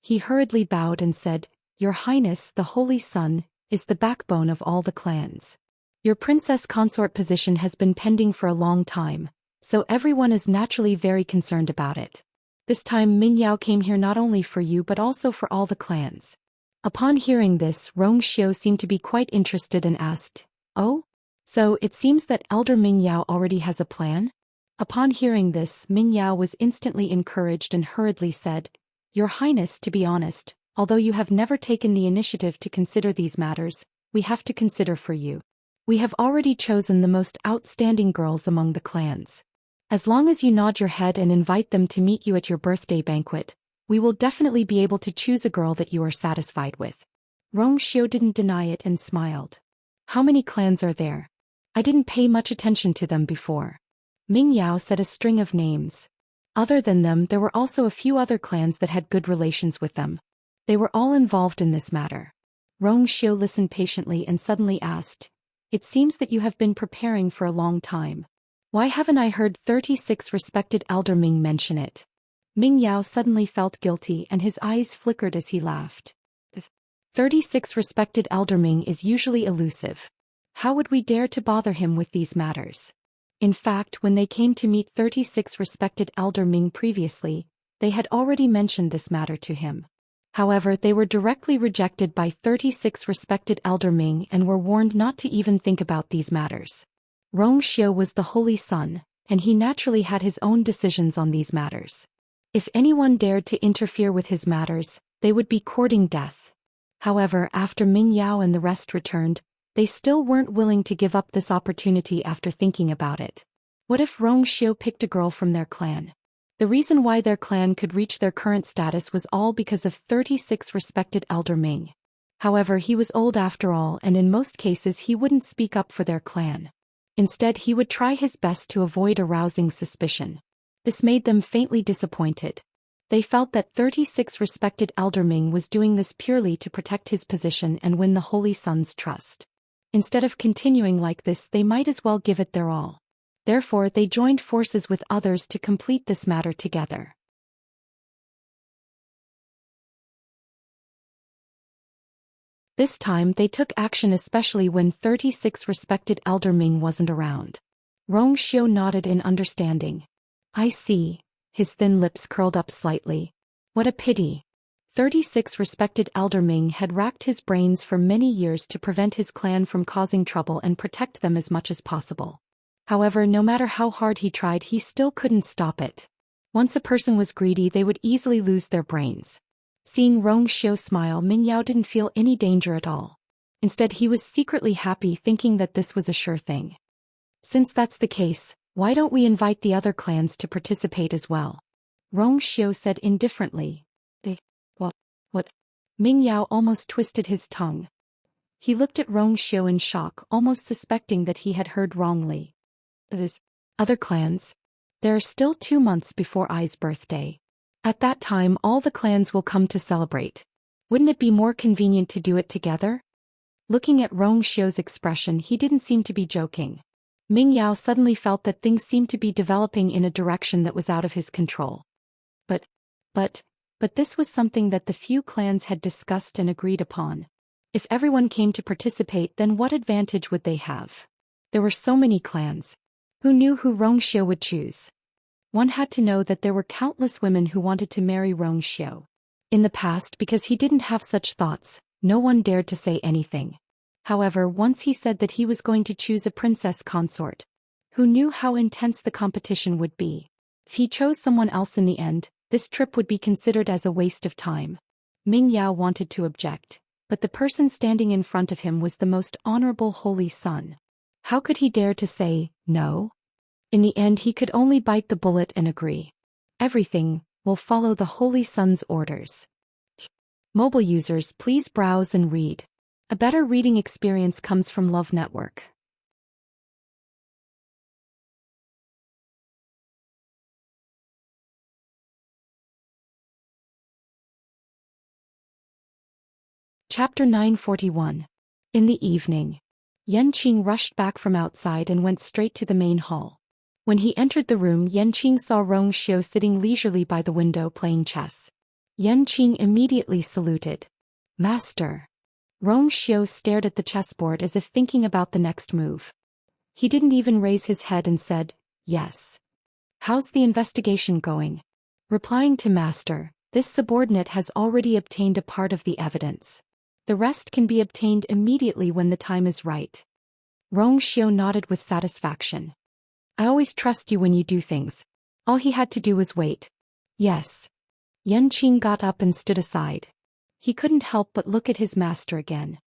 He hurriedly bowed and said, "Your Highness, the Holy Son, is the backbone of all the clans. Your princess consort position has been pending for a long time, so everyone is naturally very concerned about it. This time Ming Yao came here not only for you but also for all the clans." Upon hearing this, Rong Xiu seemed to be quite interested and asked, "Oh? So it seems that Elder Ming Yao already has a plan?" Upon hearing this, Ming Yao was instantly encouraged and hurriedly said, "Your Highness, to be honest, although you have never taken the initiative to consider these matters, we have to consider for you. We have already chosen the most outstanding girls among the clans. As long as you nod your head and invite them to meet you at your birthday banquet, we will definitely be able to choose a girl that you are satisfied with. Xiao didn't deny it and smiled. How many clans are there? I didn't pay much attention to them before. Ming Yao said a string of names. Other than them, there were also a few other clans that had good relations with them. They were all involved in this matter. Xiao listened patiently and suddenly asked, "It seems that you have been preparing for a long time. Why haven't I heard 36 respected elder Ming mention it?" Ming Yao suddenly felt guilty and his eyes flickered as he laughed. 36 respected elder Ming is usually elusive. How would we dare to bother him with these matters? In fact, when they came to meet 36 respected elder Ming previously, they had already mentioned this matter to him. However, they were directly rejected by 36 respected elder Ming and were warned not to even think about these matters. Xiao was the Holy Son, and he naturally had his own decisions on these matters. If anyone dared to interfere with his matters, they would be courting death. However, after Ming Yao and the rest returned, they still weren't willing to give up this opportunity after thinking about it. What if Xiao picked a girl from their clan? The reason why their clan could reach their current status was all because of 36 respected elder Ming. However, he was old after all, and in most cases he wouldn't speak up for their clan. Instead, he would try his best to avoid arousing suspicion. This made them faintly disappointed. They felt that 36 respected elder Ming was doing this purely to protect his position and win the Holy Son's trust. Instead of continuing like this, they might as well give it their all. Therefore, they joined forces with others to complete this matter together. This time, they took action, especially when 36 respected elder Ming wasn't around. Xiao nodded in understanding. I see. His thin lips curled up slightly. What a pity. 36 respected elder Ming had racked his brains for many years to prevent his clan from causing trouble and protect them as much as possible. However, no matter how hard he tried, he still couldn't stop it. Once a person was greedy, they would easily lose their brains. Seeing Xiao smile, Ming Yao didn't feel any danger at all. Instead, he was secretly happy, thinking that this was a sure thing. Since that's the case, why don't we invite the other clans to participate as well? Xiao said indifferently. What? Ming Yao almost twisted his tongue. He looked at Xiao in shock, almost suspecting that he had heard wrongly. Other clans? There are still 2 months before Ai's birthday. At that time, all the clans will come to celebrate. Wouldn't it be more convenient to do it together? Looking at Xiao's expression, he didn't seem to be joking. Ming Yao suddenly felt that things seemed to be developing in a direction that was out of his control. But this was something that the few clans had discussed and agreed upon. If everyone came to participate, then what advantage would they have? There were so many clans. Who knew who Xiao would choose? One had to know that there were countless women who wanted to marry Xiao. In the past, because he didn't have such thoughts, no one dared to say anything. However, once he said that he was going to choose a princess consort. Who knew how intense the competition would be? If he chose someone else in the end, this trip would be considered as a waste of time. Ming Yao wanted to object, but the person standing in front of him was the most honorable Holy Son. How could he dare to say no? In the end, he could only bite the bullet and agree. Everything will follow the Holy Son's orders. Mobile users, please browse and read. A better reading experience comes from Love Network. Chapter 941. In the evening. Yanqing rushed back from outside and went straight to the main hall. When he entered the room, Yanqing saw Xiao sitting leisurely by the window playing chess. Yanqing immediately saluted. Master. Xiao stared at the chessboard as if thinking about the next move. He didn't even raise his head and said, yes. How's the investigation going? Replying to Master, this subordinate has already obtained a part of the evidence. The rest can be obtained immediately when the time is right. Xiao nodded with satisfaction. I always trust you when you do things. All he had to do was wait. Yes. Yanqing got up and stood aside. He couldn't help but look at his master again.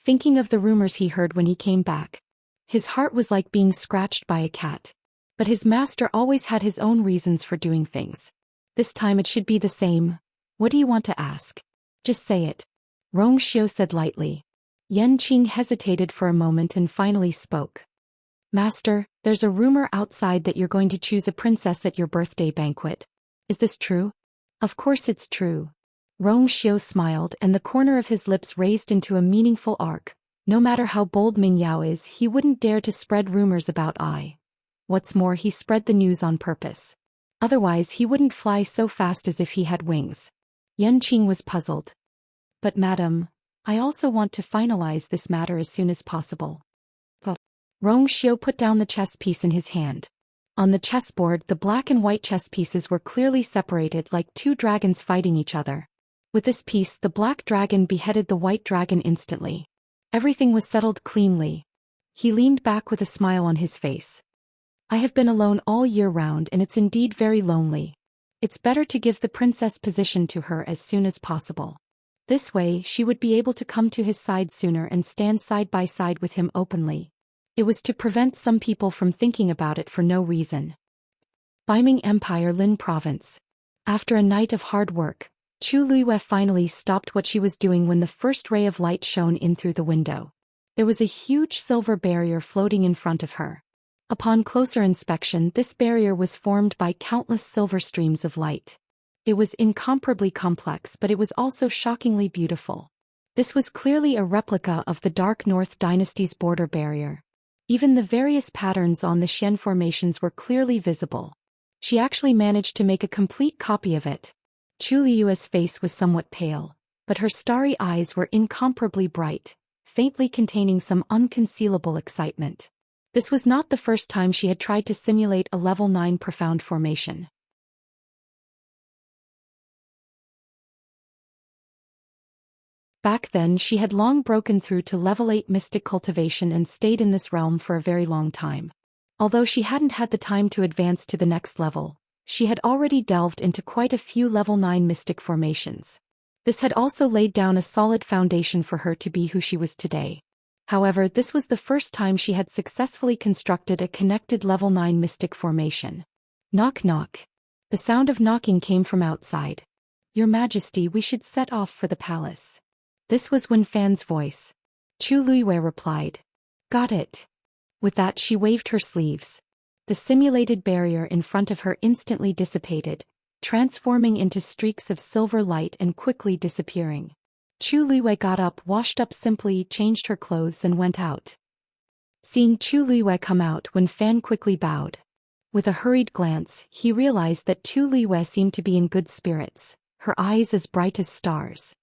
thinking of the rumors he heard when he came back. His heart was like being scratched by a cat. But his master always had his own reasons for doing things. This time it should be the same. What do you want to ask? Just say it. Rong Xiu said lightly. Yan Qing hesitated for a moment and finally spoke. Master, there's a rumor outside that you're going to choose a princess at your birthday banquet. Is this true? Of course it's true. Rong Xiu smiled and the corner of his lips raised into a meaningful arc. No matter how bold Ming Yao is, he wouldn't dare to spread rumors about I. What's more, he spread the news on purpose. Otherwise he wouldn't fly so fast as if he had wings. Yan Qing was puzzled. But madam, I also want to finalize this matter as soon as possible. Rong Xiu put down the chess piece in his hand. On the chessboard, the black and white chess pieces were clearly separated like two dragons fighting each other. With this piece, the black dragon beheaded the white dragon instantly. Everything was settled cleanly. He leaned back with a smile on his face. I have been alone all year round and it's indeed very lonely. It's better to give the princess position to her as soon as possible. This way, she would be able to come to his side sooner and stand side by side with him openly. It was to prevent some people from thinking about it for no reason. Baiming Empire, Lin Province. After a night of hard work, Chu Luiyue finally stopped what she was doing when the first ray of light shone in through the window. There was a huge silver barrier floating in front of her. Upon closer inspection, this barrier was formed by countless silver streams of light. It was incomparably complex, but it was also shockingly beautiful. This was clearly a replica of the Dark North Dynasty's border barrier. Even the various patterns on the Xian formations were clearly visible. She actually managed to make a complete copy of it. Chu Liyue's face was somewhat pale, but her starry eyes were incomparably bright, faintly containing some unconcealable excitement. This was not the first time she had tried to simulate a level 9 profound formation. Back then she had long broken through to level 8 mystic cultivation and stayed in this realm for a very long time. Although she hadn't had the time to advance to the next level, she had already delved into quite a few level 9 mystic formations. This had also laid down a solid foundation for her to be who she was today. However, this was the first time she had successfully constructed a connected level 9 mystic formation. Knock knock. The sound of knocking came from outside. Your Majesty, we should set off for the palace. This was Wen Fan's voice. Chu Luiyue replied. Got it. With that she waved her sleeves. The simulated barrier in front of her instantly dissipated, transforming into streaks of silver light and quickly disappearing. Chu Luiyue got up, washed up simply, changed her clothes and went out. Seeing Chu Luiyue come out, Wen Fan quickly bowed. With a hurried glance, he realized that Chu Luiyue seemed to be in good spirits, her eyes as bright as stars.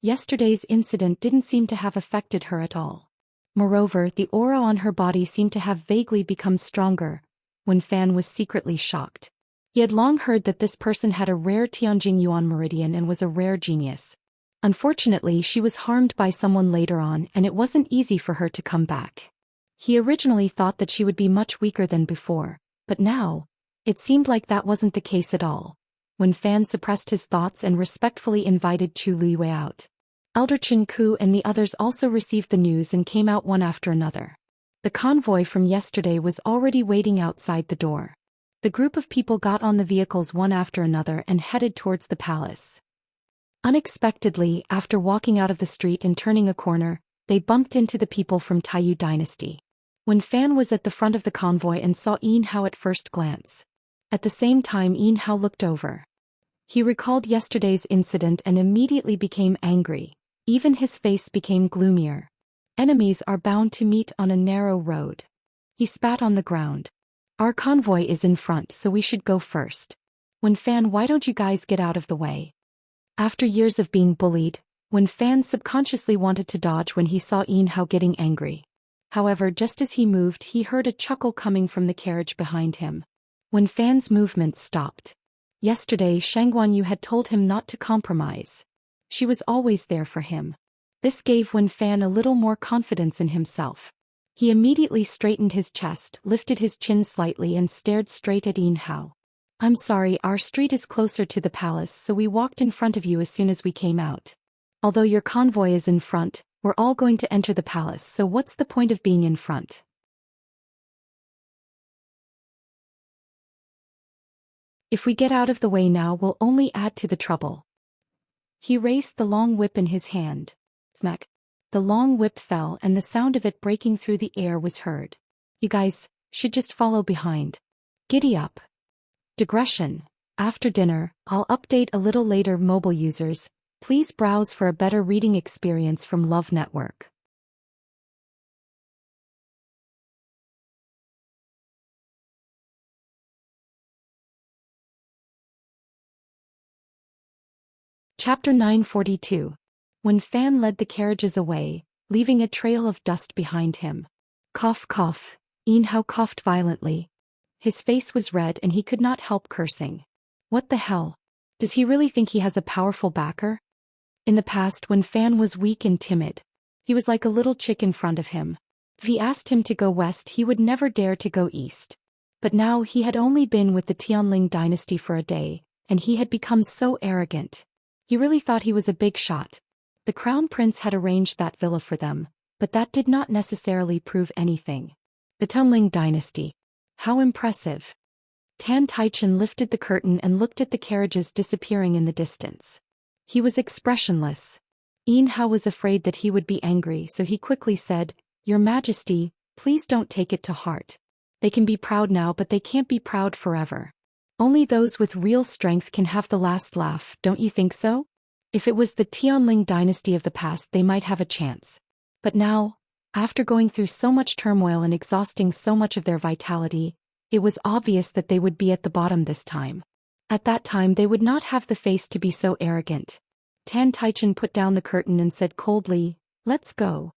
Yesterday's incident didn't seem to have affected her at all. Moreover, the aura on her body seemed to have vaguely become stronger. Wen Fan was secretly shocked. He had long heard that this person had a rare Tianjing Yuan meridian and was a rare genius. Unfortunately, she was harmed by someone later on and it wasn't easy for her to come back. He originally thought that she would be much weaker than before, but now, it seemed like that wasn't the case at all. Wen Fan suppressed his thoughts and respectfully invited Chu Luiyue out. Elder Chen Ku and the others also received the news and came out one after another. The convoy from yesterday was already waiting outside the door. The group of people got on the vehicles one after another and headed towards the palace. Unexpectedly, after walking out of the street and turning a corner, they bumped into the people from Taiyu Dynasty. Wen Fan was at the front of the convoy and saw Yin Hao at first glance. At the same time, Yin Hao looked over. He recalled yesterday's incident and immediately became angry. Even his face became gloomier. Enemies are bound to meet on a narrow road. He spat on the ground. Our convoy is in front, so we should go first. Wen Fan, why don't you guys get out of the way? After years of being bullied, Wen Fan subconsciously wanted to dodge when he saw Yin Hao getting angry. However, just as he moved, he heard a chuckle coming from the carriage behind him. Wen Fan's movements stopped. Yesterday, Shang Guanyu had told him not to compromise. She was always there for him. This gave Wen Fan a little more confidence in himself. He immediately straightened his chest, lifted his chin slightly and stared straight at Yin Hao. I'm sorry, our street is closer to the palace, so we walked in front of you as soon as we came out. Although your convoy is in front, We're all going to enter the palace, so what's the point of being in front? If we get out of the way now, we'll only add to the trouble. He raised the long whip in his hand. Smack. The long whip fell and the sound of it breaking through the air was heard. You guys should just follow behind. Giddy up. Digression. After dinner, I'll update a little later. Mobile users, please browse for a better reading experience from Love Network. Chapter 942. When Fan led the carriages away, leaving a trail of dust behind him. Cough cough. Yin Hao coughed violently. His face was red and he could not help cursing. What the hell? Does he really think he has a powerful backer? In the past, when Fan was weak and timid, he was like a little chick in front of him. If he asked him to go west, he would never dare to go east. But now he had only been with the Tianling dynasty for a day, and he had become so arrogant. He really thought he was a big shot. The crown prince had arranged that villa for them, but that did not necessarily prove anything. The Tianling dynasty. How impressive. Tan Taichen lifted the curtain and looked at the carriages disappearing in the distance. He was expressionless. Yin Hao was afraid that he would be angry, so he quickly said, "Your Majesty, please don't take it to heart. They can be proud now, but they can't be proud forever. Only those with real strength can have the last laugh, don't you think so? If it was the Tianling dynasty of the past, they might have a chance. But now, after going through so much turmoil and exhausting so much of their vitality, it was obvious that they would be at the bottom this time. At that time they would not have the face to be so arrogant." Tan Taichen put down the curtain and said coldly, "Let's go."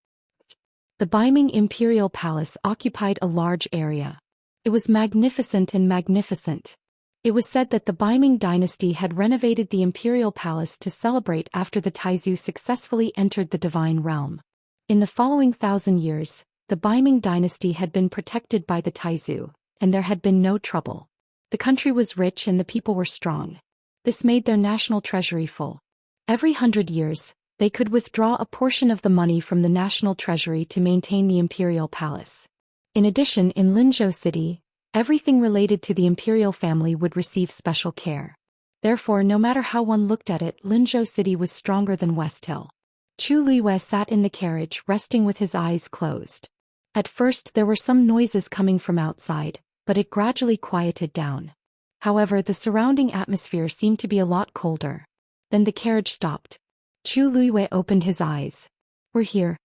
The Beiming Imperial Palace occupied a large area. It was magnificent and magnificent. It was said that the Beiming dynasty had renovated the Imperial Palace to celebrate after the Taizu successfully entered the Divine Realm. In the following 1,000 years, the Beiming dynasty had been protected by the Taizu, and there had been no trouble. The country was rich and the people were strong. This made their national treasury full. Every 100 years, they could withdraw a portion of the money from the national treasury to maintain the Imperial Palace. In addition, in Linzhou City, everything related to the imperial family would receive special care. Therefore, no matter how one looked at it, Linzhou City was stronger than West Hill. Chu Luiyue sat in the carriage, resting with his eyes closed. At first there were some noises coming from outside, but it gradually quieted down. However, the surrounding atmosphere seemed to be a lot colder. Then the carriage stopped. Chu Luiyue opened his eyes. "We're here."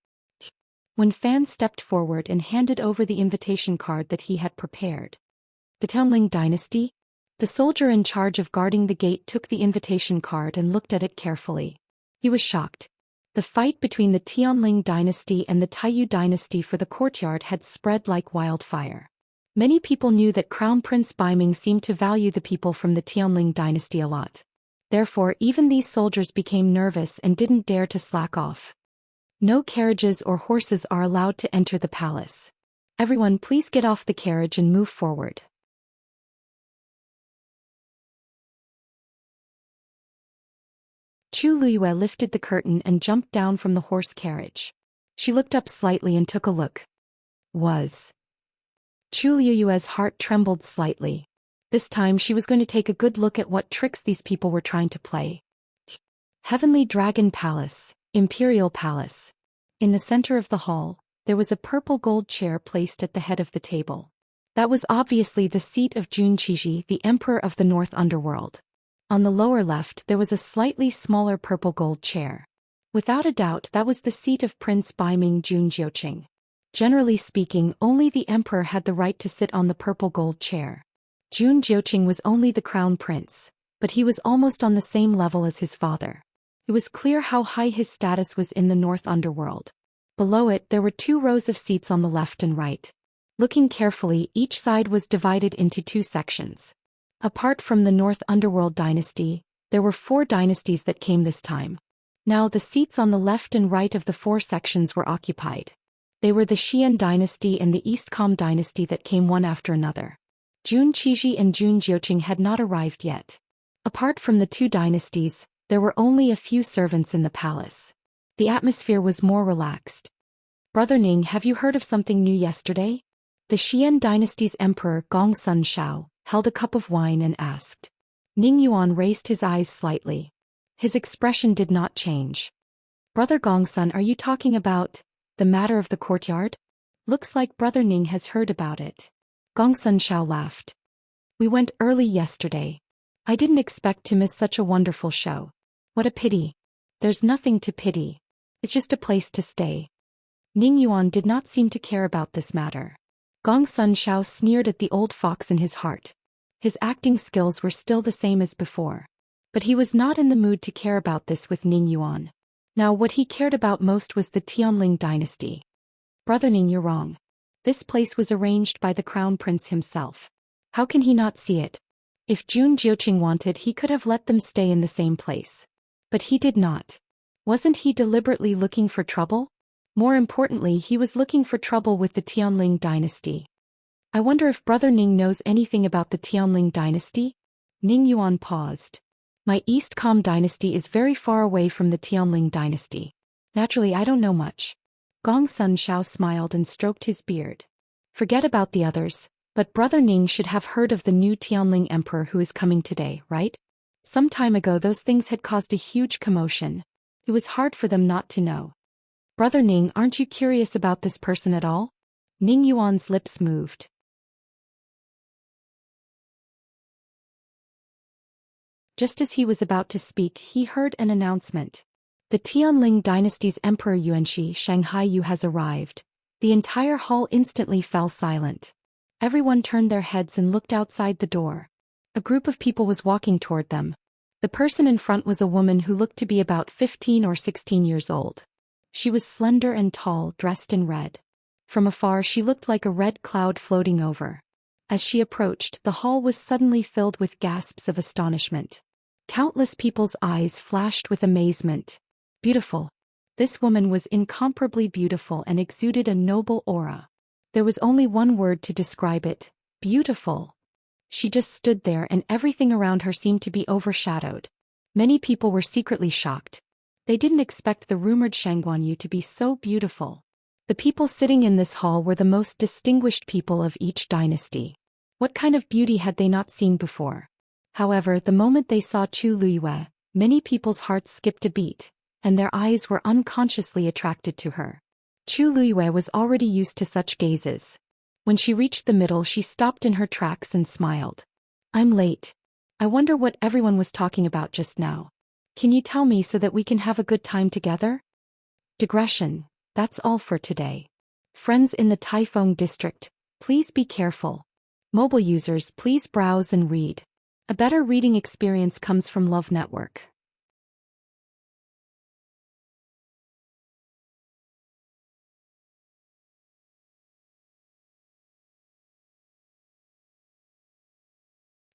When Fan stepped forward and handed over the invitation card that he had prepared. "The Tianling dynasty?" The soldier in charge of guarding the gate took the invitation card and looked at it carefully. He was shocked. The fight between the Tianling dynasty and the Taiyu dynasty for the courtyard had spread like wildfire. Many people knew that Crown Prince Beiming seemed to value the people from the Tianling dynasty a lot. Therefore, even these soldiers became nervous and didn't dare to slack off. No carriages or horses are allowed to enter the palace. Everyone, please get off the carriage and move forward. Chu Luiyue lifted the curtain and jumped down from the horse carriage. She looked up slightly and took a look. Chu Luiyue's heart trembled slightly. This time she was going to take a good look at what tricks these people were trying to play. Heavenly Dragon Palace, Imperial Palace. In the center of the hall, there was a purple gold chair placed at the head of the table. That was obviously the seat of Jun Qixi, the Emperor of the North Underworld. On the lower left there was a slightly smaller purple gold chair. Without a doubt that was the seat of Prince Beiming Jun Jiuqing. Generally speaking, only the Emperor had the right to sit on the purple gold chair. Jun Jiuqing was only the crown prince, but he was almost on the same level as his father. It was clear how high his status was in the North Underworld. Below it there were 2 rows of seats on the left and right. Looking carefully, each side was divided into 2 sections. Apart from the North Underworld dynasty, there were 4 dynasties that came this time. Now the seats on the left and right of the 4 sections were occupied. They were the Xian dynasty and the Eastcom dynasty that came one after another. Jun Qixi and Jun Jiuqing had not arrived yet. Apart from the 2 dynasties, there were only a few servants in the palace. The atmosphere was more relaxed. Brother Ning, have you heard of something new yesterday? The Xian dynasty's emperor Gongsun Shao held a cup of wine and asked. Ning Yuan raised his eyes slightly. His expression did not change. Brother Gongsun, are you talking about the matter of the courtyard? Looks like Brother Ning has heard about it. Gongsun Shao laughed. We went early yesterday. I didn't expect to miss such a wonderful show. What a pity. There's nothing to pity. It's just a place to stay. Ning Yuan did not seem to care about this matter. Gongsun Shao sneered at the old fox in his heart. His acting skills were still the same as before. But he was not in the mood to care about this with Ning Yuan. Now what he cared about most was the Tianling dynasty. Brother Ning, you're wrong. This place was arranged by the crown prince himself. How can he not see it? If Jun Jiuqing wanted, he could have let them stay in the same place. But he did not. Wasn't he deliberately looking for trouble? More importantly, he was looking for trouble with the Tianling dynasty. I wonder if Brother Ning knows anything about the Tianling dynasty? Ning Yuan paused. My East Com dynasty is very far away from the Tianling dynasty. Naturally, I don't know much. Gongsun Shao smiled and stroked his beard. Forget about the others, but Brother Ning should have heard of the new Tianling emperor who is coming today, right? Some time ago those things had caused a huge commotion. It was hard for them not to know. Brother Ning, aren't you curious about this person at all? Ning Yuan's lips moved. Just as he was about to speak, he heard an announcement. The Tianling dynasty's Emperor Yuanxi Shanghai Yu has arrived. The entire hall instantly fell silent. Everyone turned their heads and looked outside the door. A group of people was walking toward them. The person in front was a woman who looked to be about 15 or 16 years old. She was slender and tall, dressed in red. From afar she looked like a red cloud floating over. As she approached, the hall was suddenly filled with gasps of astonishment. Countless people's eyes flashed with amazement. Beautiful. This woman was incomparably beautiful and exuded a noble aura. There was only one word to describe it: beautiful. She just stood there and everything around her seemed to be overshadowed. Many people were secretly shocked. They didn't expect the rumored Shangguan Yu to be so beautiful. The people sitting in this hall were the most distinguished people of each dynasty. What kind of beauty had they not seen before? However, the moment they saw Chu Luyue, many people's hearts skipped a beat, and their eyes were unconsciously attracted to her. Chu Luyue was already used to such gazes. When she reached the middle, she stopped in her tracks and smiled. I'm late. I wonder what everyone was talking about just now. Can you tell me so that we can have a good time together? Digression. That's all for today. Friends in the Taifeng district, please be careful. Mobile users, please browse and read. A better reading experience comes from Love Network.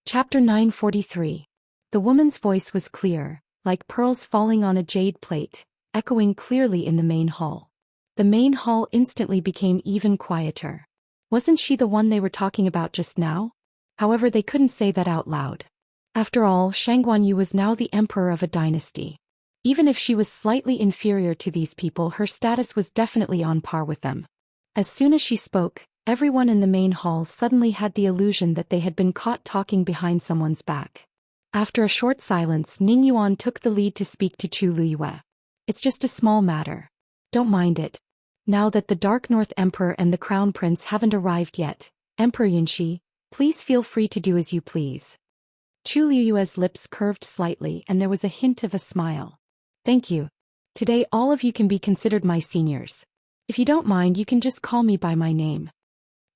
Chapter 943. The woman's voice was clear, like pearls falling on a jade plate, echoing clearly in the main hall. The main hall instantly became even quieter. Wasn't she the one they were talking about just now? However, they couldn't say that out loud. After all, Shangguan Yu was now the emperor of a dynasty. Even if she was slightly inferior to these people, her status was definitely on par with them. As soon as she spoke, everyone in the main hall suddenly had the illusion that they had been caught talking behind someone's back. After a short silence, Ning Yuan took the lead to speak to Chu Luyue. It's just a small matter. Don't mind it. Now that the Dark North Emperor and the Crown Prince haven't arrived yet, Emperor Yunxi, please feel free to do as you please. Chu Luyue's lips curved slightly and there was a hint of a smile. Thank you. Today all of you can be considered my seniors. If you don't mind, you can just call me by my name.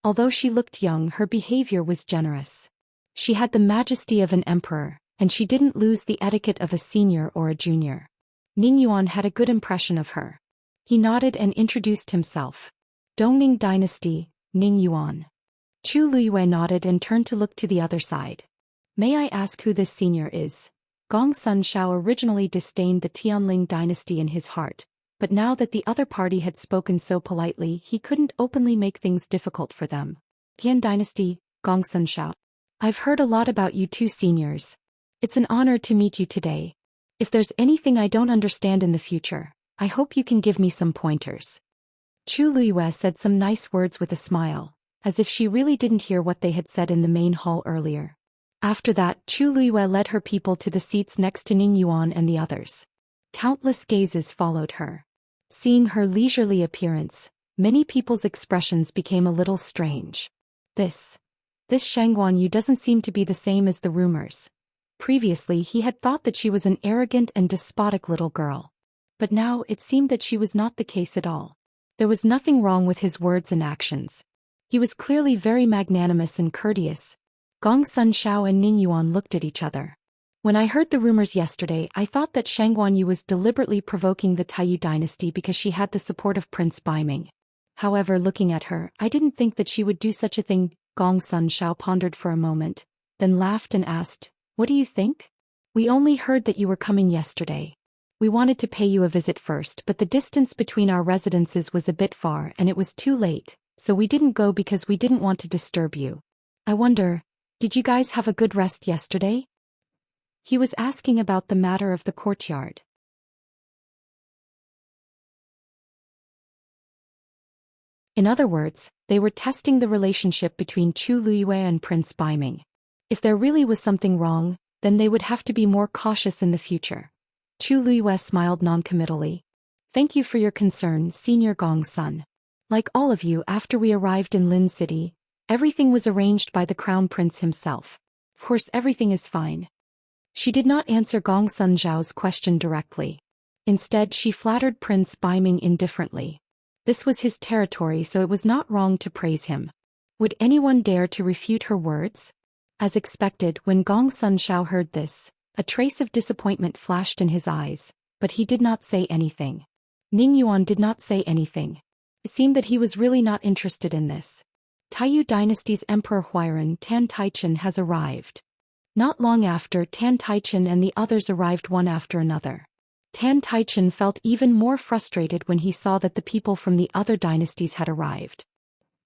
Although she looked young, her behavior was generous. She had the majesty of an emperor, and she didn't lose the etiquette of a senior or a junior. Ning Yuan had a good impression of her. He nodded and introduced himself. Dongning Dynasty, Ning Yuan. Chu Luyue nodded and turned to look to the other side. May I ask who this senior is? Gongsun Shao originally disdained the Tianling dynasty in his heart, but now that the other party had spoken so politely, he couldn't openly make things difficult for them. Tian Dynasty, Gongsun Shao. I've heard a lot about you two seniors. It's an honor to meet you today. If there's anything I don't understand in the future, I hope you can give me some pointers. Chu Luiyue said some nice words with a smile, as if she really didn't hear what they had said in the main hall earlier. After that, Chu Luiyue led her people to the seats next to Ning Yuan and the others. Countless gazes followed her. Seeing her leisurely appearance, many people's expressions became a little strange. This Shangguan Yu doesn't seem to be the same as the rumors. Previously he had thought that she was an arrogant and despotic little girl. But now it seemed that she was not the case at all. There was nothing wrong with his words and actions. He was clearly very magnanimous and courteous. Gong Sun Shao and Ning Yuan looked at each other. When I heard the rumors yesterday, I thought that Shangguan Yu was deliberately provoking the Taiyu dynasty because she had the support of Prince Baiming. However, looking at her, I didn't think that she would do such a thing. Gong Sun Shao pondered for a moment, then laughed and asked, "What do you think? We only heard that you were coming yesterday. We wanted to pay you a visit first, but the distance between our residences was a bit far and it was too late, so we didn't go because we didn't want to disturb you. I wonder, did you guys have a good rest yesterday?" He was asking about the matter of the courtyard. In other words, they were testing the relationship between Chu Luiyue and Prince Baiming. If there really was something wrong, then they would have to be more cautious in the future. Chu Luiyue smiled noncommittally. "Thank you for your concern, Senior Gong Sun. Like all of you, after we arrived in Lin City, everything was arranged by the Crown Prince himself. Of course everything is fine." She did not answer Gong Sun Zhao's question directly. Instead she flattered Prince Baiming indifferently. This was his territory, so it was not wrong to praise him. Would anyone dare to refute her words? As expected, when Gong Sun Shao heard this, a trace of disappointment flashed in his eyes, but he did not say anything. Ning Yuan did not say anything. It seemed that he was really not interested in this. Taiyu dynasty's Emperor Huairan Tan Taichen has arrived. Not long after, Tan Taichen and the others arrived one after another. Tan Taichen felt even more frustrated when he saw that the people from the other dynasties had arrived.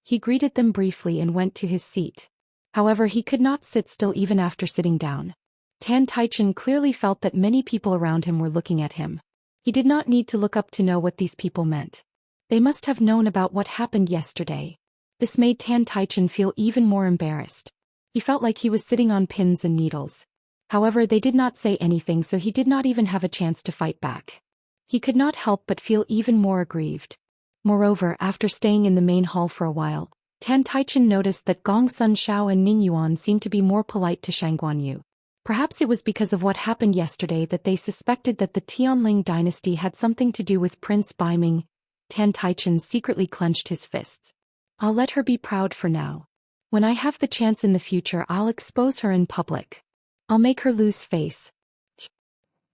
He greeted them briefly and went to his seat. However, he could not sit still even after sitting down. Tan Taichen clearly felt that many people around him were looking at him. He did not need to look up to know what these people meant. They must have known about what happened yesterday. This made Tan Taichen feel even more embarrassed. He felt like he was sitting on pins and needles. However, they did not say anything, so he did not even have a chance to fight back. He could not help but feel even more aggrieved. Moreover, after staying in the main hall for a while, Tan Taichen noticed that Gong Sun Shao and Ning Yuan seemed to be more polite to Shangguan Yu. Perhaps it was because of what happened yesterday that they suspected that the Tianling dynasty had something to do with Prince Baiming. Tan Taichen secretly clenched his fists. "I'll let her be proud for now. When I have the chance in the future, I'll expose her in public. I'll make her lose face."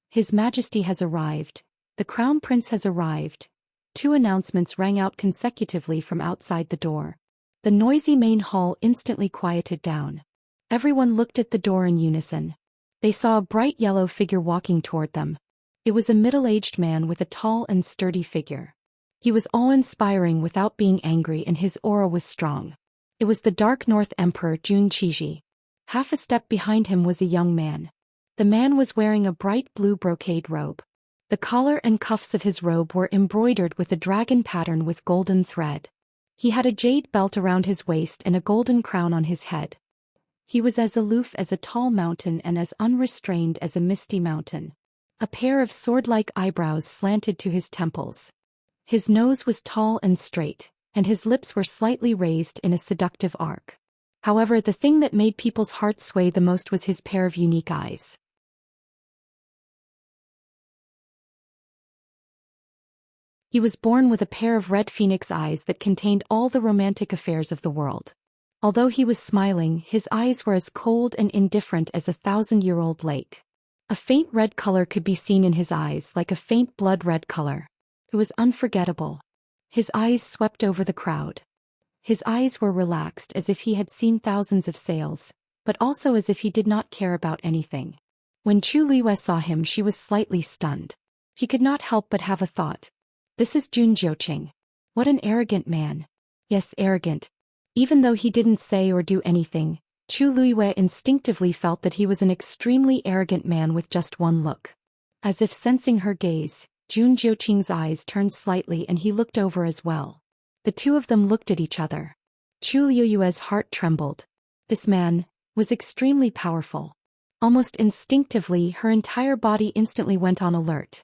His Majesty has arrived. The Crown Prince has arrived. Two announcements rang out consecutively from outside the door. The noisy main hall instantly quieted down. Everyone looked at the door in unison. They saw a bright yellow figure walking toward them. It was a middle-aged man with a tall and sturdy figure. He was awe-inspiring without being angry, and his aura was strong. It was the Dark North Emperor Jun Qiji. Half a step behind him was a young man. The man was wearing a bright blue brocade robe. The collar and cuffs of his robe were embroidered with a dragon pattern with golden thread. He had a jade belt around his waist and a golden crown on his head. He was as aloof as a tall mountain and as unrestrained as a misty mountain. A pair of sword-like eyebrows slanted to his temples. His nose was tall and straight, and his lips were slightly raised in a seductive arc. However, the thing that made people's hearts sway the most was his pair of unique eyes. He was born with a pair of red phoenix eyes that contained all the romantic affairs of the world. Although he was smiling, his eyes were as cold and indifferent as a 1,000-year-old lake. A faint red color could be seen in his eyes, like a faint blood-red color. It was unforgettable. His eyes swept over the crowd. His eyes were relaxed as if he had seen thousands of sails, but also as if he did not care about anything. When Chu Luiyue saw him, she was slightly stunned. He could not help but have a thought. This is Jun Jiuqing. What an arrogant man. Yes, arrogant. Even though he didn't say or do anything, Chu Luiyue instinctively felt that he was an extremely arrogant man with just one look. As if sensing her gaze, Jun Jiuqing's eyes turned slightly and he looked over as well. The two of them looked at each other. Chu Liuyue's heart trembled. This man was extremely powerful. Almost instinctively, her entire body instantly went on alert.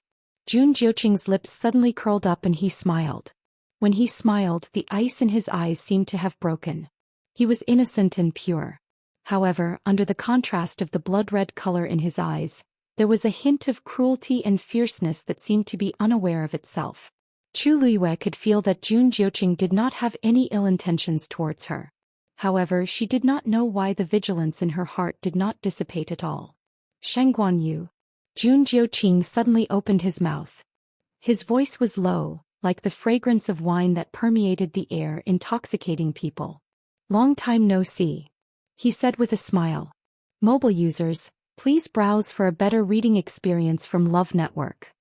Jun Jiuqing's lips suddenly curled up and he smiled. When he smiled, the ice in his eyes seemed to have broken. He was innocent and pure. However, under the contrast of the blood-red color in his eyes, there was a hint of cruelty and fierceness that seemed to be unaware of itself. Chu Liyue could feel that Jun Jiuqing did not have any ill intentions towards her. However, she did not know why the vigilance in her heart did not dissipate at all. Shengguan Yu. Jun Jiuqing suddenly opened his mouth. His voice was low, like the fragrance of wine that permeated the air, intoxicating people. Long time no see. He said with a smile. Mobile users, please browse for a better reading experience from Love Network.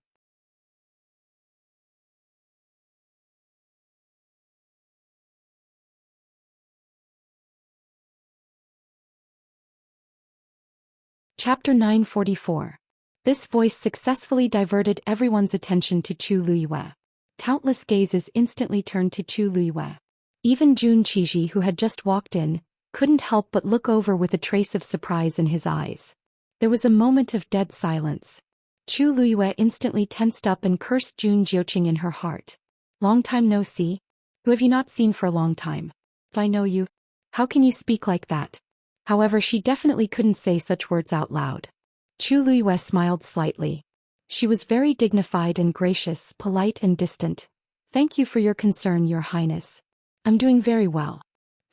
Chapter 944. This voice successfully diverted everyone's attention to Chu Liyue. Countless gazes instantly turned to Chu Liyue. Even Jun Qiji, who had just walked in, couldn't help but look over with a trace of surprise in his eyes. There was a moment of dead silence. Chu Liyue instantly tensed up and cursed Jun Jiuqing in her heart. Long time no see? Who have you not seen for a long time? If I know you, how can you speak like that? However, she definitely couldn't say such words out loud. Chu Liyue smiled slightly. She was very dignified and gracious, polite and distant. Thank you for your concern, Your Highness. I'm doing very well.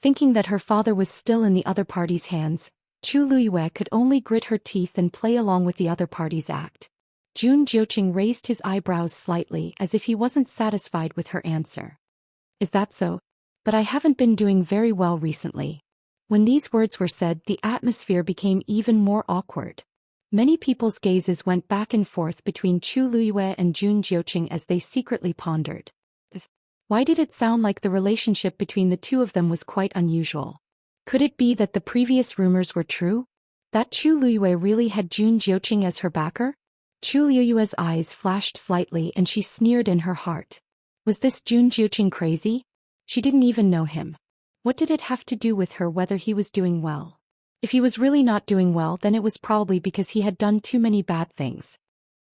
Thinking that her father was still in the other party's hands, Chu Liyue could only grit her teeth and play along with the other party's act. Jun Jiuqing raised his eyebrows slightly as if he wasn't satisfied with her answer. Is that so? But I haven't been doing very well recently. When these words were said, the atmosphere became even more awkward. Many people's gazes went back and forth between Chu Liyue and Jun Jiuqing as they secretly pondered. Why did it sound like the relationship between the two of them was quite unusual? Could it be that the previous rumors were true? That Chu Liyue really had Jun Jiuqing as her backer? Chu Liyue's eyes flashed slightly and she sneered in her heart. Was this Jun Jiuqing crazy? She didn't even know him. What did it have to do with her whether he was doing well? If he was really not doing well, then it was probably because he had done too many bad things.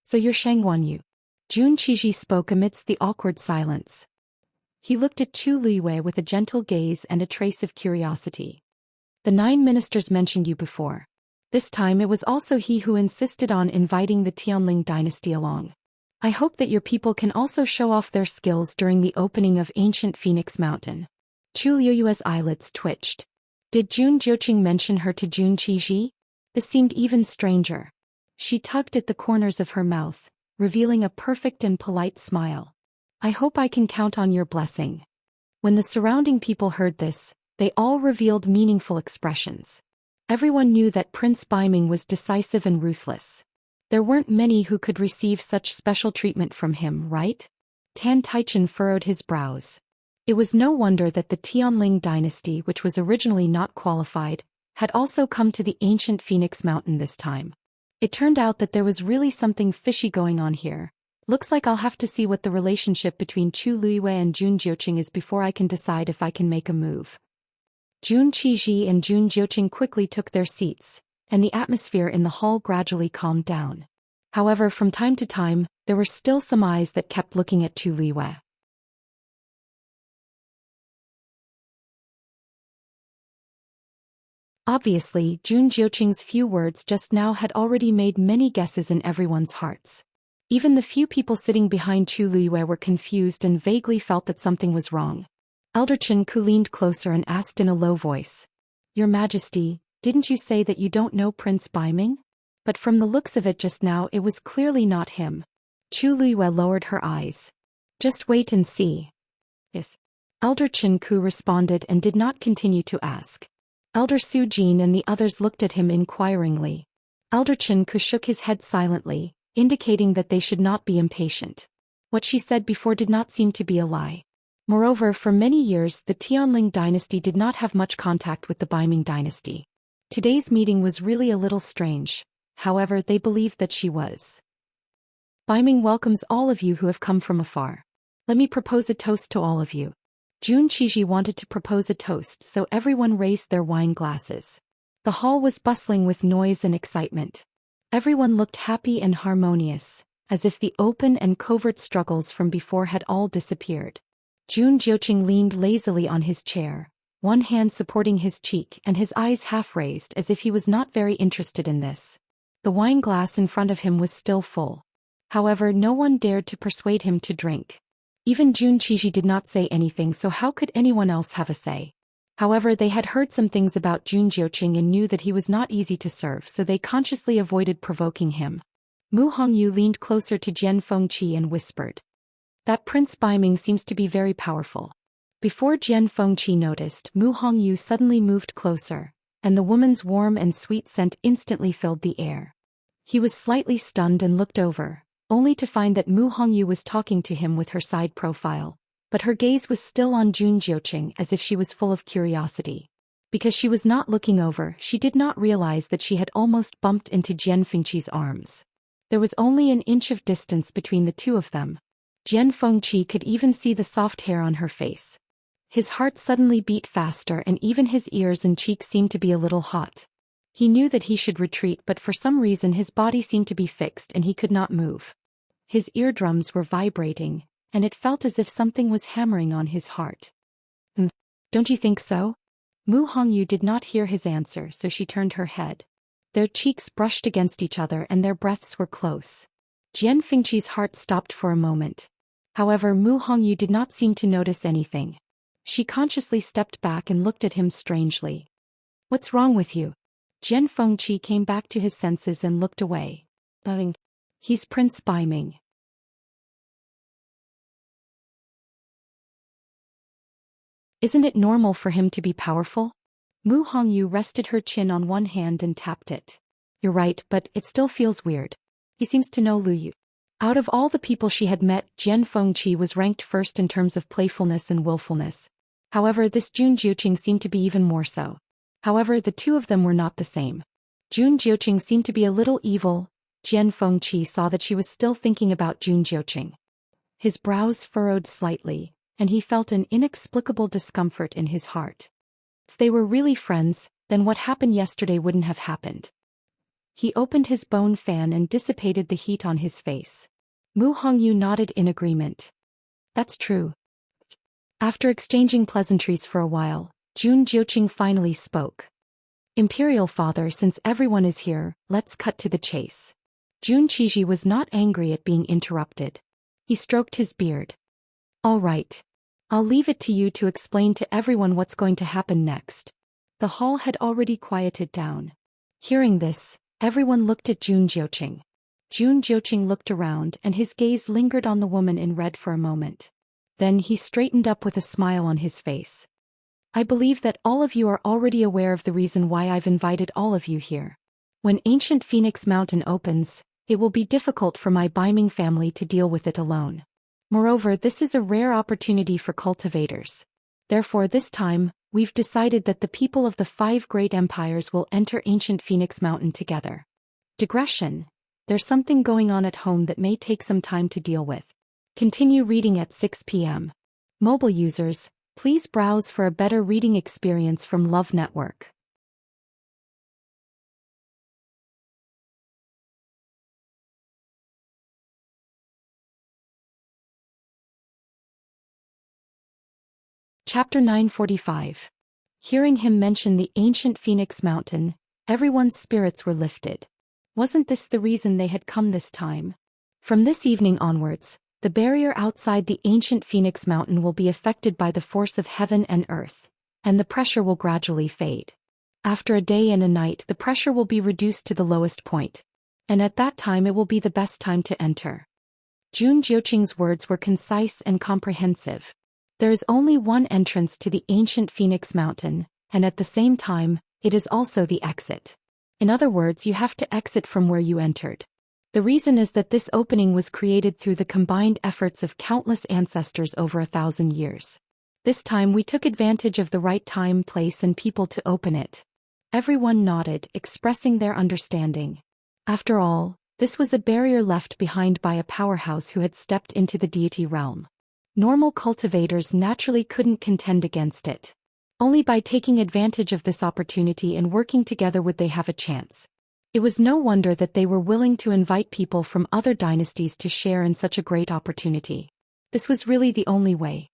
So you're Shengguan Yu. Jun Qiji spoke amidst the awkward silence. He looked at Chu Liyue with a gentle gaze and a trace of curiosity. The 9 ministers mentioned you before. This time it was also he who insisted on inviting the Tianling dynasty along. I hope that your people can also show off their skills during the opening of ancient Phoenix Mountain. Chu Liyue's eyelids twitched. Did Jun Jiuqing mention her to Jun Qiji? This seemed even stranger. She tugged at the corners of her mouth, revealing a perfect and polite smile. I hope I can count on your blessing. When the surrounding people heard this, they all revealed meaningful expressions. Everyone knew that Prince Baiming was decisive and ruthless. There weren't many who could receive such special treatment from him, right? Tan Taichen furrowed his brows. It was no wonder that the Tianling dynasty, which was originally not qualified, had also come to the ancient Phoenix Mountain this time. It turned out that there was really something fishy going on here. Looks like I'll have to see what the relationship between Chu Liyue and Jun Jiuqing is before I can decide if I can make a move. Jun Qiji and Jun Jiuqing quickly took their seats, and the atmosphere in the hall gradually calmed down. However, from time to time, there were still some eyes that kept looking at Chu Liyue. Obviously, Jun Jiuqing's few words just now had already made many guesses in everyone's hearts. Even the few people sitting behind Chu Liyue were confused and vaguely felt that something was wrong. Elder Chen Ku leaned closer and asked in a low voice. Your Majesty, didn't you say that you don't know Prince Baiming? But from the looks of it just now it was clearly not him. Chu Liyue lowered her eyes. Just wait and see. Yes. Elder Chen Ku responded and did not continue to ask. Elder Su Jin and the others looked at him inquiringly. Elder Chen Ku shook his head silently, indicating that they should not be impatient. What she said before did not seem to be a lie. Moreover, for many years the Tianling dynasty did not have much contact with the Baiming dynasty. Today's meeting was really a little strange. However, they believed that she was Biming welcomes all of you who have come from afar. Let me propose a toast to all of you. Jun Qiji wanted to propose a toast, so everyone raised their wine glasses. The hall was bustling with noise and excitement. Everyone looked happy and harmonious, as if the open and covert struggles from before had all disappeared. Jun Jiuqing leaned lazily on his chair, one hand supporting his cheek and his eyes half raised as if he was not very interested in this. The wine glass in front of him was still full. However, no one dared to persuade him to drink. Even Jun Qiji did not say anything, so how could anyone else have a say? However, they had heard some things about Jun Jiuqing and knew that he was not easy to serve, so they consciously avoided provoking him. Mu Hongyu leaned closer to Jian Fengqi and whispered, "That Prince Biming seems to be very powerful." Before Jian Fengqi noticed, Mu Hongyu suddenly moved closer, and the woman's warm and sweet scent instantly filled the air. He was slightly stunned and looked over, only to find that Mu Hongyu was talking to him with her side profile, but her gaze was still on Jun Jiuqing as if she was full of curiosity. Because she was not looking over, she did not realize that she had almost bumped into Jian Fengqi's arms. There was only an inch of distance between the two of them. Jian Fengqi could even see the soft hair on her face. His heart suddenly beat faster and even his ears and cheeks seemed to be a little hot. He knew that he should retreat, but for some reason his body seemed to be fixed and he could not move. His eardrums were vibrating, and it felt as if something was hammering on his heart. Don't you think so?" Mu Hongyu did not hear his answer, so she turned her head. Their cheeks brushed against each other and their breaths were close. Jian Fengqi's heart stopped for a moment. However, Mu Hongyu did not seem to notice anything. She consciously stepped back and looked at him strangely. "What's wrong with you?" Jian Fengqi came back to his senses and looked away. "He's Prince Biming." "Isn't it normal for him to be powerful?" Mu Hongyu rested her chin on one hand and tapped it. "You're right, but it still feels weird. He seems to know Lu Yu." Out of all the people she had met, Jian Fengqi was ranked first in terms of playfulness and willfulness. However, this Jun Jiuqing seemed to be even more so. However, the two of them were not the same. Jun Jiuqing seemed to be a little evil. Jian Fengqi saw that she was still thinking about Jun Jiuqing. His brows furrowed slightly, and he felt an inexplicable discomfort in his heart. If they were really friends, then what happened yesterday wouldn't have happened. He opened his bone fan and dissipated the heat on his face. Mu Hongyu nodded in agreement. "That's true." After exchanging pleasantries for a while, Jun Jiuqing finally spoke. "Imperial Father, since everyone is here, let's cut to the chase." Jun Qiji was not angry at being interrupted. He stroked his beard. "All right. I'll leave it to you to explain to everyone what's going to happen next." The hall had already quieted down. Hearing this, everyone looked at Jun Jiuqing. Jun Jiuqing looked around and his gaze lingered on the woman in red for a moment. Then he straightened up with a smile on his face. "I believe that all of you are already aware of the reason why I've invited all of you here. When ancient Phoenix Mountain opens, it will be difficult for my Biming family to deal with it alone. Moreover, this is a rare opportunity for cultivators. Therefore, this time, we've decided that the people of the 5 great empires will enter ancient Phoenix Mountain together. Digression. There's something going on at home that may take some time to deal with. Continue reading at 6 p.m. Mobile users, please browse for a better reading experience from Love Network. Chapter 945. Hearing him mention the ancient Phoenix Mountain, everyone's spirits were lifted. Wasn't this the reason they had come this time? From this evening onwards, the barrier outside the ancient Phoenix Mountain will be affected by the force of heaven and earth, and the pressure will gradually fade. After a day and a night, the pressure will be reduced to the lowest point, and at that time it will be the best time to enter. Jun Jiuqing's words were concise and comprehensive. There is only one entrance to the ancient Phoenix Mountain, and at the same time, it is also the exit. In other words, you have to exit from where you entered. The reason is that this opening was created through the combined efforts of countless ancestors over 1,000 years. This time we took advantage of the right time, place and people to open it. Everyone nodded, expressing their understanding. After all, This was a barrier left behind by a powerhouse who had stepped into the deity realm. Normal cultivators naturally couldn't contend against it. Only by taking advantage of this opportunity and working together would they have a chance. It was no wonder that they were willing to invite people from other dynasties to share in such a great opportunity. This was really the only way.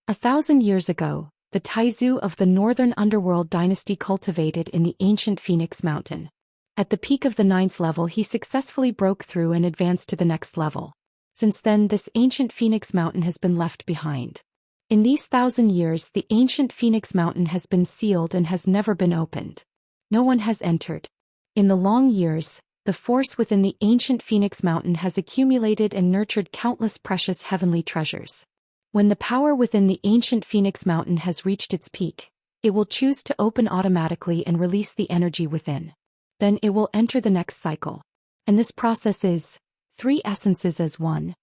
1,000 years ago, the Taizu of the Northern Underworld dynasty cultivated in the ancient Phoenix Mountain. At the peak of the 9th level, he successfully broke through and advanced to the next level. Since then, this ancient Phoenix Mountain has been left behind. In these 1,000 years, the ancient Phoenix Mountain has been sealed and has never been opened. No one has entered. In the long years, the force within the ancient Phoenix Mountain has accumulated and nurtured countless precious heavenly treasures. When the power within the ancient Phoenix Mountain has reached its peak, it will choose to open automatically and release the energy within. Then it will enter the next cycle. And this process is 3 essences as one.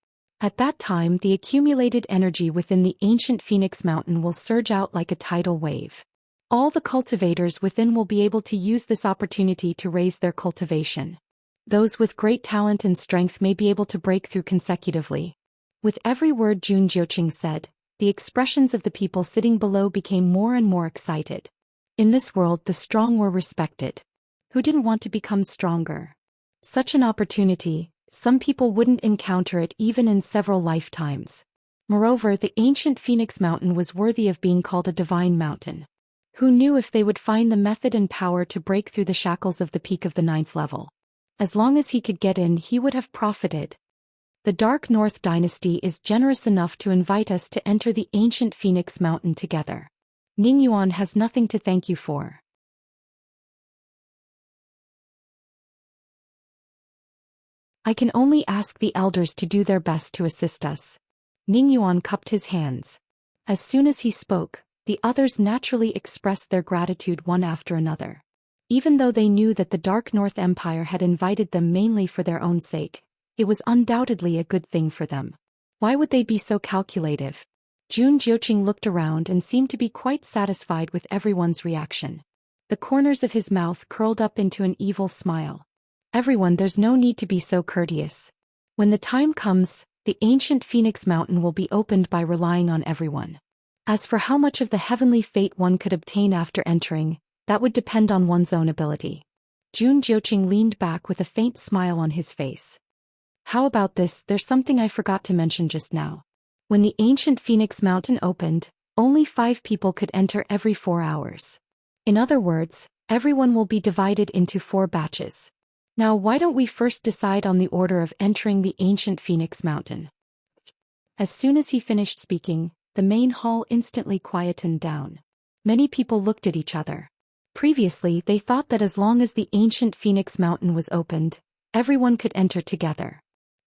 At that time, the accumulated energy within the ancient Phoenix Mountain will surge out like a tidal wave. All the cultivators within will be able to use this opportunity to raise their cultivation. Those with great talent and strength may be able to break through consecutively. With every word Jun Jiuqing said, the expressions of the people sitting below became more and more excited. In this world, the strong were respected. Who didn't want to become stronger? Such an opportunity, some people wouldn't encounter it even in several lifetimes. Moreover, the ancient Phoenix Mountain was worthy of being called a divine mountain. Who knew if they would find the method and power to break through the shackles of the peak of the 9th level? As long as he could get in, he would have profited. The Dark North Dynasty is generous enough to invite us to enter the ancient Phoenix Mountain together. Ning Yuan has nothing to thank you for. I can only ask the elders to do their best to assist us. Ning Yuan cupped his hands. As soon as he spoke, the others naturally expressed their gratitude one after another. Even though they knew that the Dark North Empire had invited them mainly for their own sake, it was undoubtedly a good thing for them. Why would they be so calculative? Jun Jiuqing looked around and seemed to be quite satisfied with everyone's reaction. The corners of his mouth curled up into an evil smile. Everyone, there's no need to be so courteous. When the time comes, the ancient Phoenix Mountain will be opened by relying on everyone. As for how much of the heavenly fate one could obtain after entering, that would depend on one's own ability. Jun Jiuqing leaned back with a faint smile on his face. How about this? There's something I forgot to mention just now. When the ancient Phoenix Mountain opened, only 5 people could enter every 4 hours. In other words, everyone will be divided into 4 batches. Now why don't we first decide on the order of entering the ancient Phoenix Mountain? As soon as he finished speaking, the main hall instantly quietened down. Many people looked at each other. Previously, they thought that as long as the ancient Phoenix Mountain was opened, everyone could enter together.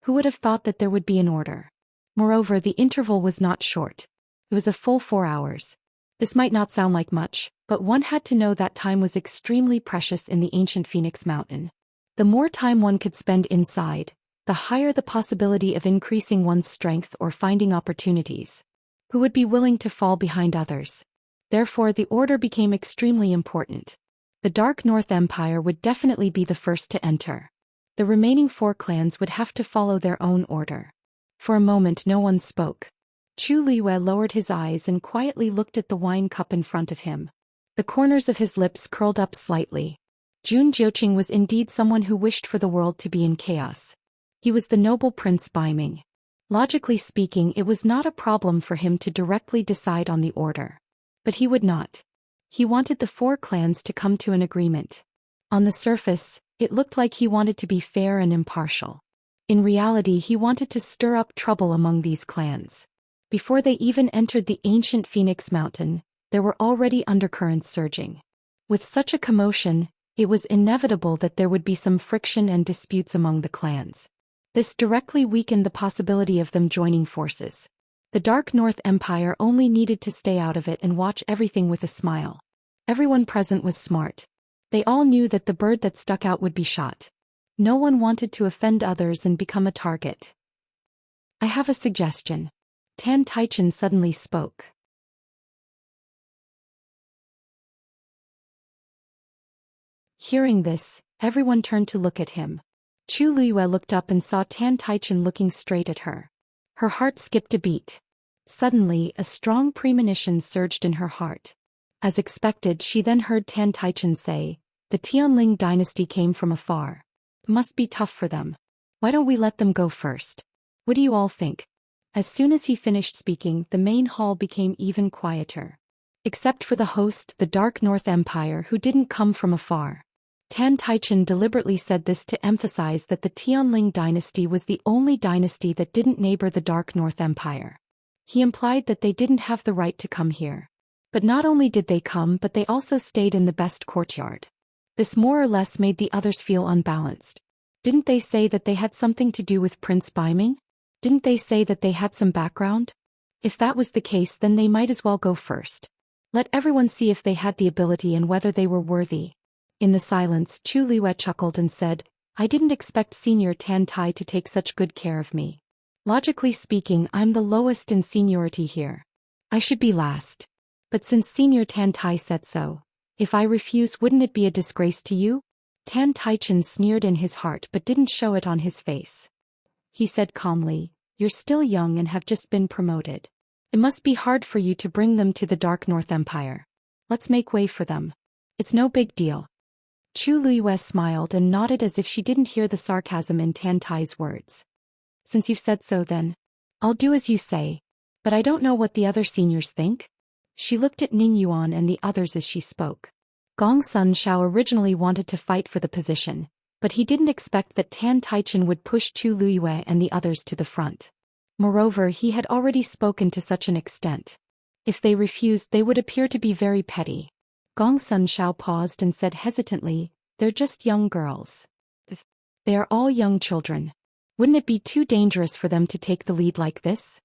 Who would have thought that there would be an order? Moreover, the interval was not short. It was a full 4 hours. This might not sound like much, but one had to know that time was extremely precious in the ancient Phoenix Mountain. The more time one could spend inside, the higher the possibility of increasing one's strength or finding opportunities. Who would be willing to fall behind others? Therefore, the order became extremely important. The Dark North Empire would definitely be the first to enter. The remaining 4 clans would have to follow their own order. For a moment no one spoke. Chu Liwei lowered his eyes and quietly looked at the wine cup in front of him. The corners of his lips curled up slightly. Jun Jiuqing was indeed someone who wished for the world to be in chaos. He was the noble Prince Baiming. Logically speaking, it was not a problem for him to directly decide on the order. But he would not. He wanted the 4 clans to come to an agreement. On the surface, it looked like he wanted to be fair and impartial. In reality, he wanted to stir up trouble among these clans. Before they even entered the ancient Phoenix Mountain, there were already undercurrents surging. With such a commotion, it was inevitable that there would be some friction and disputes among the clans. This directly weakened the possibility of them joining forces. The Dark North Empire only needed to stay out of it and watch everything with a smile. Everyone present was smart. They all knew that the bird that stuck out would be shot. No one wanted to offend others and become a target. I have a suggestion. Tan Taichen suddenly spoke. Hearing this, everyone turned to look at him. Chu Liyue looked up and saw Tan Taichen looking straight at her. Her heart skipped a beat. Suddenly, a strong premonition surged in her heart. As expected, she then heard Tan Taichen say, "The Tianling dynasty came from afar. It must be tough for them. Why don't we let them go first? What do you all think?" As soon as he finished speaking, the main hall became even quieter. Except for the host, the Dark North Empire, who didn't come from afar. Tan Taichen deliberately said this to emphasize that the Tianling dynasty was the only dynasty that didn't neighbor the Dark North Empire. He implied that they didn't have the right to come here. But not only did they come, but they also stayed in the best courtyard. This more or less made the others feel unbalanced. Didn't they say that they had something to do with Prince Baiming? Didn't they say that they had some background? If that was the case, then they might as well go first. Let everyone see if they had the ability and whether they were worthy. In the silence, Chu Liyue chuckled and said, "I didn't expect Senior Tan Tai to take such good care of me. Logically speaking, I'm the lowest in seniority here. I should be last. But since Senior Tan Tai said so, if I refuse, wouldn't it be a disgrace to you?" Tan Taichen sneered in his heart but didn't show it on his face. He said calmly, "You're still young and have just been promoted. It must be hard for you to bring them to the Dark North Empire. Let's make way for them. It's no big deal." Chu Liyue smiled and nodded as if she didn't hear the sarcasm in Tan Tai's words. "Since you've said so then, I'll do as you say. But I don't know what the other seniors think." She looked at Ning Yuan and the others as she spoke. Gong Sun Shao originally wanted to fight for the position, but he didn't expect that Tan Taichen would push Chu Liyue and the others to the front. Moreover, he had already spoken to such an extent. If they refused, they would appear to be very petty. Gong Sun Shao paused and said hesitantly, "They're just young girls. They are all young children. Wouldn't it be too dangerous for them to take the lead like this?"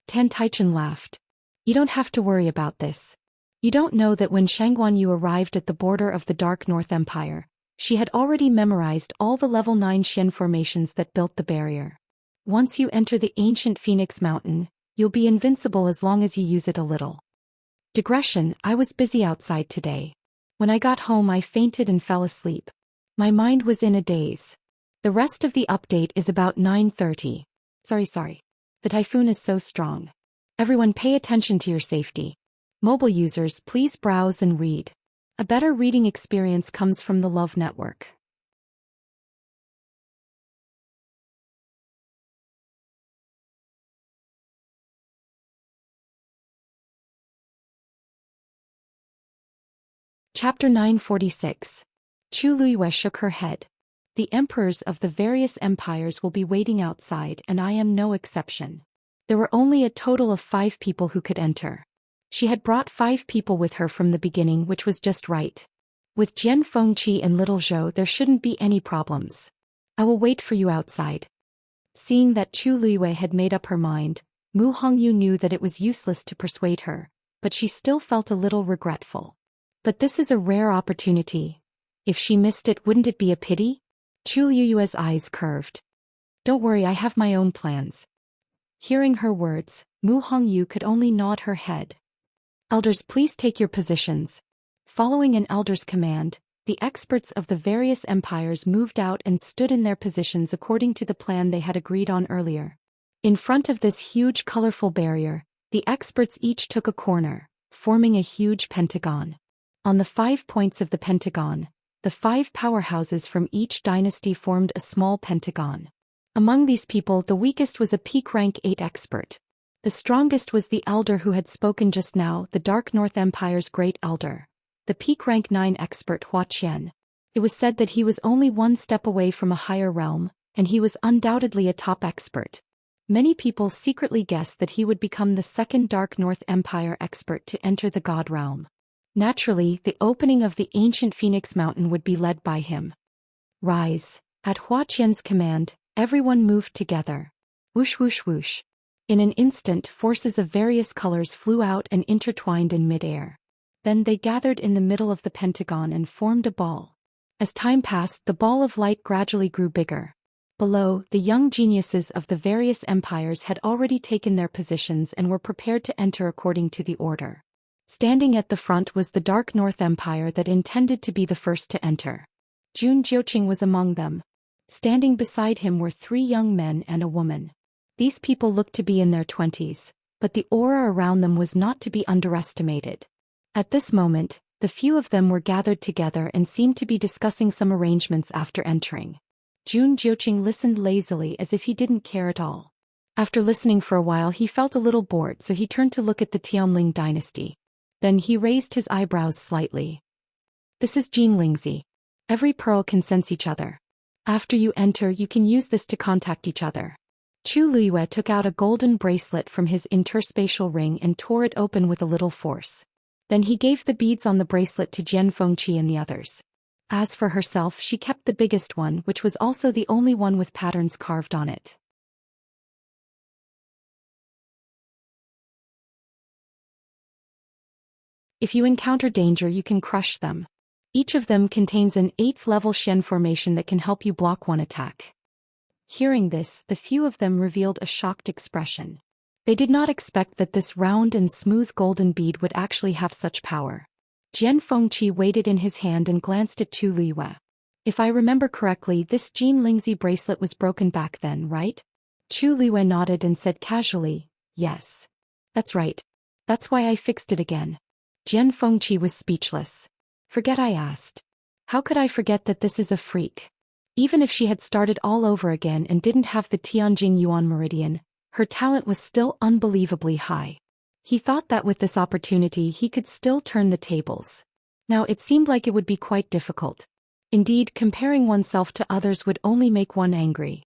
Tan Taichen laughed. "You don't have to worry about this. You don't know that when Shangguan Yu arrived at the border of the Dark North Empire, she had already memorized all the level 9 Xian formations that built the barrier. Once you enter the ancient Phoenix Mountain, you'll be invincible as long as you use it a little." Digression: I was busy outside today. When I got home, I fainted and fell asleep. My mind was in a daze. The rest of the update is about 9:30. Sorry. The typhoon is so strong. Everyone pay attention to your safety. Mobile users, please browse and read. A better reading experience comes from the Love Network. Chapter 946. Chu Liyue shook her head. "The emperors of the various empires will be waiting outside, and I am no exception." There were only a total of 5 people who could enter. She had brought 5 people with her from the beginning, which was just right. With Jian Fengqi and Little Zhou, there shouldn't be any problems. "I will wait for you outside." Seeing that Chu Liyue had made up her mind, Mu Hongyu knew that it was useless to persuade her, but she still felt a little regretful. But this is a rare opportunity. If she missed it, wouldn't it be a pity? Chu Liyue's eyes curved. "Don't worry, I have my own plans." Hearing her words, Mu Hongyu could only nod her head. "Elders, please take your positions." Following an elder's command, the experts of the various empires moved out and stood in their positions according to the plan they had agreed on earlier. In front of this huge colorful barrier, the experts each took a corner, forming a huge pentagon. On the 5 points of the pentagon, the 5 powerhouses from each dynasty formed a small pentagon. Among these people, the weakest was a peak rank 8 expert. The strongest was the elder who had spoken just now, the Dark North Empire's great elder, the peak rank 9 expert Zhou Xian. It was said that he was only 1 step away from a higher realm, and he was undoubtedly a top expert. Many people secretly guessed that he would become the second Dark North Empire expert to enter the God realm. Naturally, the opening of the ancient Phoenix Mountain would be led by him. "Rise." At Zhou Xian's command, everyone moved together. Whoosh whoosh whoosh. In an instant, forces of various colors flew out and intertwined in midair. Then they gathered in the middle of the pentagon and formed a ball. As time passed, the ball of light gradually grew bigger. Below, the young geniuses of the various empires had already taken their positions and were prepared to enter according to the order. Standing at the front was the Dark North Empire that intended to be the first to enter. Jun Jiuqing was among them. Standing beside him were 3 young men and a woman. These people looked to be in their 20s, but the aura around them was not to be underestimated. At this moment, the few of them were gathered together and seemed to be discussing some arrangements after entering. Jun Jiuqing listened lazily as if he didn't care at all. After listening for a while he felt a little bored, so he turned to look at the Tianling dynasty. Then he raised his eyebrows slightly. This is Jinlingzi. Every pearl can sense each other. After you enter you can use this to contact each other. Chu Luiyue took out a golden bracelet from his interspatial ring and tore it open with a little force. Then he gave the beads on the bracelet to Jian Fengqi and the others. As for herself, she kept the biggest one, which was also the only one with patterns carved on it. If you encounter danger you can crush them. Each of them contains an 8th level Xian formation that can help you block one attack. Hearing this, the few of them revealed a shocked expression. They did not expect that this round and smooth golden bead would actually have such power. Jian Fengqi weighed it in his hand and glanced at Chu Luiyue. If I remember correctly, this Jinlingzi bracelet was broken back then, right? Chu Luiyue nodded and said casually, yes. That's right. That's why I fixed it again. Jian Fengqi was speechless. Forget I asked. How could I forget that this is a freak? Even if she had started all over again and didn't have the Tianjing Yuan meridian, her talent was still unbelievably high. He thought that with this opportunity he could still turn the tables. Now it seemed like it would be quite difficult. Indeed, comparing oneself to others would only make one angry.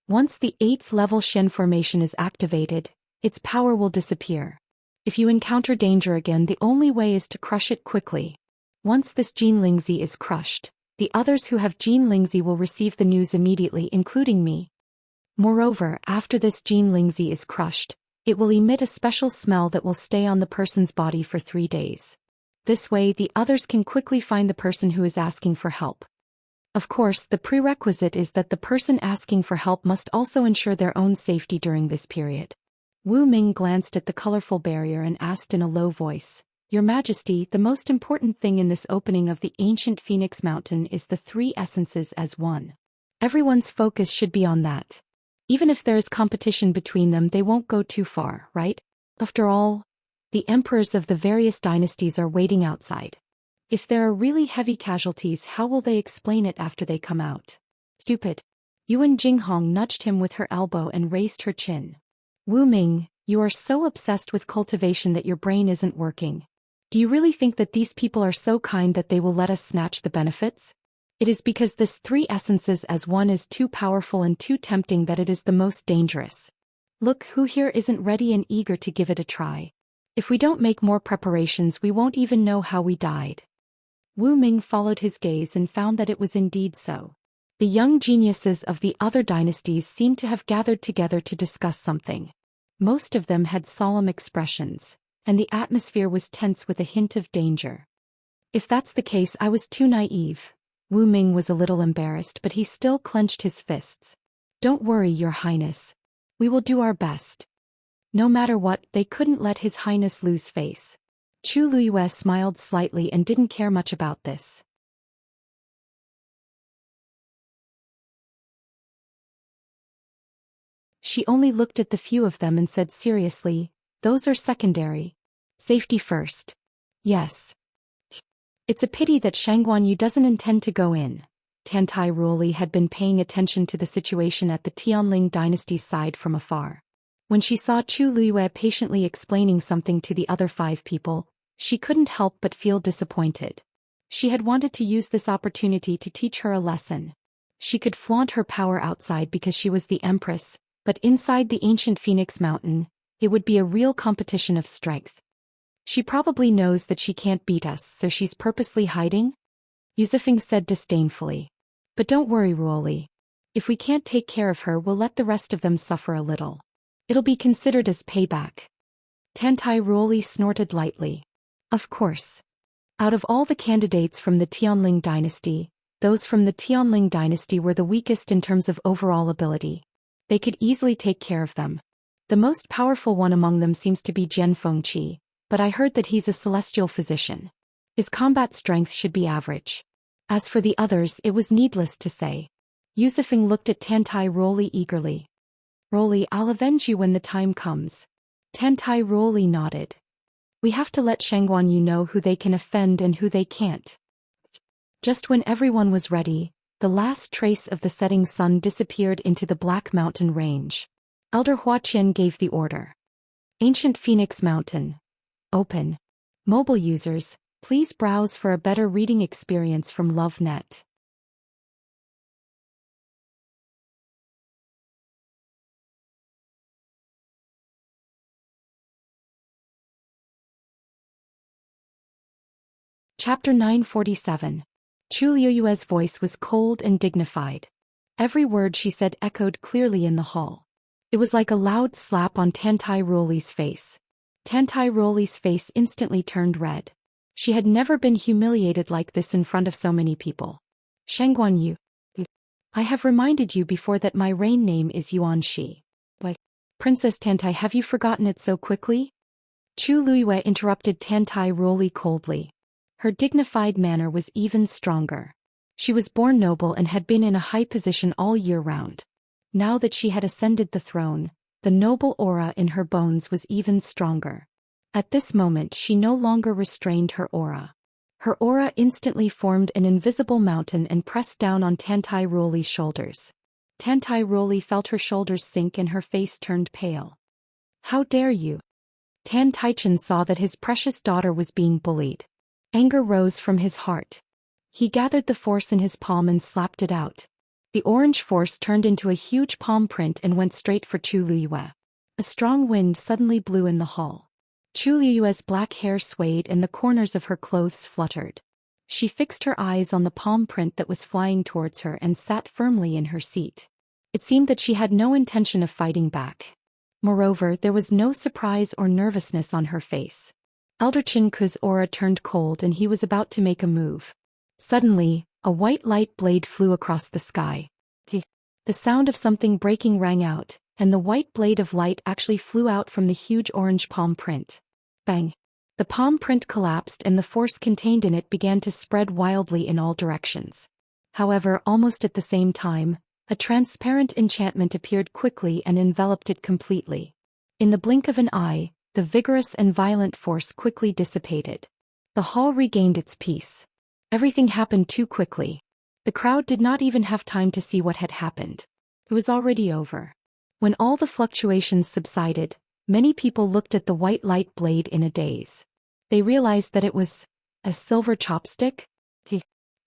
Once the 8th level Xian formation is activated, its power will disappear. If you encounter danger again, the only way is to crush it quickly. Once this Jinlingzi is crushed, the others who have Jinlingzi will receive the news immediately, including me. Moreover, after this Jinlingzi is crushed, it will emit a special smell that will stay on the person's body for 3 days. This way the others can quickly find the person who is asking for help. Of course, the prerequisite is that the person asking for help must also ensure their own safety during this period. Wu Ming glanced at the colorful barrier and asked in a low voice, Your Majesty, the most important thing in this opening of the ancient Phoenix Mountain is the 3 essences as one. Everyone's focus should be on that. Even if there is competition between them, they won't go too far, right? After all, the emperors of the various dynasties are waiting outside. If there are really heavy casualties, how will they explain it after they come out? Stupid. Yuan Jinghong nudged him with her elbow and raised her chin. Wu Ming, you are so obsessed with cultivation that your brain isn't working. Do you really think that these people are so kind that they will let us snatch the benefits? It is because this 3 essences as one is too powerful and too tempting that it is the most dangerous. Look, who here isn't ready and eager to give it a try? If we don't make more preparations, we won't even know how we died. Wu Ming followed his gaze and found that it was indeed so. The young geniuses of the other dynasties seemed to have gathered together to discuss something. Most of them had solemn expressions, and the atmosphere was tense with a hint of danger. If that's the case, I was too naive. Wu Ming was a little embarrassed, but he still clenched his fists. Don't worry, Your Highness. We will do our best. No matter what, they couldn't let His Highness lose face. Chu Luiyue smiled slightly and didn't care much about this. She only looked at the few of them and said seriously, those are secondary. Safety first. Yes. It's a pity that Shangguanyu doesn't intend to go in. Tantai Ruoli had been paying attention to the situation at the Tianling dynasty's side from afar. When she saw Chu Luiyue patiently explaining something to the other 5 people, she couldn't help but feel disappointed. She had wanted to use this opportunity to teach her a lesson. She could flaunt her power outside because she was the empress, but inside the ancient Phoenix Mountain, it would be a real competition of strength. She probably knows that she can't beat us, so she's purposely hiding? Yuzifeng said disdainfully. But don't worry, Ruoli. If we can't take care of her, we'll let the rest of them suffer a little. It'll be considered as payback. Tantai Ruoli snorted lightly. Of course. Out of all the candidates from the Tianling dynasty, those from the Tianling dynasty were the weakest in terms of overall ability. They could easily take care of them. The most powerful one among them seems to be Jian Fengqi, but I heard that he's a celestial physician. His combat strength should be average. As for the others, it was needless to say. Yusufeng looked at Tantai Roli eagerly. Roli, I'll avenge you when the time comes. Tantai Roli nodded. We have to let Shangguan Yu know who they can offend and who they can't. Just when everyone was ready, the last trace of the setting sun disappeared into the Black Mountain range. Elder Huaqian gave the order. Ancient Phoenix Mountain. Open. Mobile users, please browse for a better reading experience from LoveNet. Chapter 947. Chu Liuyue's voice was cold and dignified. Every word she said echoed clearly in the hall. It was like a loud slap on Tantai Roli's face. Tantai Roli's face instantly turned red. She had never been humiliated like this in front of so many people. Shangguan Yu. I have reminded you before that my reign name is Yuan Shi. Why, Princess Tantai, have you forgotten it so quickly? Chu Liyue interrupted Tantai Roli coldly. Her dignified manner was even stronger. She was born noble and had been in a high position all year round. Now that she had ascended the throne, the noble aura in her bones was even stronger. At this moment she no longer restrained her aura. Her aura instantly formed an invisible mountain and pressed down on Tantai Roli's shoulders. Tantai Roli felt her shoulders sink and her face turned pale. How dare you? Tan Taichen saw that his precious daughter was being bullied. Anger rose from his heart. He gathered the force in his palm and slapped it out. The orange force turned into a huge palm print and went straight for Chu Liyue. A strong wind suddenly blew in the hall. Chu Liyue's black hair swayed and the corners of her clothes fluttered. She fixed her eyes on the palm print that was flying towards her and sat firmly in her seat. It seemed that she had no intention of fighting back. Moreover, there was no surprise or nervousness on her face. Elder Qin Ku's aura turned cold and he was about to make a move. Suddenly, a white light blade flew across the sky. The sound of something breaking rang out, and the white blade of light actually flew out from the huge orange palm print. Bang! The palm print collapsed and the force contained in it began to spread wildly in all directions. However, almost at the same time, a transparent enchantment appeared quickly and enveloped it completely. In the blink of an eye, the vigorous and violent force quickly dissipated. The hall regained its peace. Everything happened too quickly. The crowd did not even have time to see what had happened. It was already over. When all the fluctuations subsided, many people looked at the white light blade in a daze. They realized that it was a silver chopstick?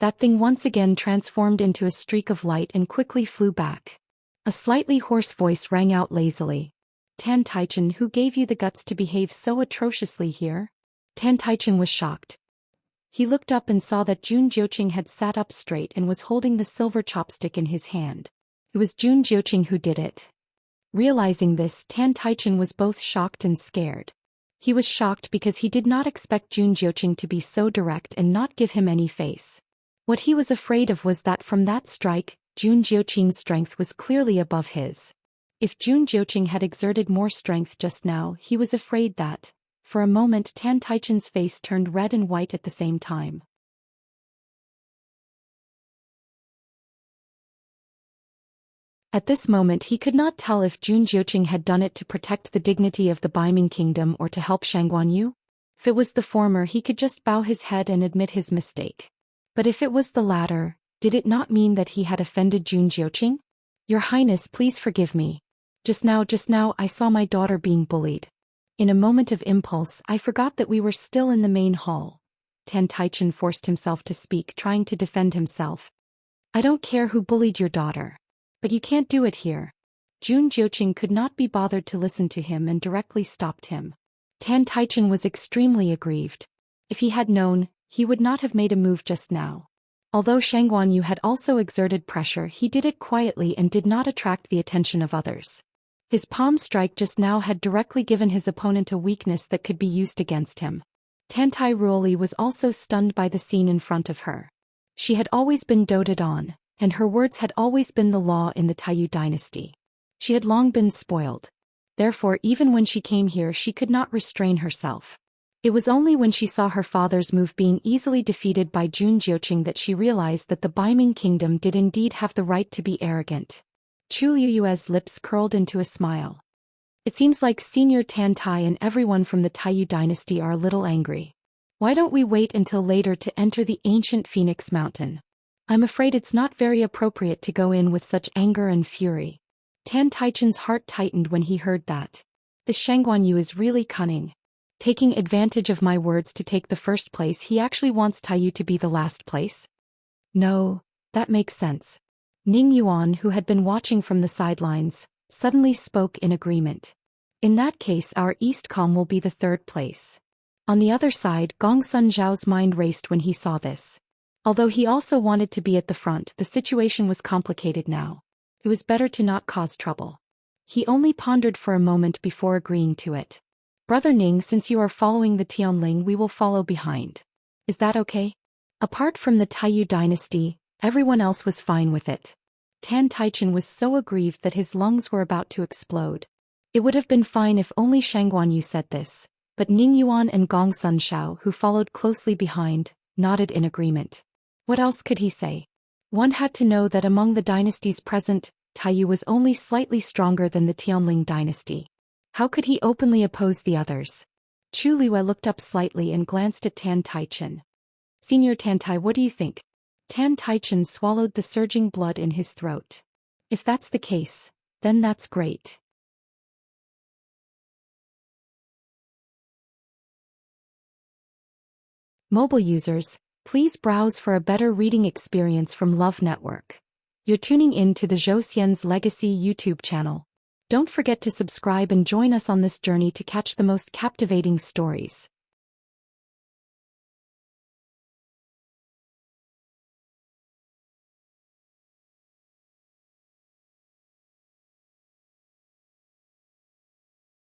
That thing once again transformed into a streak of light and quickly flew back. A slightly hoarse voice rang out lazily. Tan Taichen, who gave you the guts to behave so atrociously here? Tan Taichen was shocked. He looked up and saw that Jun Jiuqing had sat up straight and was holding the silver chopstick in his hand. It was Jun Jiuqing who did it. Realizing this, Tan Taichen was both shocked and scared. He was shocked because he did not expect Jun Jiuqing to be so direct and not give him any face. What he was afraid of was that from that strike, Jun Jiuqing's strength was clearly above his. If Jun Jiuqing had exerted more strength just now, he was afraid that, for a moment, Tan Taichen's face turned red and white at the same time. At this moment he could not tell if Jun Jiuqing had done it to protect the dignity of the Baiming Kingdom or to help Shangguan Yu. If it was the former, he could just bow his head and admit his mistake. But if it was the latter, did it not mean that he had offended Jun Jiuqing? Your Highness, please forgive me. Just now I saw my daughter being bullied. In a moment of impulse, I forgot that we were still in the main hall. Tan Taichen forced himself to speak, trying to defend himself. I don't care who bullied your daughter. But you can't do it here. Jun Jiuqing could not be bothered to listen to him and directly stopped him. Tan Taichen was extremely aggrieved. If he had known, he would not have made a move just now. Although Shangguan Yu had also exerted pressure, he did it quietly and did not attract the attention of others. His palm strike just now had directly given his opponent a weakness that could be used against him. Tantai Roli was also stunned by the scene in front of her. She had always been doted on, and her words had always been the law in the Taiyu dynasty. She had long been spoiled. Therefore, even when she came here, she could not restrain herself. It was only when she saw her father's move being easily defeated by Jun Jiuqing that she realized that the Baiming kingdom did indeed have the right to be arrogant. Chu Liyue's lips curled into a smile. It seems like Senior Tan Tai and everyone from the Taiyu dynasty are a little angry. Why don't we wait until later to enter the ancient Phoenix Mountain? I'm afraid it's not very appropriate to go in with such anger and fury. Tan Taichen's heart tightened when he heard that. The Shangguan Yu is really cunning. Taking advantage of my words to take the first place, he actually wants Taiyu to be the last place? No, that makes sense. Ning Yuan, who had been watching from the sidelines, suddenly spoke in agreement. In that case, our Eastcom will be the third place. On the other side, Gongsun Zhao's mind raced when he saw this. Although he also wanted to be at the front, the situation was complicated now. It was better to not cause trouble. He only pondered for a moment before agreeing to it. Brother Ning, since you are following the Tianling, we will follow behind. Is that okay? Apart from the Taiyu dynasty, everyone else was fine with it. Tan Taichen was so aggrieved that his lungs were about to explode. It would have been fine if only Shangguan Yu said this, but Ning Yuan and Gongsun Zhao, who followed closely behind, nodded in agreement. What else could he say? One had to know that among the dynasties present, Taiyu was only slightly stronger than the Tianling dynasty. How could he openly oppose the others? Chu Liyue looked up slightly and glanced at Tan Taichen. Senior Tan Tai, what do you think? Tan Taichen swallowed the surging blood in his throat. If that's the case, then that's great. Mobile users, please browse for a better reading experience from Love Network. You're tuning in to the Zhou Xian's Legacy YouTube channel. Don't forget to subscribe and join us on this journey to catch the most captivating stories.